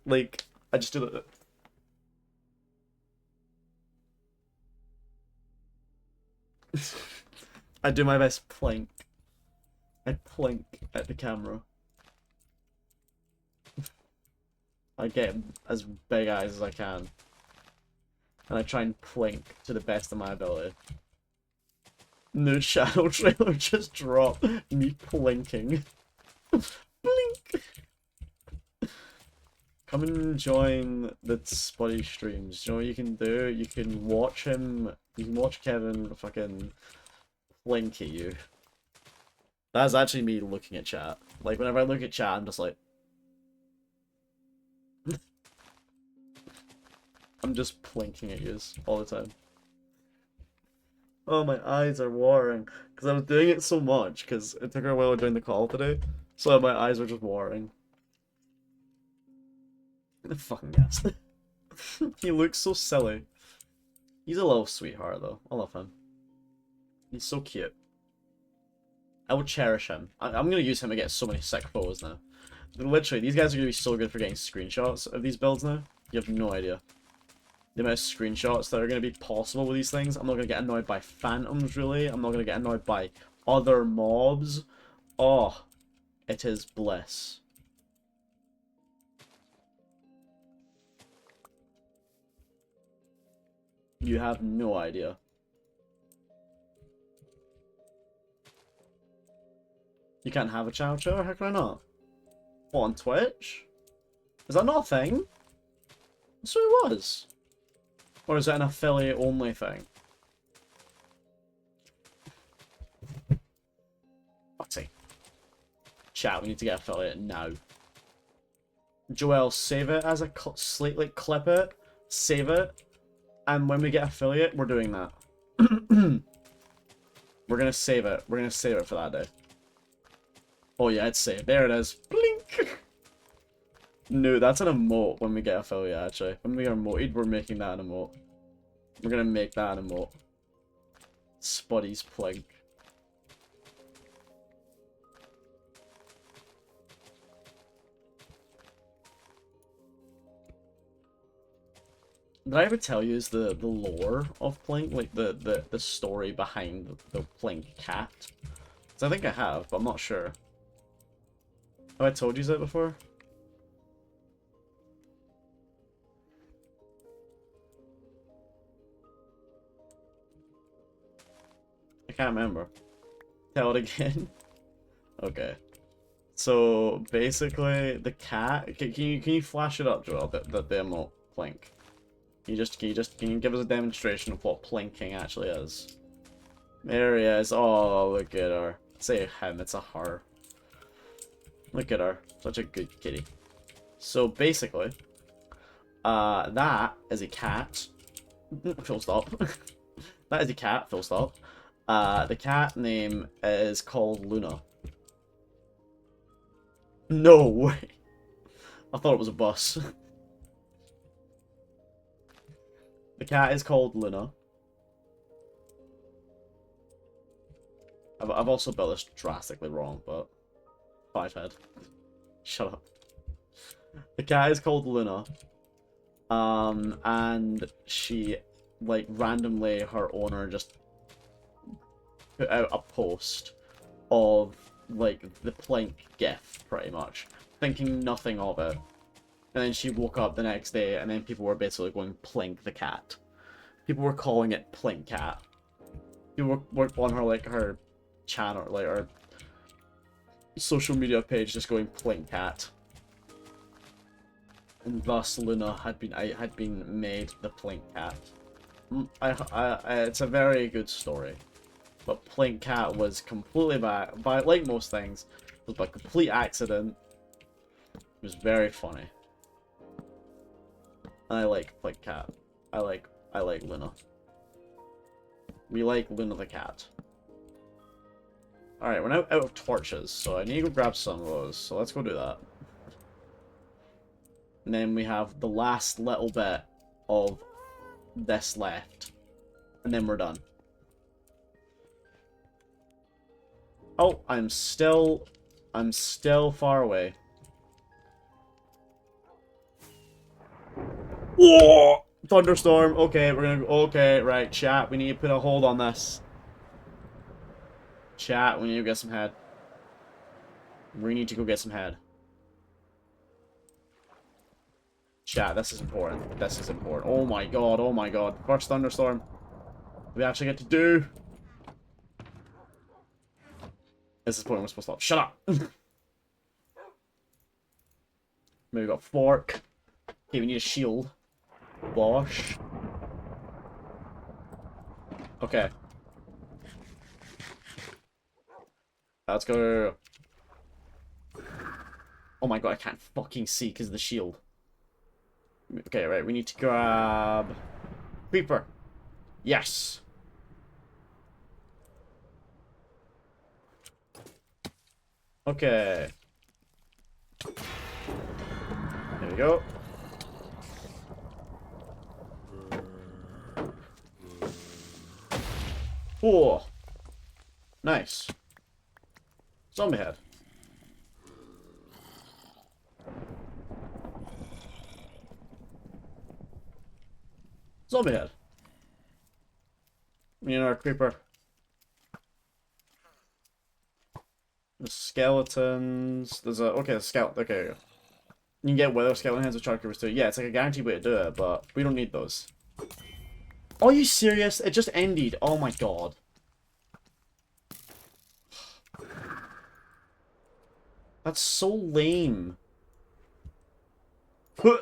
like I just do that. I do my best Plink. I Plink at the camera. I get as big eyes as I can. And I try and Plink to the best of my ability. New Shadow trailer just dropped. Me Plinking. Blink! Come and join the Spuddy streams. You know what you can do? You can watch him. You can watch Kevin fucking Plink at you. That's actually me looking at chat. Like, whenever I look at chat, I'm just like... I'm just Plinking at you all the time. Oh, my eyes are watering. Because I was doing it so much, because it took her a while to join the call today. So my eyes are just watering. The fucking yes. He looks so silly. He's a little sweetheart, though. I love him. He's so cute. I will cherish him. I'm gonna use him to get so many sick photos now. Literally, these guys are gonna be so good for getting screenshots of these builds now. You have no idea. The amount of screenshots that are going to be possible with these things. I'm not going to get annoyed by phantoms, really. I'm not going to get annoyed by other mobs. Oh, it is bliss. You have no idea. You can't have a Chow Chow? How can I not? What, on Twitch? Is that not a thing? So it was. Or is that an affiliate only thing? Fuck's chat, we need to get affiliate now. Joel, save it as a like clip it, save it, and when we get affiliate, we're doing that. We're gonna save it. We're gonna save it for that day. Oh yeah, it's saved. There it is. Blink. No, that's an emote when we get affiliate, actually. When we are emoted, we're making that an emote. We're gonna make that an emote. Spuddy's Plink. Did I ever tell you is the lore of Plink? Like the story behind the Plink cat? So I think I have, but I'm not sure. Have I told you that before? I can't remember. Tell it again. Okay. So basically, the cat. Can you flash it up, Joel? The emote Plink. Can you give us a demonstration of what Plinking actually is? There he is. Oh, look at her. Say him. It's a her. Look at her. Such a good kitty. So basically, that is a cat. Full stop. That is a cat. Full stop. The cat name is called Luna. No way. I thought it was a bus. The cat is called Luna. I've also built this drastically wrong, but 5 head. Shut up. The cat is called Luna. And she, like, randomly, her owner just put out a post of, like, the Plink GIF, pretty much. Thinking nothing of it. And then she woke up the next day, and then people were basically going Plink the cat. People were calling it Plink Cat. People were on her, like, her channel, like, her social media page just going Plink Cat. And thus Luna had been made the Plink Cat. It's a very good story. But Plink Cat was completely by like most things, was by complete accident. It was very funny. And I like Plink Cat. I like Luna. We like Luna the cat. Alright, we're now out of torches, so I need to go grab some of those. So let's go do that. And then we have the last little bit of this left. And then we're done. Oh, I'm still far away. Whoa! Thunderstorm. Okay, we're gonna go. Okay, right, chat. We need to put a hold on this. Chat, we need to get some head. We need to go get some head. Chat, this is important. This is important. Oh my god, oh my god. First thunderstorm. We actually get to do. This is the point we're supposed to stop. Shut up! Maybe we got fork. Okay, we need a shield. Bosh. Okay. Let's go. Oh my god, I can't fucking see because of the shield. Okay, right, we need to grab... Creeper. Yes! Okay. There we go. Oh! Nice. Zombie head. Zombie head. You know, our creeper. The skeletons. There's a... Okay, skeleton. Okay. You can get wither skeleton heads with charcoal creepers too. Yeah, it's like a guaranteed way to do it, but we don't need those. Are you serious? It just ended. Oh my god. That's so lame. Give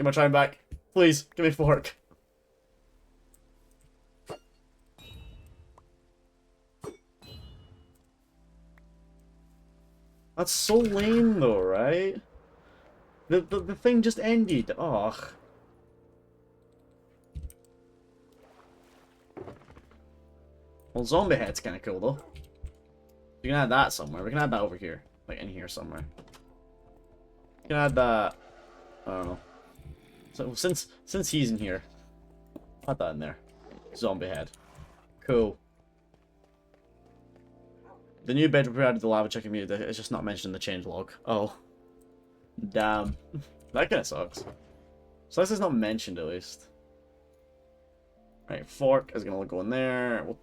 my time back. Please, give me a fork. That's so lame though, right? The thing just ended. Ugh. Well, zombie head's kind of cool though. We can add that somewhere. We can add that over here, like in here somewhere. We can add that. I don't know. So since he's in here, put that in there. Zombie head. Cool. The new bedroom provided the lava chicken meat. It's just not mentioned in the changelog. Oh. Damn. That kind of sucks. So this is not mentioned at least. Right, fork is gonna go in there. We'll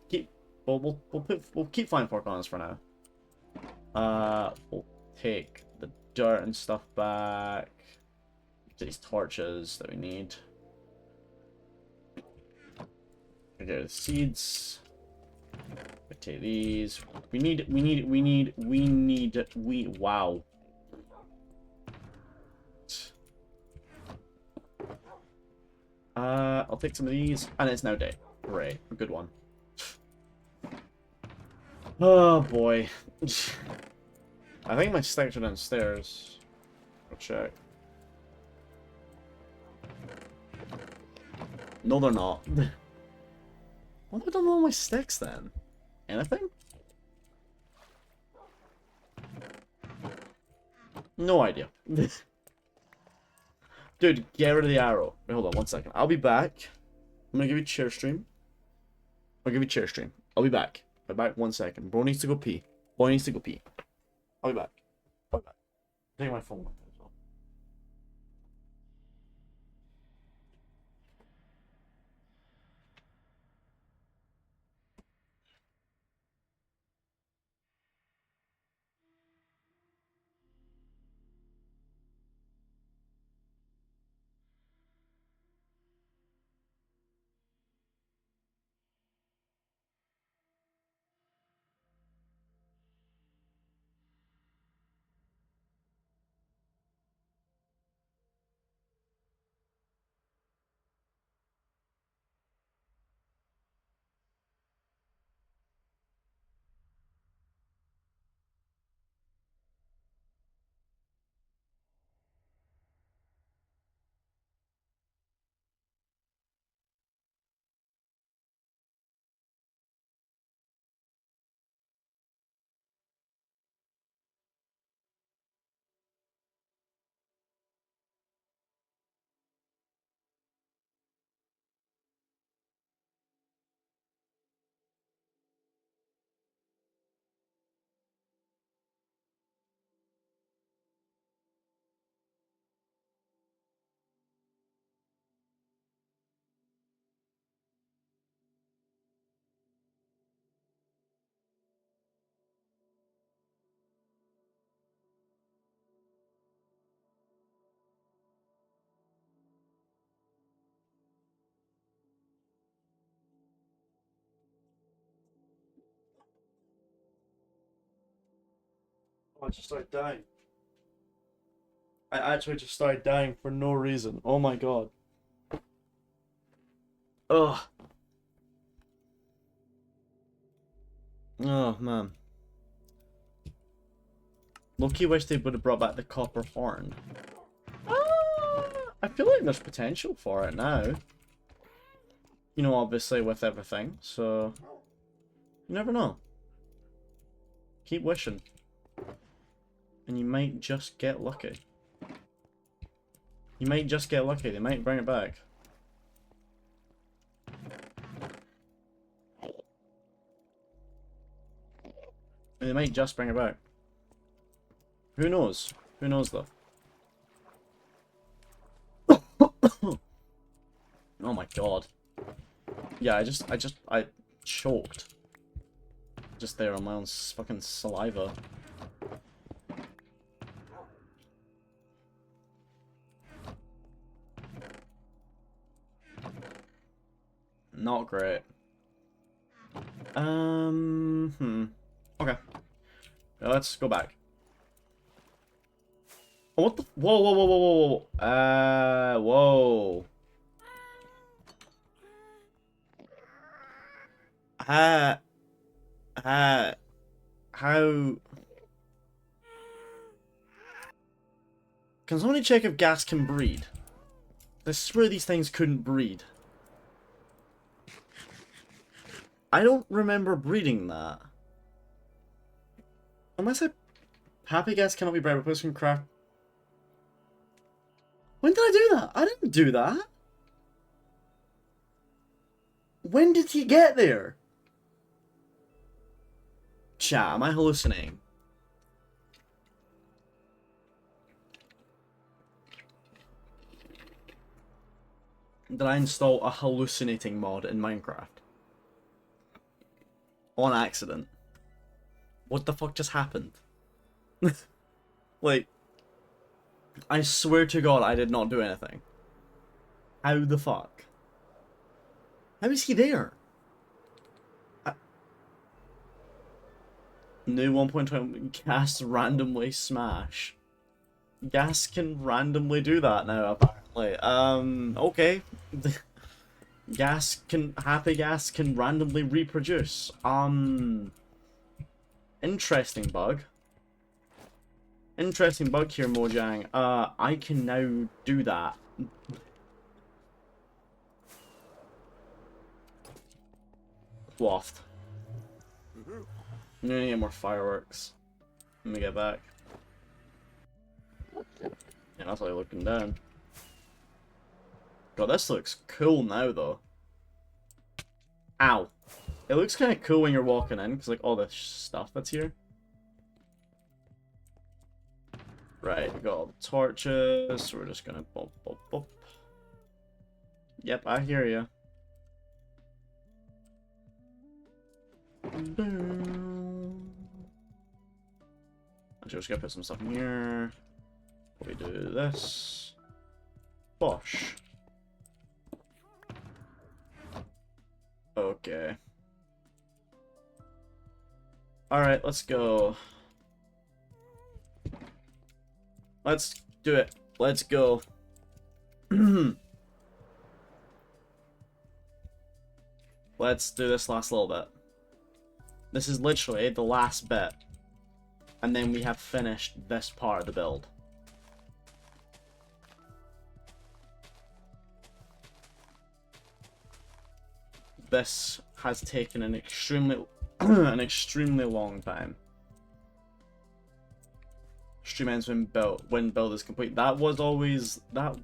keep flying fork on us for now. We'll take the dirt and stuff back. These torches that we need. Okay, the seeds. We take these. Wow. I'll take some of these, and it's now day. Hooray, a good one. Oh boy. I think my sticks are downstairs. I'll check. No, they're not. What have I done with all my sticks then? Anything? No idea. Dude, get rid of the arrow. Wait, hold on 1 second. I'll be back. I'm gonna give you chair stream. I'll give you chair stream. I'll be back. I'll be back 1 second. Bro needs to go pee. Boy needs to go pee. I'll be back. I'll be back. Take my phone with me as well. I just started dying. I actually just started dying for no reason. Oh my god. Ugh. Oh man. Loki wish they would have brought back the copper horn. I feel like there's potential for it now. You know, obviously with everything, so you never know. Keep wishing. And you might just get lucky. You might just get lucky, they might bring it back. They might just bring it back. Who knows? Who knows though? Oh my god. Yeah, I choked. Just there on my own fucking saliva. Not great. Okay. Let's go back. Oh, what the? Whoa, whoa, whoa, whoa, whoa, whoa. Whoa. How? Can somebody check if gas can breed? I swear these things couldn't breed. I don't remember breeding that. Unless happy gas cannot be bred, replaced from craft. When did I do that? I didn't do that. When did he get there? Chat, am I hallucinating? Did I install a hallucinating mod in Minecraft? On accident. What the fuck just happened? Like, I swear to God I did not do anything. How the fuck? How is he there? New 1.20 gas randomly smash. Gas can randomly do that now, apparently. Okay. Happy gas can randomly reproduce. Interesting bug. Interesting bug here, Mojang. I can now do that. Waft. I'm gonna get more fireworks. Let me get back. Yeah, that's how you're looking down. God, this looks cool now, though. Ow. It looks kind of cool when you're walking in, because, like, all this stuff that's here. Right, we got all the torches, so we're just gonna bump, bump, bump. Yep, I hear ya. I'm just gonna put some stuff in here. We do this. Bosh. Okay. Alright, let's go. Let's do it. Let's go. Let's do this last little bit. This is literally the last bit. And then we have finished this part of the build. This has taken an extremely long time. Stream ends when build is complete. That was always that.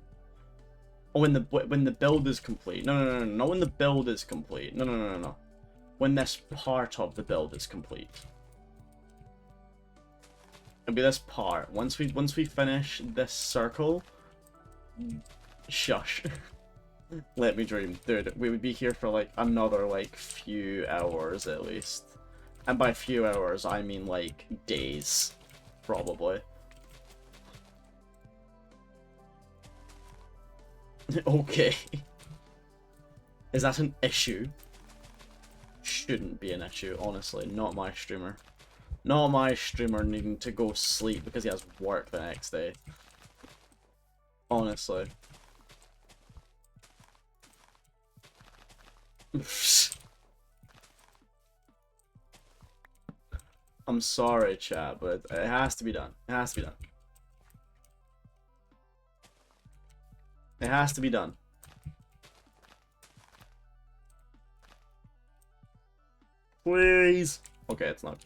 Oh, when the build is complete. No, not when the build is complete. No. When this part of the build is complete. It'll be this part. Once we finish this circle. Shush. Let me dream. Dude, we would be here for like another like few hours at least. And by few hours I mean like days. Probably. Okay. Is that an issue? Shouldn't be an issue, honestly. Not my streamer. Not my streamer needing to go sleep because he has work the next day. Honestly. I'm sorry, chat, but it has to be done. It has to be done. It has to be done. Please. Okay, it's not.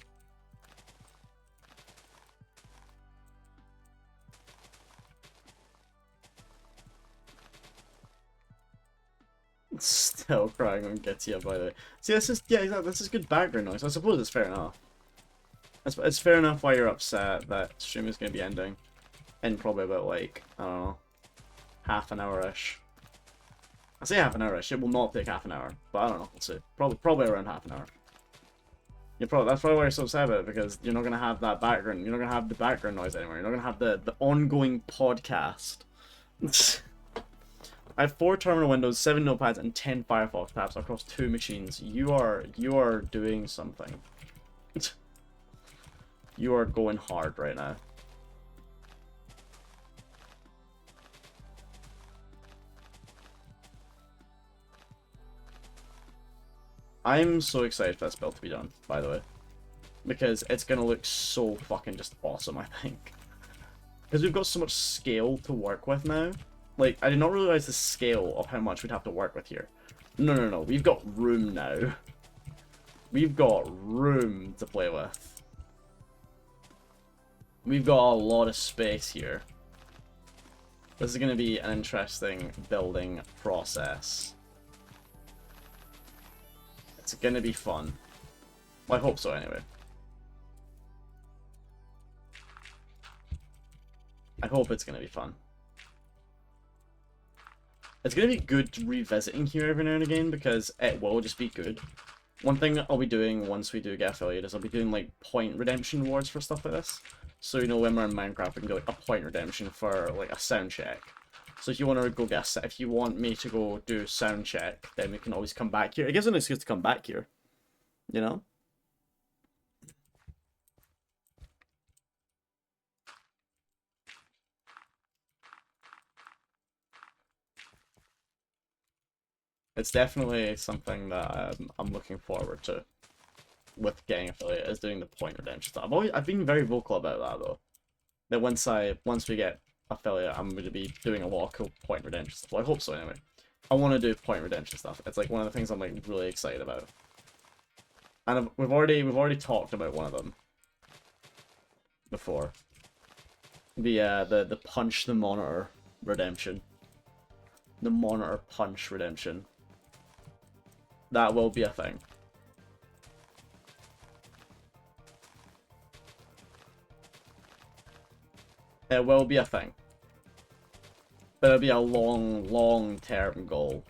Still crying on Getty, by the way. See, this is, yeah, exactly, this is good background noise. I suppose it's fair enough. It's fair enough why you're upset that stream is going to be ending in probably about, like, I don't know, half an hour-ish. I say half an hour-ish, it will not take half an hour, but I don't know, we'll see. Probably around half an hour. That's probably why you're so sad about it, because you're not going to have that background, you're not going to have the background noise anymore, you're not going to have the ongoing podcast. I have 4 terminal windows, 7 notepads, and 10 Firefox tabs across 2 machines. You are doing something. You are going hard right now. I'm so excited for this build to be done, by the way. Because it's gonna look so fucking just awesome, I think. Because we've got so much scale to work with now. Like, I did not realize the scale of how much we'd have to work with here. No. We've got room now. We've got room to play with. We've got a lot of space here. This is going to be an interesting building process. It's going to be fun. Well, I hope so, anyway. I hope it's going to be fun. It's going to be good revisiting here every now and again, because it will just be good. One thing I'll be doing once we do get affiliate is I'll be doing, like, point redemption rewards for stuff like this. So, you know, when we're in Minecraft, we can go, like, a point redemption for, like, a sound check. So if you want to go get if you want me to go do sound check, then we can always come back here. It gives an excuse to come back here. You know? It's definitely something that I'm looking forward to with getting affiliate, is doing the point redemption stuff. I've been very vocal about that though. That once we get affiliate, I'm going to be doing a lot of cool point redemption stuff. Well, I hope so anyway. I want to do point redemption stuff. It's like one of the things I'm like really excited about. And we've already talked about one of them before. The punch the monitor redemption. The monitor punch redemption. That will be a thing. It will be a thing. But it'll be a long term goal.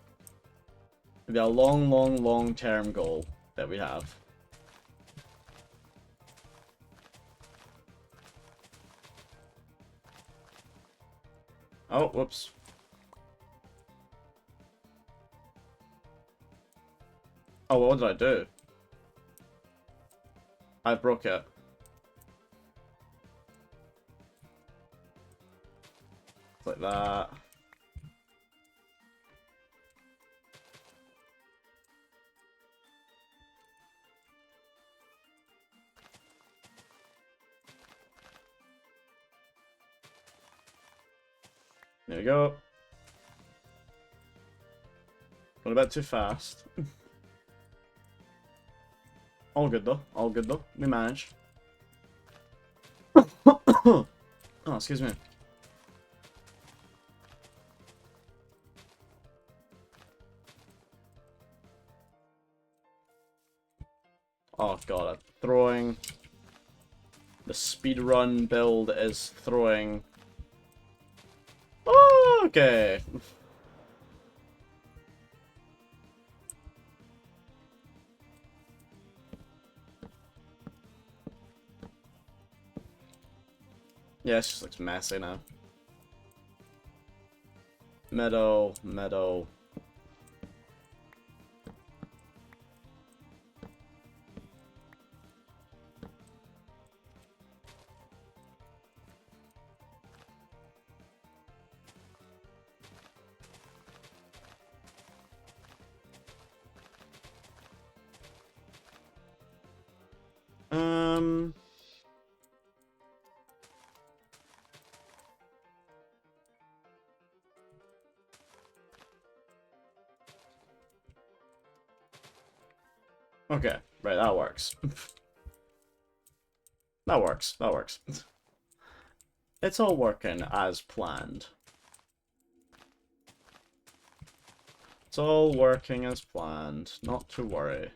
It'll be a long term goal that we have. Oh, whoops. Oh, what did I do? I broke it. Like that. There we go. Went a bit too fast. All good though. All good though. We managed. Oh, excuse me. Oh god, throwing. The speedrun build is throwing. Oh, okay. Yeah, it just looks messy now. Meadow. Okay, right, that works. That works, that works. It's all working as planned. It's all working as planned, not to worry.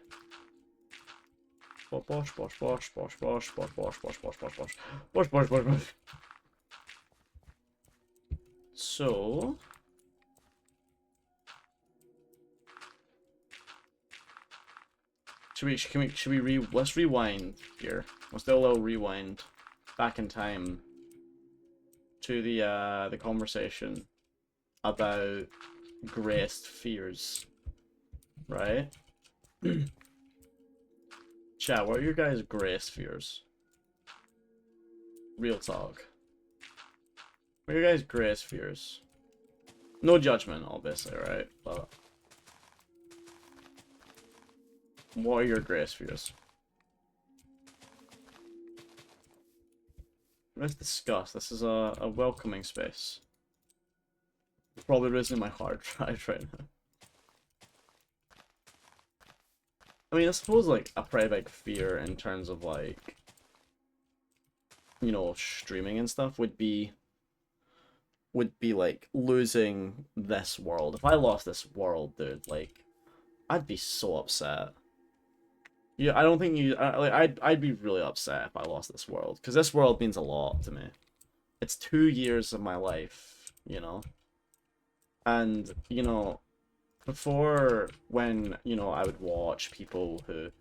Bosh, bosh, bosh, bosh, bosh, bosh, bosh, bosh, bosh, bosh, bosh, bosh, bosh, bosh, bosh, bosh. So... let's rewind here. Let's do a little rewind back in time to the conversation about greatest fears, right? Chat, what are your guys' greatest fears? Real talk. What are your guys' greatest fears? No judgment, obviously, right? But what are your greatest fears? Let's discuss. This is a welcoming space. Probably raising my hard drive right now. I mean, I suppose, like, a pretty big fear in terms of, like, you know, streaming and stuff would be, like, losing this world. If I lost this world, dude, like, I'd be so upset. Yeah, I don't think I'd be really upset if I lost this world, because this world means a lot to me. It's 2 years of my life, you know? And, you know, before, when, you know, I would watch people who,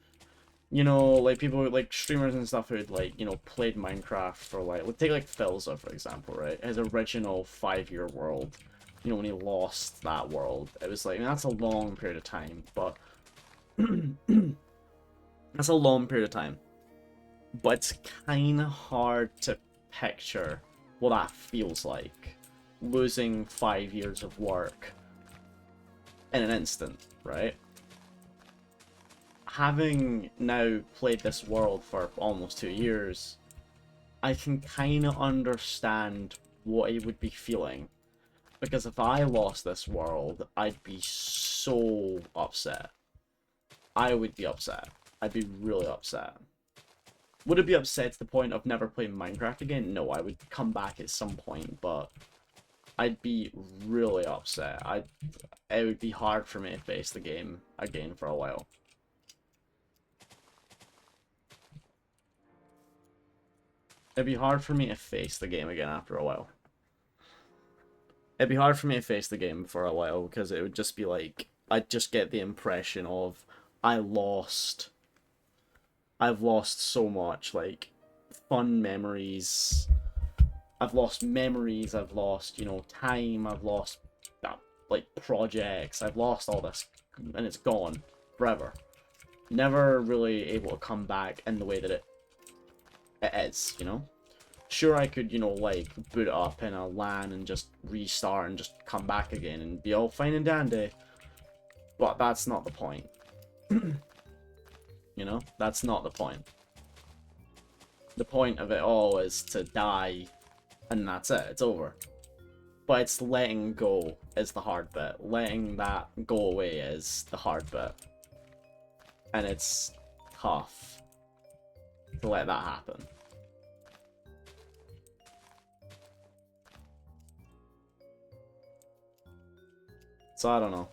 you know, like people like streamers and stuff who'd, like, you know, played Minecraft for, like take like Philza for example, right? His original 5-year world, you know, when he lost that world, it was like, I mean, that's a long period of time, but that's a long period of time, but it's kind of hard to picture what that feels like, losing 5 years of work in an instant, right? Having now played this world for almost 2 years, I can kind of understand what I would be feeling. Because if I lost this world, I'd be so upset. I would be upset. I'd be really upset. Would it be upset to the point of never playing Minecraft again? No, I would come back at some point, but I'd be really upset. It would be hard for me to face the game again for a while. It'd be hard for me to face the game again after a while. It'd be hard for me to face the game for a while, because it would just be like, I'd just get the impression of, I've lost so much, like, fun memories. I've lost memories, I've lost, you know, time, I've lost, like, projects, I've lost all this, and it's gone forever. Never really able to come back in the way that it is, you know? Sure, I could, you know, like, boot it up in a LAN and just restart and just come back again and be all fine and dandy. But that's not the point. You know? That's not the point. The point of it all is to die, and that's it. It's over. But it's letting go is the hard bit. Letting that go away is the hard bit. And it's tough to let that happen. So I don't know.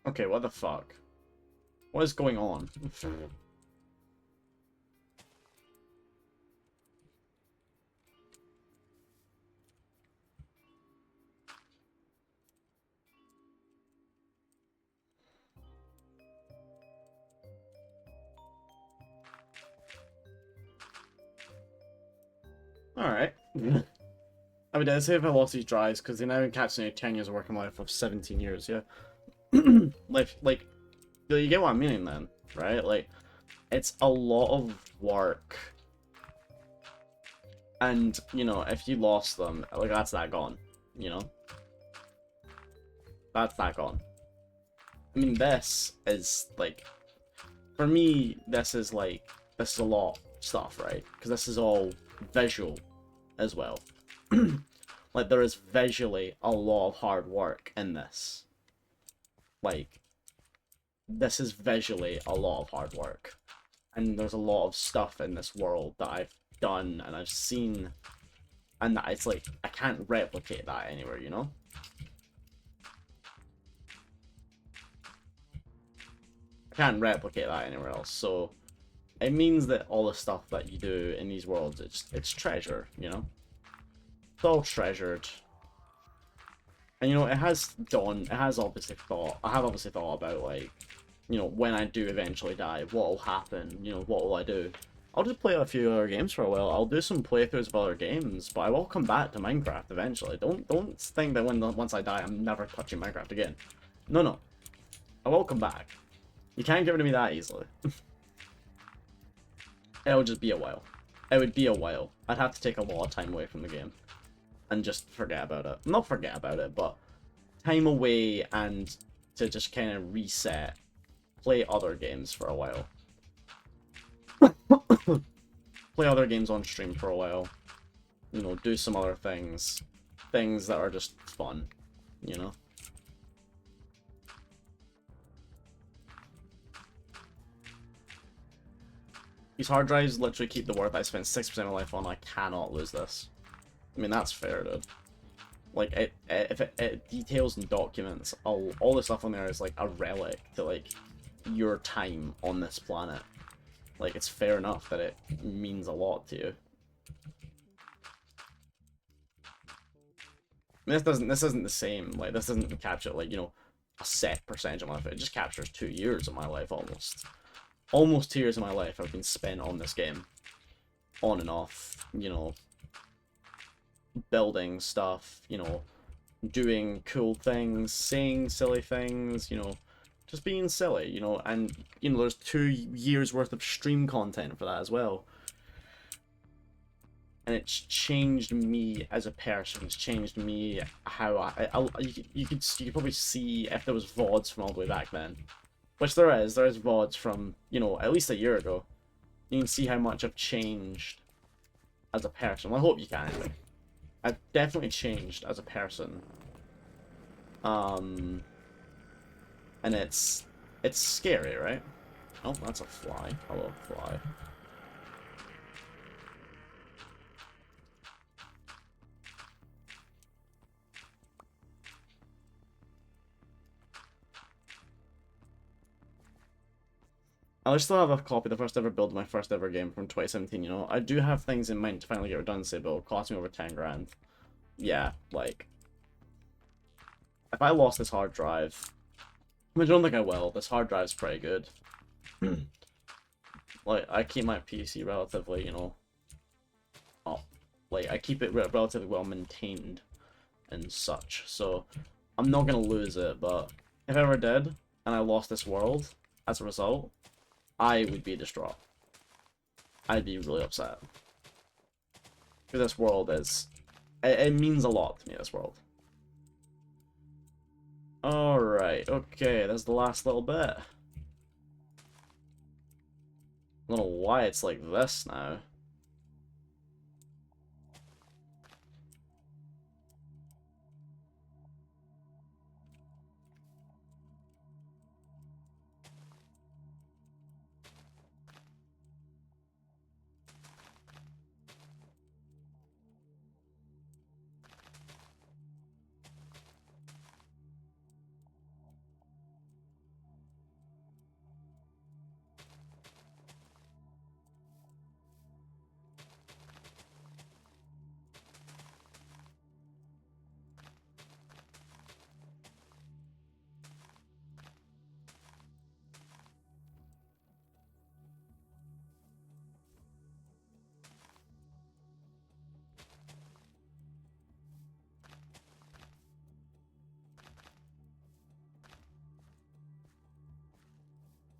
Okay, what the fuck? What is going on? Alright. I mean, I'd say if I lost these drives, because they now encapsulate 10 years of working life of 17 years, yeah. like, you get what I'm meaning then. right? Like, it's a lot of work. And, you know, if you lost them, like, that's that gone, you know? That's that gone. I mean, this is, like, for me, this is a lot of stuff, right? Because this is all visual as well. Like, there is visually a lot of hard work in this. Like, this is visually a lot of hard work. And there's a lot of stuff in this world that I've done and I've seen, and that it's like, I can't replicate that anywhere, you know? I can't replicate that anywhere else, so it means that all the stuff that you do in these worlds, it's treasure, you know? It's all treasured. And, you know, it has obviously thought, I have obviously thought about, like, you know, when I do eventually die, what will happen, you know, what will I do? I'll just play a few other games for a while. I'll do some playthroughs of other games, but I will come back to Minecraft eventually. Don't think that once I die, I'm never touching Minecraft again. No, no. I will come back. You can't get rid of me that easily. It'll just be a while. It would be a while. I'd have to take a lot of time away from the game. And just forget about it. Not forget about it, but time away and to just kind of reset. Play other games for a while. Play other games on stream for a while. You know, do some other things. Things that are just fun, you know? These hard drives literally keep the worth I spent 6% of my life on. I cannot lose this. I mean, that's fair, dude. Like, it details and documents, all the stuff on there is, like, a relic to, like, your time on this planet. Like, it's fair enough that it means a lot to you. I mean, this isn't the same. Like, this doesn't capture, like, you know, a set percentage of my life. It just captures 2 years of my life, almost. Almost 2 years of my life have been spent on this game. On and off, you know, building stuff, you know, doing cool things, saying silly things, you know, just being silly, you know, and, you know, there's 2 years worth of stream content for that as well. And it's changed me as a person. It's changed me how you could probably see if there was VODs from all the way back then, which there is VODs from, you know, at least a year ago. You can see how much I've changed as a person. Well, I hope you can anyway. I've definitely changed as a person. And it's scary, right? Oh, that's a fly. Hello, fly. I still have a copy of the first ever build of my first ever game from 2017, you know? I do have things in mind to finally get redundancy, but it'll cost me over 10 grand. Yeah, like, if I lost this hard drive, I don't think I will. This hard drive's pretty good. Like, I keep my PC relatively, you know, like, I keep it relatively well maintained and such, so I'm not gonna lose it, but if I ever did, and I lost this world as a result, I would be distraught. I'd be really upset. Because this world is... It means a lot to me, this world. Alright, okay, that's the last little bit. I don't know why it's like this now.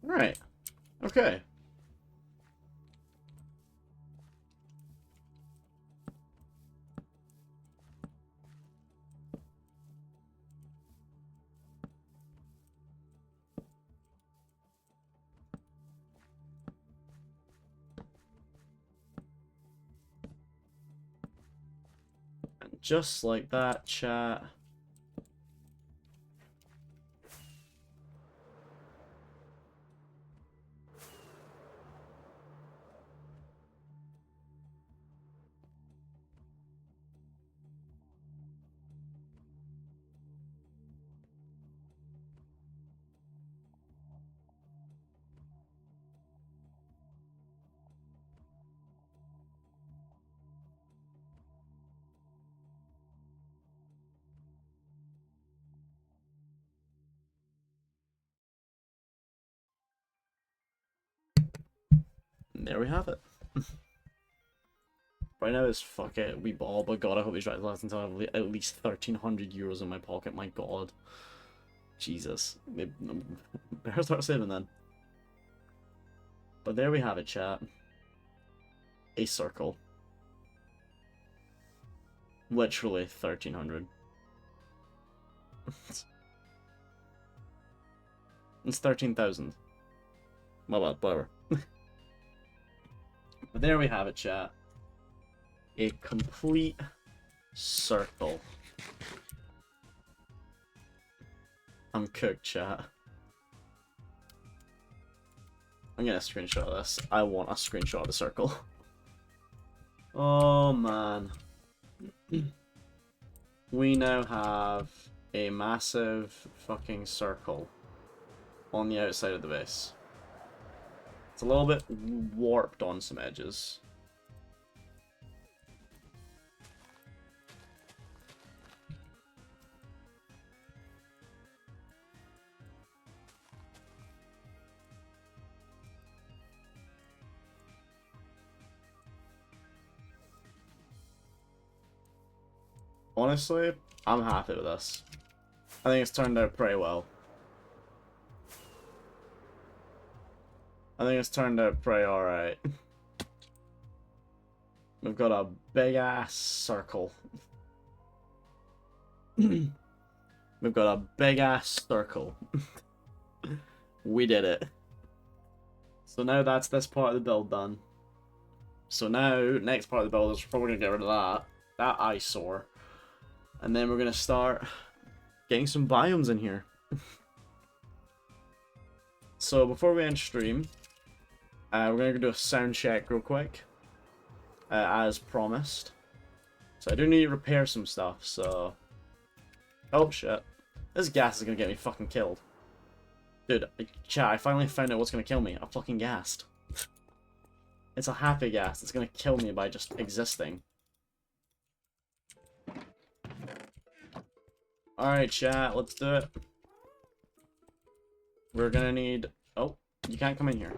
Right. Okay. And just like that, chat. And there we have it. Right now it's fuck it, we ball, but god, I hope these right last until I have at least 1,300 euros in my pocket, my god. Jesus. Better start saving then. But there we have it, chat. A circle. Literally 1,300. It's 13,000. Well, whatever. But there we have it, chat. A complete circle. I'm cooked, chat. I'm gonna screenshot this. I want a screenshot of the circle. Oh man. We now have a massive fucking circle on the outside of the base. It's a little bit warped on some edges. Honestly, I'm happy with this. I think it's turned out pretty well. I think it's turned out pretty alright. We've got a big ass circle. We've got a big ass circle. We did it. So now that's this part of the build done. So now, next part of the build is we're probably going to get rid of that eyesore. And then we're going to start getting some biomes in here. So before we end stream, we're going to do a sound check real quick. As promised. So I do need to repair some stuff, so... Oh shit. This gas is going to get me fucking killed. Dude, chat, I finally found out what's going to kill me. I'm fucking gassed. It's a happy gas. It's going to kill me by just existing. Alright, chat, let's do it. We're going to need... Oh, you can't come in here.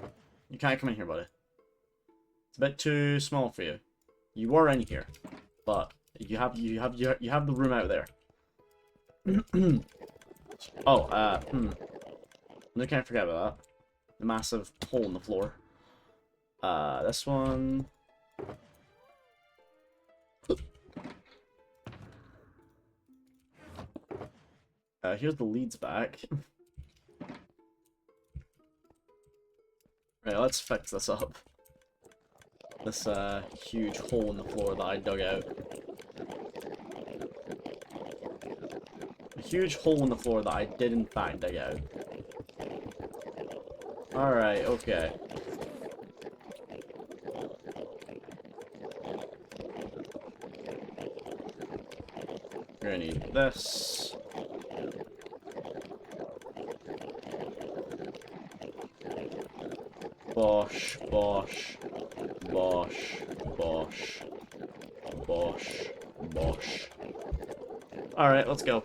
You can't come in here, buddy. It's a bit too small for you. You were in here, but you have the room out there. Oh, I can't forget about that. The massive hole in the floor. This one. Here's the leads back. Right, let's fix this up. This huge hole in the floor that I dug out. A huge hole in the floor that I did in fact dig out. Alright, okay. We're gonna need this. Bosh, bosh, bosh, bosh, bosh, bosh. Alright, let's go.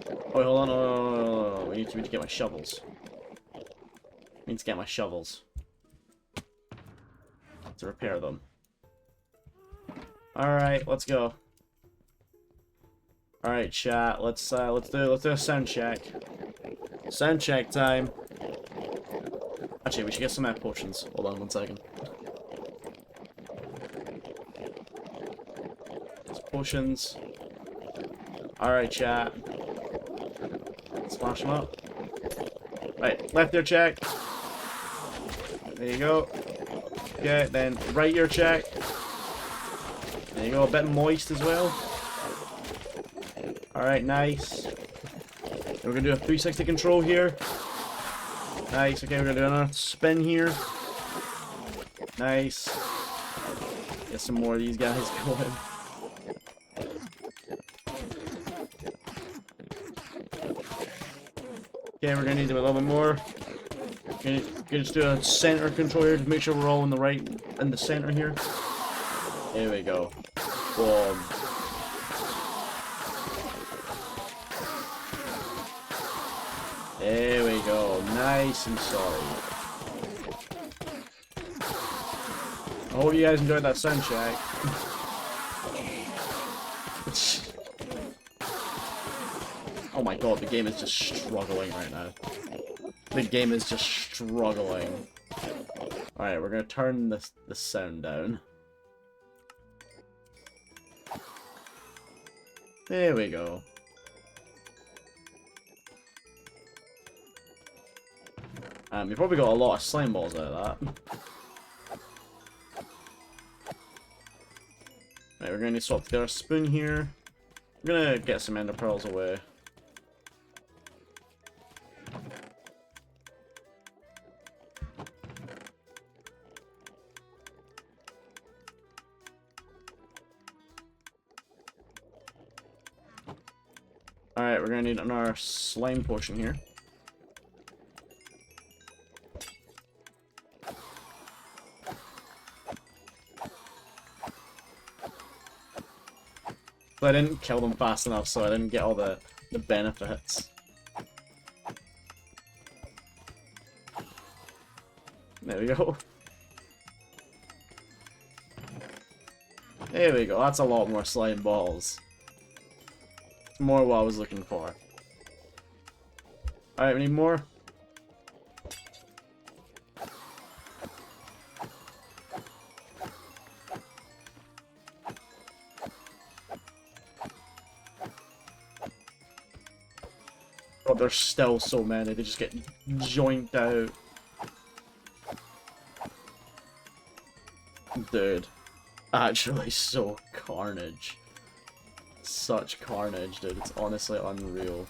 Oh, wait, hold on, no. We need to get my shovels. I need to get my shovels. To repair them. Alright, let's go. Alright, chat, let's do a sound check. Sound check time. Actually, we should get some map potions. Hold on 1 second. Potions. Alright, chat. Smash them up. Right, left ear check. There you go. Okay, then right ear check. There you go, a bit moist as well. Alright, nice. We're gonna do a 360 control here. Nice, okay, we're gonna do another spin here. Nice. Get some more of these guys going. Okay, we're gonna need to do a little bit more. Gonna just do a center control here to make sure we're all in the center here. There we go. Boom. There we go. Nice and solid. I hope you guys enjoyed that sound check. Oh my god, the game is just struggling right now. The game is just struggling. Alright, we're gonna turn the sound down. There we go. You probably got a lot of slime balls out of that. Right, we're gonna need to swap together a spoon here. We're gonna get some ender pearls away. Alright, we're gonna need another slime potion here. But I didn't kill them fast enough, so I didn't get all the benefits. There we go. There we go, that's a lot more slime balls. More what I was looking for. Alright, we need more. God, there's still so many, they just get joinked out. Dude. Actually, so carnage. Such carnage, dude. It's honestly unreal.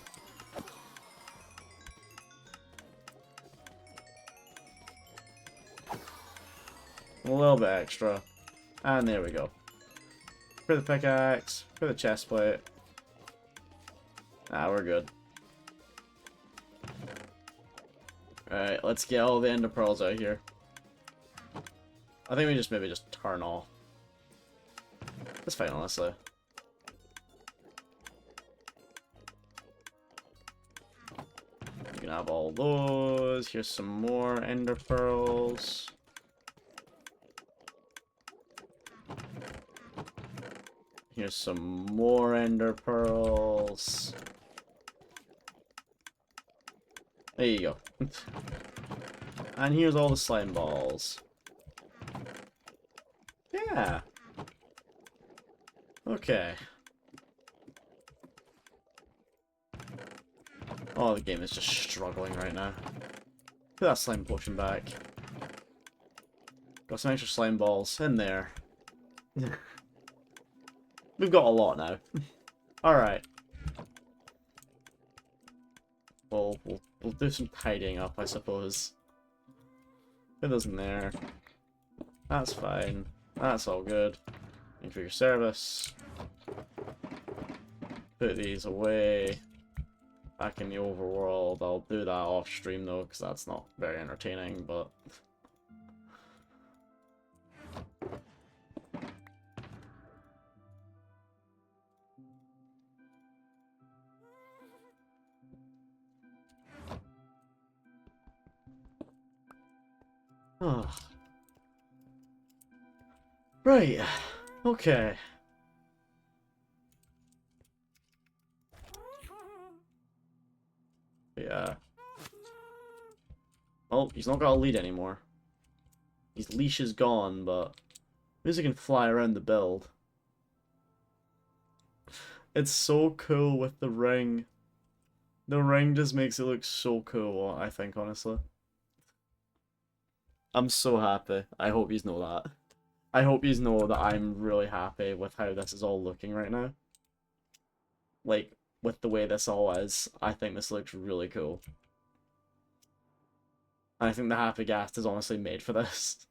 A little bit extra. And there we go. For the pickaxe, for the chest plate. Ah, we're good. Alright, let's get all the ender pearls out here. I think we just maybe just turn off. That's fine, honestly. You can have all those. Here's some more ender pearls. Here's some more ender pearls. There you go. And here's all the slime balls. Yeah. Okay. Oh, the game is just struggling right now. Put that slime potion back. Got some extra slime balls in there. We've got a lot now. Alright. We'll do some tidying up, I suppose. Put those in there. That's fine. That's all good. Thank you for your service. Put these away. Back in the overworld. I'll do that off stream though, because that's not very entertaining, but... Oh. Right. Okay. Yeah. Oh, he's not got a lead anymore. His leash is gone, but at least he can fly around the build. It's so cool with the ring. The ring just makes it look so cool, I think, honestly. I'm so happy. I hope you know that. I hope you know that I'm really happy with how this is all looking right now. Like, with the way this all is, I think this looks really cool. I think the Happy Ghast is honestly made for this.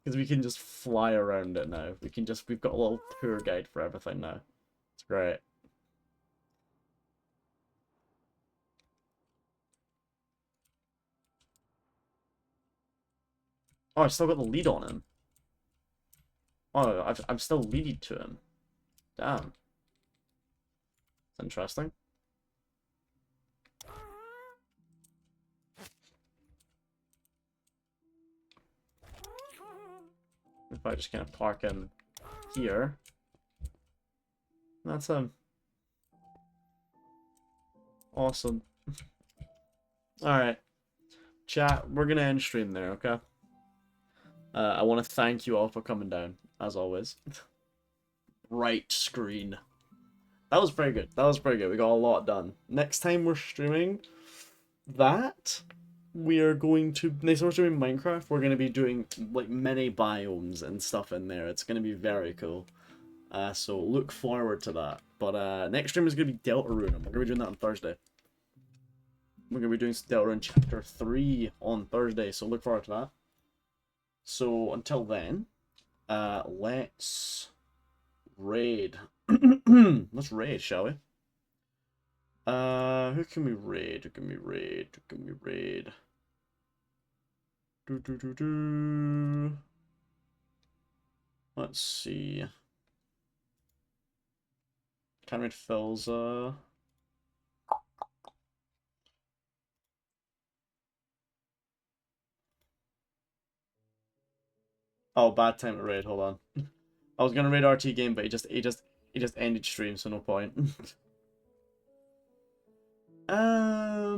Because we can just fly around it now. We've got a little tour guide for everything now. It's great. Oh, I've still got the lead on him. Oh, I'm still leading to him. Damn. That's interesting. If I just kind of park him here. That's him. Awesome. Alright. Chat, we're gonna end stream there, okay? I want to thank you all for coming down, as always. Right screen. That was very good. That was pretty good. We got a lot done. Next time we're streaming that, we are going to... Next time we're streaming Minecraft, we're going to be doing, like, many biomes and stuff in there. It's going to be very cool. So look forward to that. But next stream is going to be Deltarune. We're going to be doing that on Thursday. We're going to be doing Deltarune Chapter 3 on Thursday, so look forward to that. So until then, let's raid. Let's raid, shall we? Who can we raid? Who can we raid? Who can we raid? Let's see. Can't raid Philza. Oh, bad time to raid. Hold on. I was gonna raid RT game, but he just ended stream, so no point. I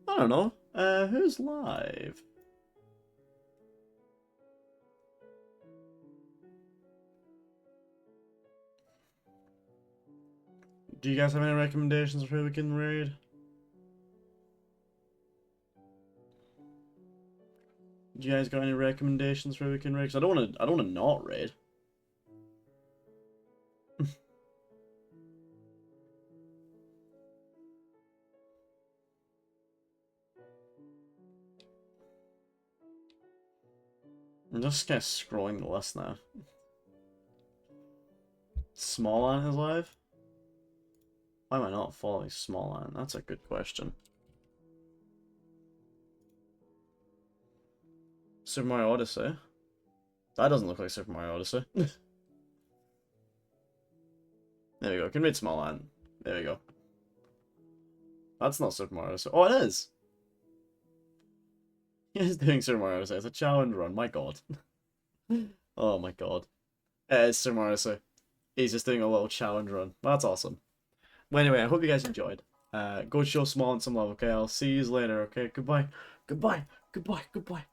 don't know. Who's live? Do you guys have any recommendations for who we can raid? Do you guys got any recommendations for who we can raid? Cause I don't wanna not raid. I'm just kind of scrolling the list now. Smallan is live? Why am I not following Smallan? That's a good question. Super Mario Odyssey? That doesn't look like Super Mario Odyssey. There we go. Can read Smallan. There we go. That's not Super Mario Odyssey. Oh, it is! He's doing Super Mario Odyssey. It's a challenge run. My god. Oh my god. It is Super Mario Odyssey. He's just doing a little challenge run. That's awesome. Well, anyway, I hope you guys enjoyed. Go show Smallan some love, okay? I'll see you later, okay? Goodbye. Goodbye. Goodbye. Goodbye.